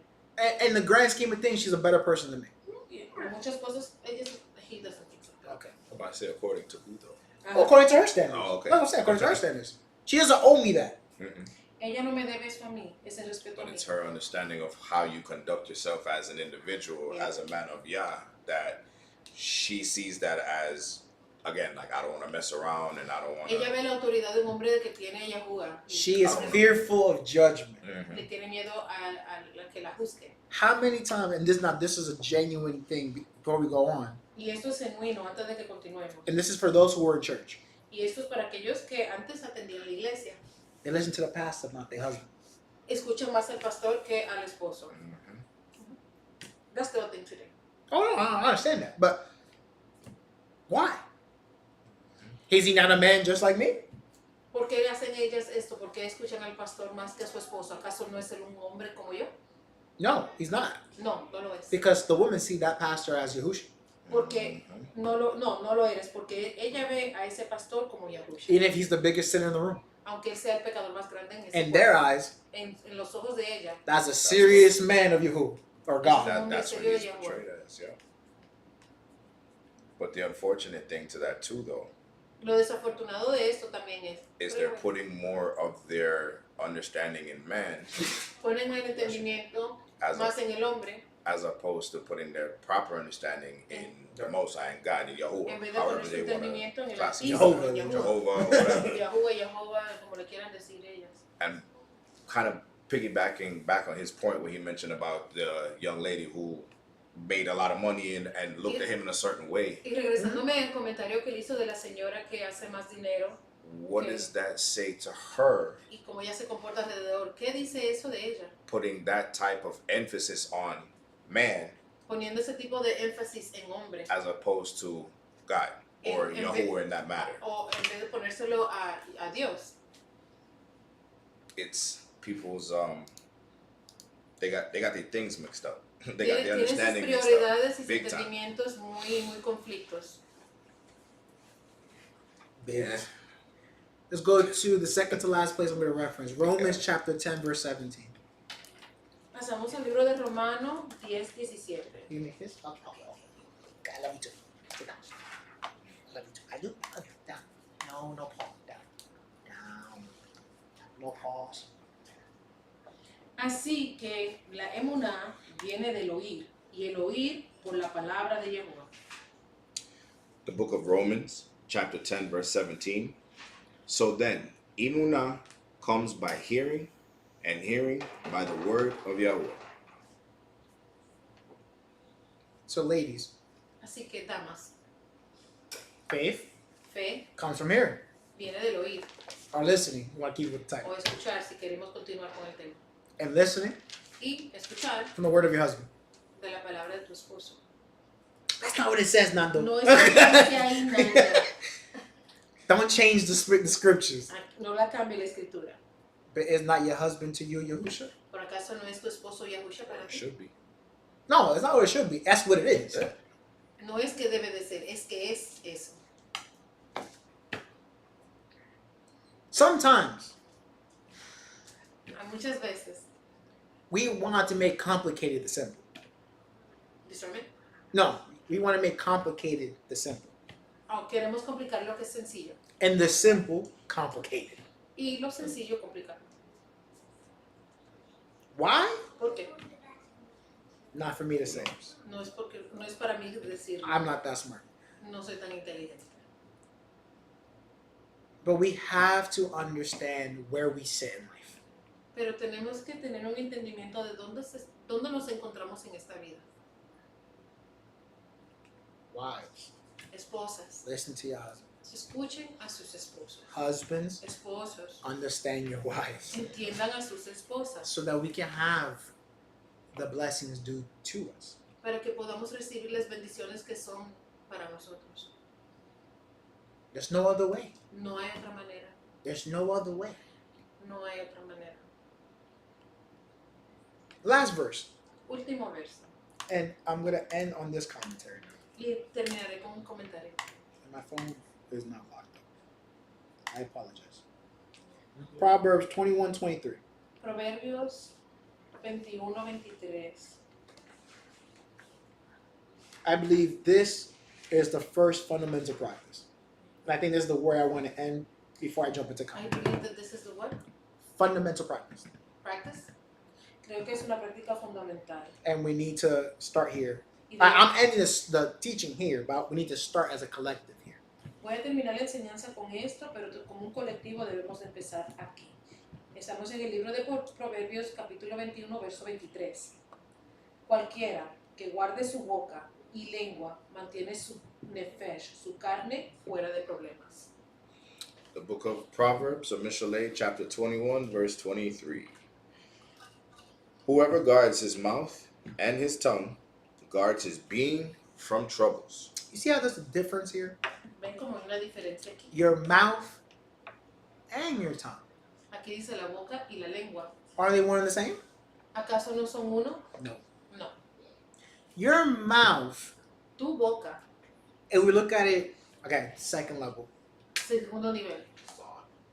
In the grand scheme of things, she's a better person than me. Y por muchas cosas, he doesn't think so. Okay. I'm about to say according to who though? Ajá. According to her standards. Oh, okay. That's what I'm saying, according to her standards. She doesn't owe me that. Mm-mm. Ella no me debe eso a mí, ese respeto a But mí. it's her understanding of how you conduct yourself as an individual, Yeah. as a man of Yah, that she sees that as, again, like I don't want to mess around and I don't want Ella to. ve la autoridad de un hombre que tiene a Yahuwah. She is Oh. fearful of judgment. Mm-hmm. Le tiene miedo a que la juzgue. How many times, and this is a genuine thing before we go on, Y esto es genuino antes de que continuemos. and this is for those who were in church. Y esto es para aquellos que antes atendían la iglesia. They listen to the pastor, not their husband. Escuchan más al pastor que al esposo. Mm-hmm. That's the thing today. Oh, no, I understand that. But why? Is he not a man just like me? ¿Por qué hacen ellas esto? ¿Por qué escuchan al pastor más que a su esposo? ¿Acaso no es él un hombre como yo? No, he's not. No, no lo es. Because the women see that pastor as Yahushua. Porque no lo eres, porque ella ve a ese pastor como Yahushua. Even if he's the biggest sinner in the room. Aunque él sea el pecador más grande en ese In cuerpo. their eyes, En los ojos de ella. that's a serious man of Yahuwah or God. That's what he's portrayed as, yeah. But the unfortunate thing to that too, though, Lo desafortunado de esto también is they're putting more of their understanding in man ponen el entendimiento as, más en el hombre as opposed to putting their proper understanding in the Most High and God and Yahuwah, en vez de however poner su they want entendimiento en to el classify Altísimo, Jehovah. en Jehovah or whatever. Yahuwah, como le quieran decir ellas. And kind of piggybacking back on his point where he mentioned about the young lady who made a lot of money and looked at him in a certain way. Y regresándome al comentario que él hizo de la señora que hace más dinero What does that say to her, y cómo ella se comporta alrededor, ¿qué dice eso de ella? putting that type of emphasis on man Poniendo ese tipo de énfasis en hombre as opposed to God or En- en Yahuwah in that matter? o en vez de ponérselo a Dios. It's people's they got their things mixed up. They got their Tiene sus understanding mixed up. prioridades y sus Big time. entendimientos muy conflictos. Yeah. Let's go to the second to last place I'm going to reference. Romans chapter 10, verse 17. Pasamos al libro de Romano 10:17. You make this? Okay. Okay, I love you too. Sit down. I love you too. I do. Okay, down. No pause. Down. Down. No pause. Así que la emuná viene del oír, y el oír por la palabra de Yahuwah. The book of Romans, chapter 10, verse 17. So then, Imunah comes by hearing, and hearing by the word of Yahweh. So, ladies, Así que, damas, faith fe comes from hearing viene del oír or listening. You want to keep with the o title. escuchar si queremos continuar con el tema. And listening Y escuchar from the word of your husband. de la palabra de tu esposo. That's not what it says, Nando. No es que hay nada. Don't change the scriptures. No la cambie la escritura. But is not your husband to you, Yahusha? ¿Por acaso no es tu esposo Yahusha para It ti? should be. No, it's not what it should be. That's what it is. Yeah. No es que debe de ser, es que es eso. Sometimes Muchas veces, we want to make complicated the simple. discernment, No, we want to make complicated the simple. queremos complicar lo que es sencillo And the simple, complicated. y lo sencillo complicado. Why? ¿Por qué? Not for me to say. No es para mí decirlo. I'm not that smart. No soy tan inteligente. But we have to understand where we sit in life. Pero tenemos que tener un entendimiento de dónde nos encontramos en esta vida. Wives, Esposas, listen to your husband. escuchen a sus esposos. Husbands, Esposos, understand your wives. entiendan a sus esposas So that we can have the blessings due to us. para que podamos recibir las bendiciones que son para nosotros. There's no other way. No hay otra manera. There's no other way. No hay otra manera. Last verse. Último verso. And I'm going to end on this commentary now. Y terminaré con un comentario. And my phone is not locked up. I apologize. Proverbs 21:23. Proverbios 21-23. I believe this is the first fundamental practice. And I think this is the word I want to end before I jump into I commentary. believe that this is the what? Fundamental practice. Practice. Creo que es una práctica fundamental. And we need to start here. Y I'm ending the teaching here, but we need to start as a collective here. voy a terminar la enseñanza con esto, pero como un colectivo debemos de empezar aquí. Estamos en el libro de Proverbios, capítulo 21, verso 23. Cualquiera que guarde su boca y lengua mantiene su nefesh, su carne, fuera de problemas. The book of Proverbs, or Mishaleh, chapter 21, verse 23. Whoever guards his mouth and his tongue guards his being from troubles. You see how there's a difference here? ¿Ven como hay una diferencia aquí? Your mouth and your tongue. Aquí dice la boca y la lengua. Are they one and the same? ¿Acaso no son uno? No. No. Your mouth, Tu boca, if we look at it, okay, second level, segundo nivel,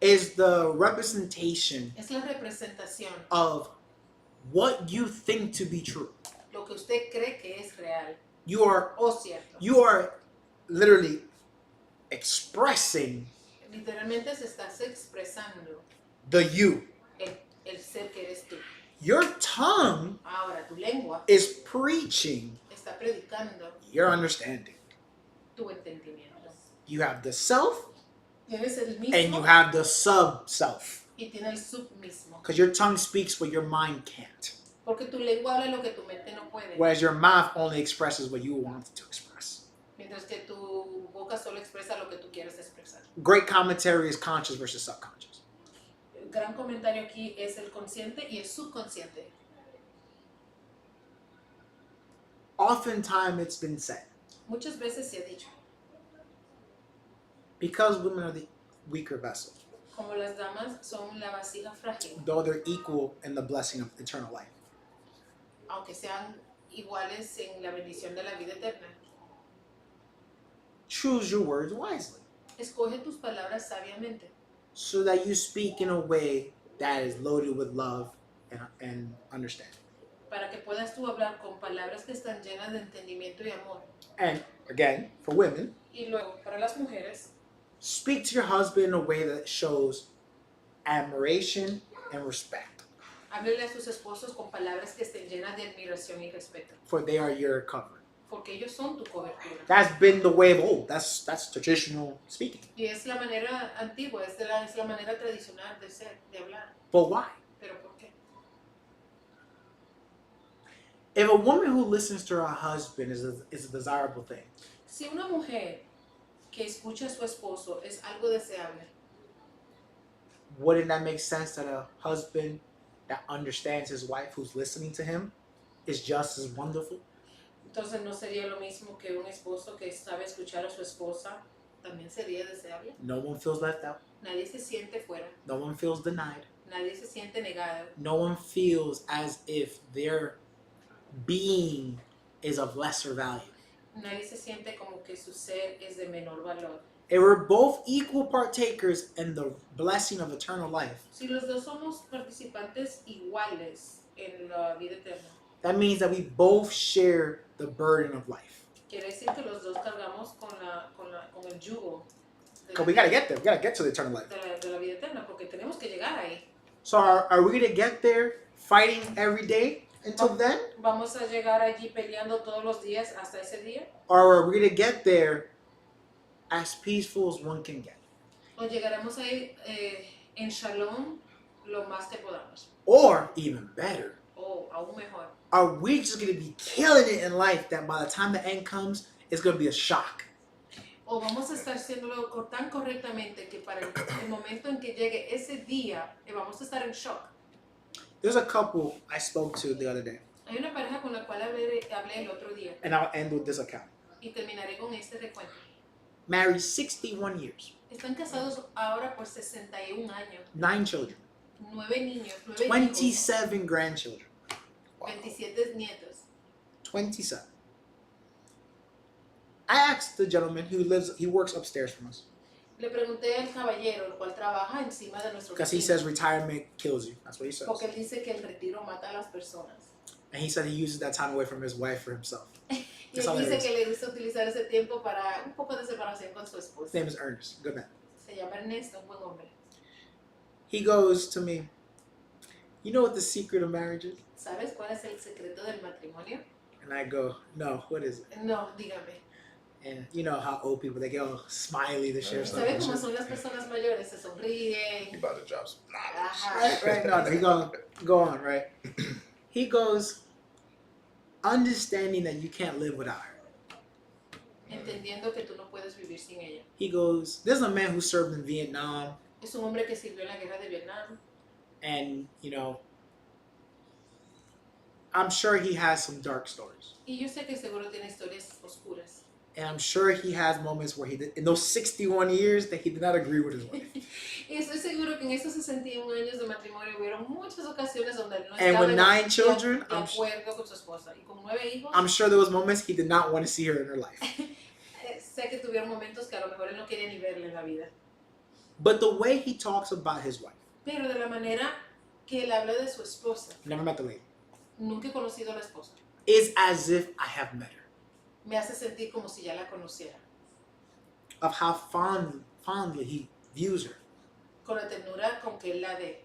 is the representation es la representación, of what you think to be true. lo que usted cree que es real You are o cierto. literally expressing Literalmente se estás expresando the you. el ser que eres tú. Your tongue Ahora, tu lengua is preaching está predicando your understanding. tu entendimiento. You have the self Tienes el mismo and you have the sub-self. y tiene el sub mismo. Because your tongue speaks what your mind can't. Porque tu lengua habla lo que tu mente no puede. Whereas your mouth only expresses what you want it to express. Mientras que tu boca solo expresa lo que tú quieres expresar. Great commentary is conscious versus subconscious. El gran comentario aquí es el consciente y el subconsciente. Oftentimes it's been said, Muchas veces se ha dicho, because women are the weaker vessel, como las damas son la vasija frágil, though they're equal in the blessing of eternal life. aunque sean iguales en la bendición de la vida eterna. Choose your words wisely Escoge tus palabras sabiamente so that you speak in a way that is loaded with love and understanding. para que puedas tú hablar con palabras que están llenas de entendimiento y amor. And again, for women, Y luego, para las mujeres, speak to your husband in a way that shows admiration and respect, háblele a sus esposos con palabras que estén llenas de admiración y respeto, for they are your covering. porque ellos son tu cobertura. That's been the way of old. That's traditional speaking. Y es la manera antigua, es la manera tradicional de ser, de hablar. But why? ¿Pero por qué? If a woman who listens to her husband is a desirable thing, Si una mujer que escucha a su esposo es algo deseable, wouldn't that make sense that a husband that understands his wife who's listening to him is just as wonderful? entonces no sería lo mismo que un esposo que sabe escuchar a su esposa también sería deseable. No one feels left out. Nadie se siente fuera, No one feels denied. nadie se siente negado, No one feels as if their being is of lesser value. Nadie se siente como que su ser es de menor valor. If we're both equal partakers in the blessing of eternal life, Si los dos somos participantes iguales en la vida eterna, that means that we both share the burden of life. quiere decir que los dos cargamos con el yugo de Because we got to get there. We got to get to the eternal life. de la vida eterna, porque tenemos que llegar ahí. So are we going to get there fighting every day until then? ¿Vamos a llegar allí peleando todos los días hasta ese día? Or are we going to get there as peaceful as one can get? ¿O llegaremos ahí en shalom lo más que podamos? Or even better, O aún mejor. are we just going to be killing it in life that by the time the end comes, it's going to be a shock? O vamos a estar haciéndolo tan correctamente que para el momento en que llegue ese día vamos a estar en shock. There's a couple I spoke to the other day, Hay una pareja con la cual hablé el otro día and I'll end with this account. y terminaré con este recuento. Married 61 years, Están casados ahora por 61 años, 9 children, 9 niños, 9 hijos, 27 grandchildren. 27 nietos. 27. I asked the gentleman he works upstairs from us, Le pregunté al caballero, el cual trabaja encima de nuestro because he oficina, says retirement kills you. That's what he says. porque él dice que el retiro mata a las personas. And he said he uses that time away from his wife for himself. Y That's él dice hilarious. que le gusta utilizar ese tiempo para un poco de separación con su His esposa. name is Ernest. Good man. Se llama Ernesto, un buen hombre. He goes to me, you know what the secret of marriage is? ¿Sabes cuál es el secreto del matrimonio? And I go, no, what is it? No, dígame. And you know how old people, they get all smiley to share stuff. ¿Sabe and cómo shit. son las personas mayores? Se You sonríen. about to drop some knowledge. Ajá. Right, no, he gonna go on, right? He goes, understanding that you can't live without her. Entendiendo que tú no puedes vivir sin ella. He goes, there's a man who served in Vietnam, Es un hombre que sirvió en la guerra de Vietnam. and you know, I'm sure he has some dark stories. Y yo sé que seguro tiene historias oscuras. And I'm sure he has moments where he did, in those 61 years, that he did not agree with his wife. Y estoy seguro que en esos 61 años de matrimonio hubieron muchas ocasiones donde él no And estaba with 9 de children, acuerdo con su esposa. Y con 9 hijos, I'm sure there was moments he did not want to see her in her life. sé que tuvieron momentos que a lo mejor él no quería ni verla en la vida. But the way he talks about his wife, Pero de la manera que él habla de su esposa, never met the lady, nunca he conocido a la esposa. is as if I have met her. Me hace sentir como si ya la conociera. Of how fondly he views her. Con la ternura con que él la ve.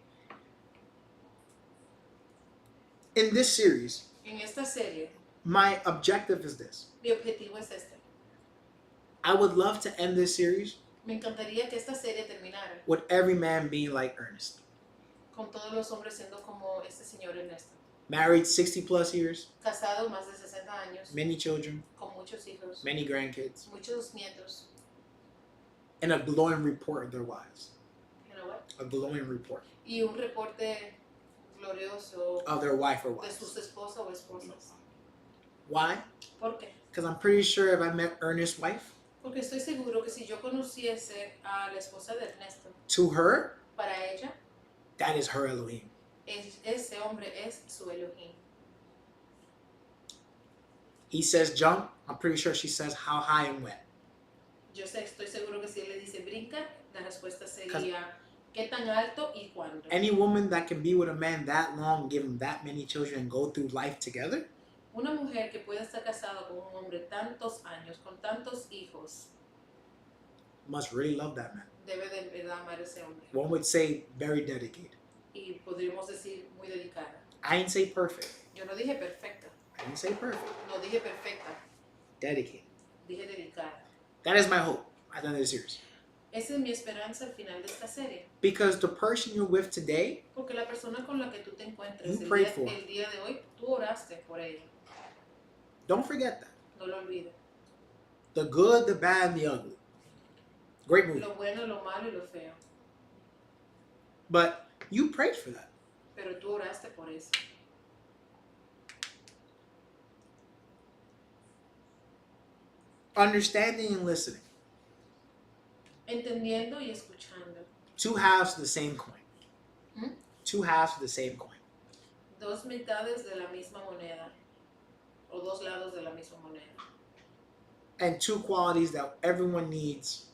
In this series, En esta serie, my objective is this. mi objetivo es este. I would love to end this series Me encantaría que esta serie terminara with every man being like Ernest. con todos los hombres siendo como este señor Ernesto. Married 60 plus years, Casado más de 60 años, many children, con muchos hijos, many grandkids, muchos nietos. and a glowing report of their wives. You know what? A glowing report Y un reporte glorioso of their wife or de wives. sus esposas o esposas. Why? ¿Por qué? Because I'm pretty sure if I met Ernest's wife, Porque estoy seguro que si yo conociese a la esposa de Ernesto, to her, para ella, that is her Elohim. ese hombre es su Elohim. He says jump, I'm pretty sure she says how high and when. Yo estoy seguro que si él le dice brinca, la respuesta sería ¿qué tan alto y cuándo? Any woman that can be with a man that long, give him that many children, and go through life together, Una mujer que pueda estar casada con un hombre tantos años, con tantos hijos, must really love that man. debe de verdad amar a ese hombre. One would say very dedicated. Y podríamos decir muy dedicada. I didn't say perfect. Yo no dije perfecta, I didn't say perfect. no dije perfecta, Dedicated. dije dedicada. That is my hope at the end of the series. Esa es mi esperanza al final de esta serie. Because the person you're with today, Porque la persona con la que tú te encuentres You el prayed día, for. el día de hoy, tú oraste por ella. don't forget that. No lo olvides. The good, the bad, and the ugly. Great movie. Lo bueno, lo malo y lo feo. But you prayed for that. Pero tú oraste por eso. Understanding and listening. Entendiendo y escuchando. Two halves of the same coin. Hmm? 2 halves of the same coin. Dos mitades de la misma moneda. o dos lados de la misma moneda. And two qualities that everyone needs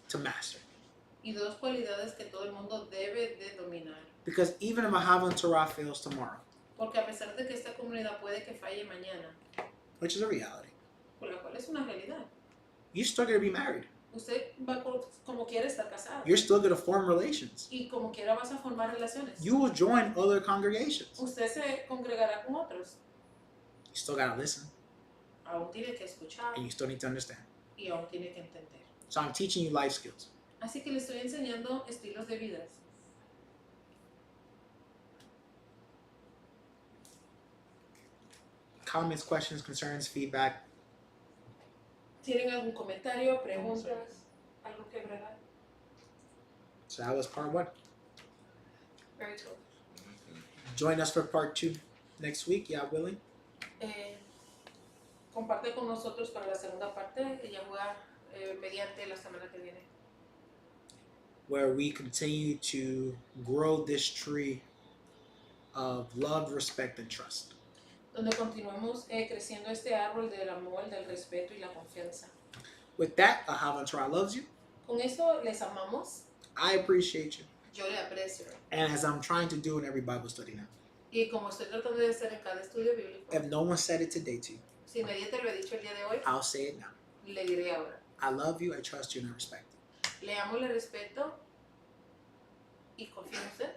to master. Y dos cualidades que todo el mundo debe de dominar. Because even if a Havan Torah fails tomorrow, Porque a pesar de que esta comunidad puede que falle mañana, which is a reality, por la cual es una realidad, you're still going to be married. usted va como quiera estar casado. You're still going to form relations. Y como quiera vas a formar relaciones. You will join other congregations. Usted se congregará con otros. You still got to listen, Aún tiene que escuchar and you still need to understand. y aún tiene que entender. So I'm teaching you life skills. Así que le estoy enseñando estilos de vida. Comments, questions, concerns, feedback. ¿Tienen algún comentario, preguntas, algo que agregar? So that was part 1. Very cool. Join us for part 2 next week, yeah, willing. Comparte con nosotros para la segunda parte y Yahuwah mediante la semana que viene. Where we continue to grow this tree of love, respect, and trust. Donde continuamos creciendo este árbol del amor, del respeto y la confianza. With that, Ahavan Torah loves you. Con eso les amamos. I appreciate you. Yo le aprecio. And as I'm trying to do in every Bible study now, Y como estoy tratando de hacer en cada estudio bíblico, if no one said it today to you, si nadie te lo ha dicho el día de hoy, I'll say it now. le diré ahora. I love you, I trust you, and I respect you. Le amo, le respeto y confío en usted.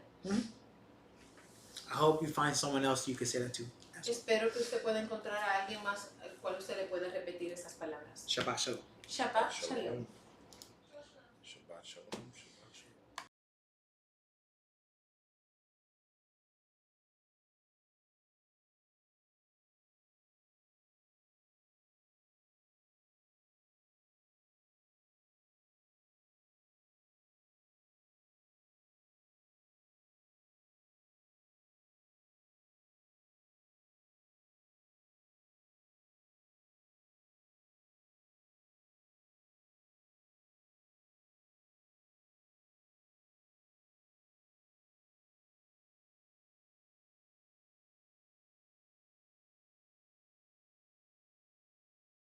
I hope you find someone else you can say that to. Espero que usted pueda encontrar a alguien más al cual usted le pueda repetir esas palabras. Shabbat shalom. Shabbat shalom.